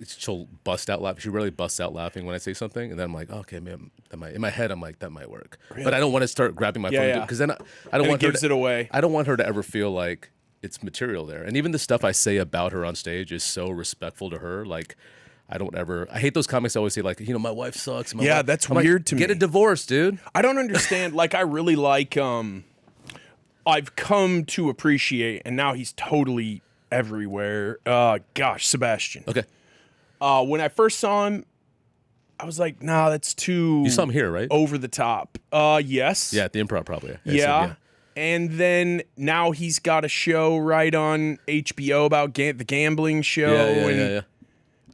she'll bust out laughing. She really busts out laughing when I say something, and then I'm like, okay, man, in my head, I'm like, that might work. Really? But I don't want to start grabbing my phone Yeah. because then I don't want it her gives to, it away. I don't want her to ever feel like it's material there. And even the stuff I say about her on stage is so respectful to her. Like, I hate those comics that always say like, my wife sucks. Yeah, that's weird to me. Get a divorce, dude. I don't understand. Like, I really like, I've come to appreciate, and now he's totally everywhere. Sebastian. Okay. When I first saw him, I was like, nah, that's too You saw him here, right? over the top. Yes. Yeah, at the Improv probably. Yeah. And then now he's got a show right on HBO about the gambling show.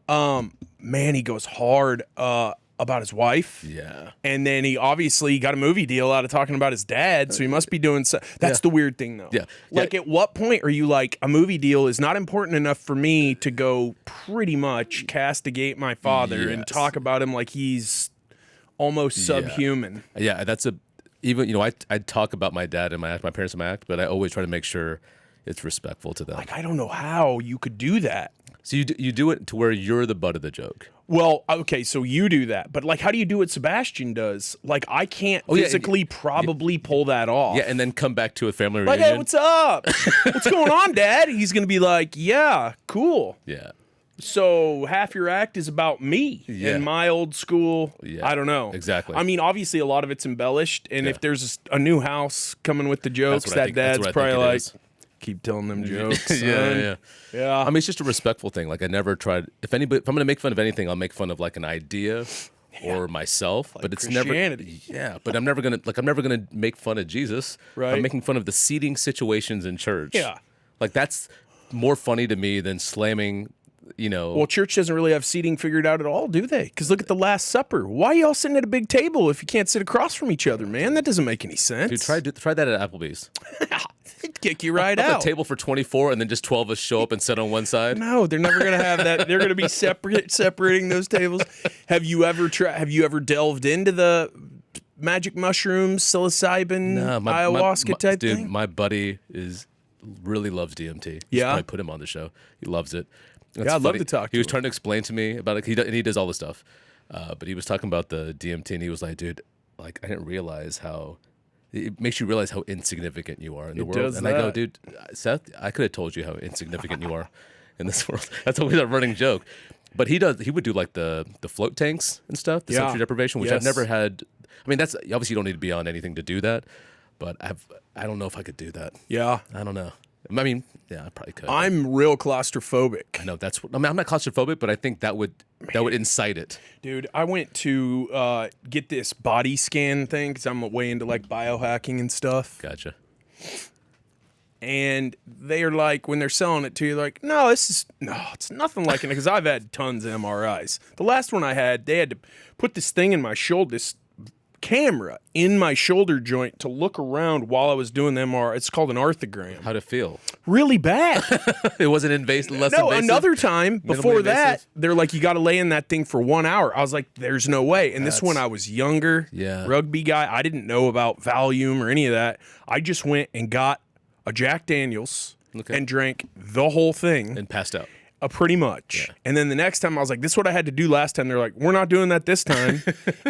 Yeah. Man, he goes hard about his wife. Yeah. And then he obviously got a movie deal out of talking about his dad, so he must be doing so. That's the weird thing, though. Yeah. Like, at what point are you like, a movie deal is not important enough for me to go pretty much castigate my father and Yes. talk about him like he's almost subhuman? Yeah, I talk about my dad and my parents in my act, but I always try to make sure it's respectful to them. Like, I don't know how you could do that. So you do it to where you're the butt of the joke. Well, okay, so you do that, but like, how do you do what Sebastian does? Like, I can't yeah, physically probably pull that off. Yeah, and then come back to a family like, reunion. hey, what's up? What's going on, Dad? He's gonna be like, yeah, cool. Yeah. So half your act is about me and my old school. Yeah, I don't know exactly. I mean, obviously, a lot of it's embellished, and if there's a new house coming with the jokes, That's what I that think- that's dad's what I probably think it like, is. Keep telling them jokes. Yeah. I mean, it's just a respectful thing. Like I never tried. If I'm gonna make fun of anything, I'll make fun of like an idea or myself. Like but it's Christianity. never. Yeah, but I'm never gonna make fun of Jesus. Right. I'm making fun of the seating situations in church. Yeah. Like that's more funny to me than slamming. Well, church doesn't really have seating figured out at all, do they? Because look at the Last Supper. Why are y'all sitting at a big table if you can't sit across from each other, man? That doesn't make any sense. Dude, try that at Applebee's. They'd kick you right Up out. a table for 24 and then just 12 of us show up and sit on one side. No, they're never going to have that. They're going to be separating those tables. Have you ever delved into the magic mushrooms, psilocybin, ayahuasca type dude, thing? My buddy really loves DMT. Yeah? I put him on the show. He loves it. Yeah, I'd love to talk to He was him. trying to explain to me about it. He does all this stuff. But he was talking about the DMT, and he was like, dude, like, I didn't realize how... It makes you realize how insignificant you are in the world. does And I go, that. dude, Seth, I could have told you how insignificant you are in this world. That's always our running joke. But he would do like the float tanks and stuff, the sensory deprivation, which I've never had. I mean, that's obviously you don't need to be on anything to do that. But I don't know if I could do that. Yeah. I don't know. I mean, yeah, I probably could. I'm real claustrophobic. I know that's what I mean. I'm not claustrophobic, but I think that would incite it. Dude, I went to get this body scan thing because I'm way into like biohacking and stuff. Gotcha. And they're like, when they're selling it to you, like, no, it's nothing like it. Because I've had tons of MRIs. The last one I had, they had to put this thing in my shoulder, this camera in my shoulder joint to look around while I was doing the MRI. It's called an arthrogram. How'd it feel? Really bad. It wasn't invasive, less No, invasive? another time before Minimally that, invasive? they're like, you got to lay in that thing for 1 hour. I was like, there's no way. And this one, I was younger, rugby guy. I didn't know about Valium or any of that. I just went and got a Jack Daniels and drank the whole thing. And passed out. Pretty much. Yeah. And then the next time I was like, this is what I had to do last time. They're like, we're not doing that this time.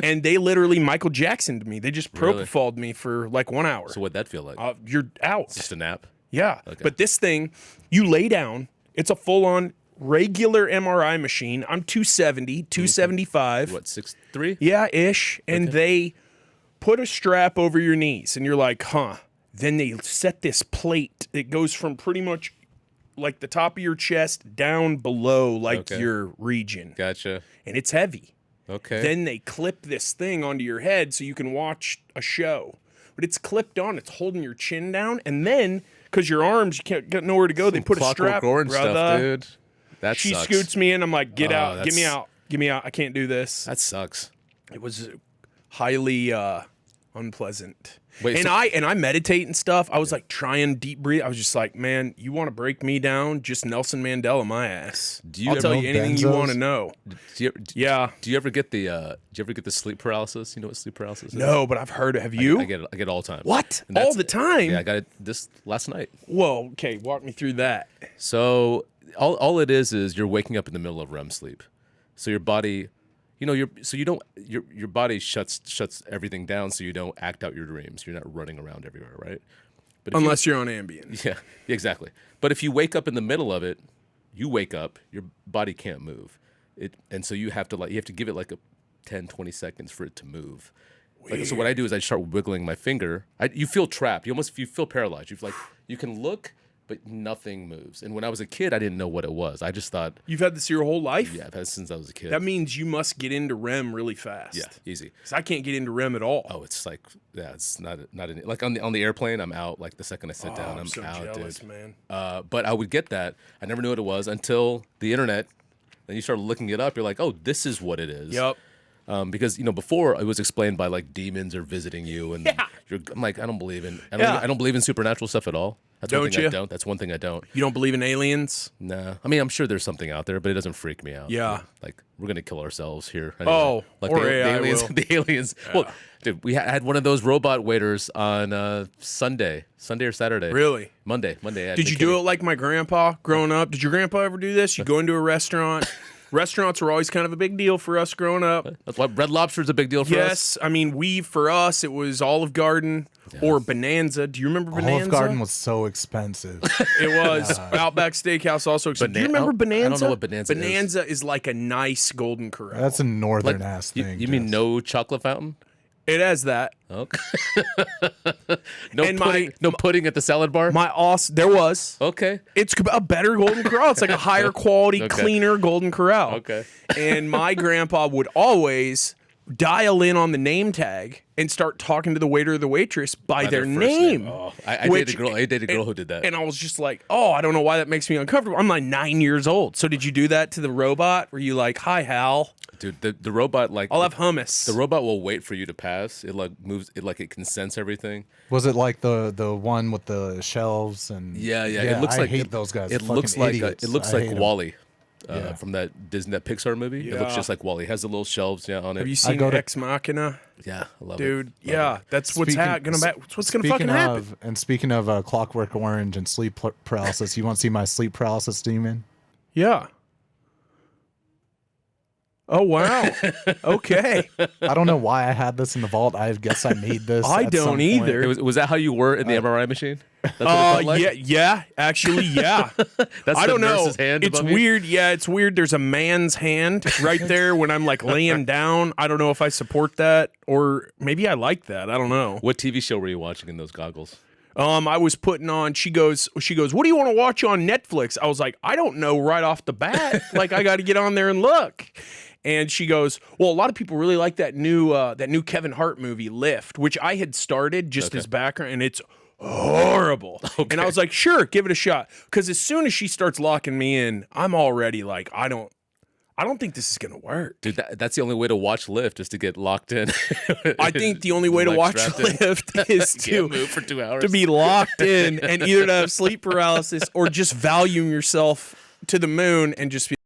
And they literally Michael Jacksoned me. They just propofol me for like 1 hour. So what'd that feel like? You're out. Just a nap? Yeah. Okay. But this thing, you lay down. It's a full-on regular MRI machine. I'm 270, 275. What, 6'3"? Yeah, ish. And they put a strap over your knees. And you're like, huh. Then they set this plate that goes from pretty much like the top of your chest down below like your region. Gotcha. And it's heavy. Okay. Then they clip this thing onto your head so you can watch a show. But it's clipped on. It's holding your chin down. And then, because your arms, you can't get nowhere to go, they put a strap. Orange stuff, dude. That She sucks. scoots me in. I'm like, get out. Get me out. Get me out. I can't do this. That sucks. It was highly unpleasant. Wait, and so- I meditate and stuff. I was like trying deep breathe. I was just like, man, you want to break me down? Just Nelson Mandela my ass. I'll tell you anything you want to know. Do you ever get the sleep paralysis? You know what sleep paralysis is? No, but I've heard it. Have you? I get it all the time. What? And All the time? Yeah, I got it this last night. Whoa. Okay, walk me through that. So all it is you're waking up in the middle of REM sleep. So your body, your body shuts everything down so you don't act out your dreams. You're not running around everywhere, right? But Unless you're on Ambien. Yeah, exactly. But if you wake up in the middle of it, you wake up, your body can't move. And so you have to give it like 10, 20 seconds for it to move. Like, so what I do is I start wiggling my finger. You feel trapped. You feel paralyzed. You can look, but nothing moves. And when I was a kid, I didn't know what it was. I just thought, You've had this your whole life? yeah, I've had it since I was a kid. That means you must get into REM really fast. Yeah, easy. Because I can't get into REM at all. Oh, it's like, yeah, it's not like on the airplane. I'm out. Like the second I sit down, I'm I'm so out, jealous, dude. man. But I would get that. I never knew what it was until the internet. Then you start looking it up. You're like, oh, this is what it is. Yep. Because before it was explained by like demons are visiting you, and I'm like, I don't believe in supernatural stuff at all. That's one thing I don't. That's one thing I don't. You don't believe in aliens? No, I mean I'm sure there's something out there, but it doesn't freak me out. Yeah. Like we're gonna kill ourselves here. Oh, like or the AI aliens. will. The aliens. Yeah. Well, dude, we had one of those robot waiters on Sunday or Saturday. Really? Monday. Did you do it like my grandpa growing up? Did your grandpa ever do this? You go into a restaurant. Restaurants were always kind of a big deal for us growing up. That's why Red Lobster's a big deal for us. Yes, I mean, for us, it was Olive Garden or Bonanza. Do you remember Bonanza? Olive Garden was so expensive. It was. Outback Steakhouse also expensive. Do you remember Bonanza? I don't know what Bonanza is. Bonanza is like a nice Golden Corral. That's a northern ass thing. You mean no chocolate fountain? It has that. Okay. No And pudding. No pudding at the salad bar. There was. Okay. It's a better Golden Corral. It's like a higher quality, Okay. cleaner Golden Corral. Okay. And my grandpa would always dial in on the name tag and start talking to the waiter or the waitress by their first name. Oh, I dated a girl who did that. And I was just like, oh, I don't know why that makes me uncomfortable. I'm like 9 years old. So did you do that to the robot? Were you like, hi, Hal? Dude, the robot like I'll have hummus. the robot will wait for you to pass. It like moves. It like it can sense everything. Was it like the one with the shelves and? Yeah. It looks I like hate those guys. It Fucking looks like idiots. it looks I like hate 'em. Wall-E. Yeah. From that Pixar movie. It looks Yeah. just like Wall-E. It has the little shelves on it. Have you seen go to- Ex Machina? Yeah, I love Dude, it. yeah, that's what's Speaking- gonna fucking happen. And speaking of Clockwork Orange and sleep paralysis, you want to see my sleep paralysis demon? Yeah. Oh wow. Okay. I don't know why I had this in the vault. I guess I made this. I at don't some point. either. Was that how you were in the MRI machine? That's what it felt like? yeah, actually, yeah. That's I the don't know. nurse's hand It's above you? weird. Yeah, it's weird. There's a man's hand right there when I'm like laying down. I don't know if I support that or maybe I like that. I don't know. What TV show were you watching in those goggles? I was putting on. She goes. What do you want to watch on Netflix? I was like, I don't know right off the bat. Like I got to get on there and look. And she goes, well, a lot of people really like that new Kevin Hart movie, Lift, which I had started just as background, and it's horrible. And I was like, sure, give it a shot. Because as soon as she starts locking me in, I'm already like, I don't think this is gonna work. Dude, that's the only way to watch Lift is to get locked in. I think the only way to watch Lift is Can't move for 2 hours. to be locked in and either to have sleep paralysis or just value yourself to the moon and just be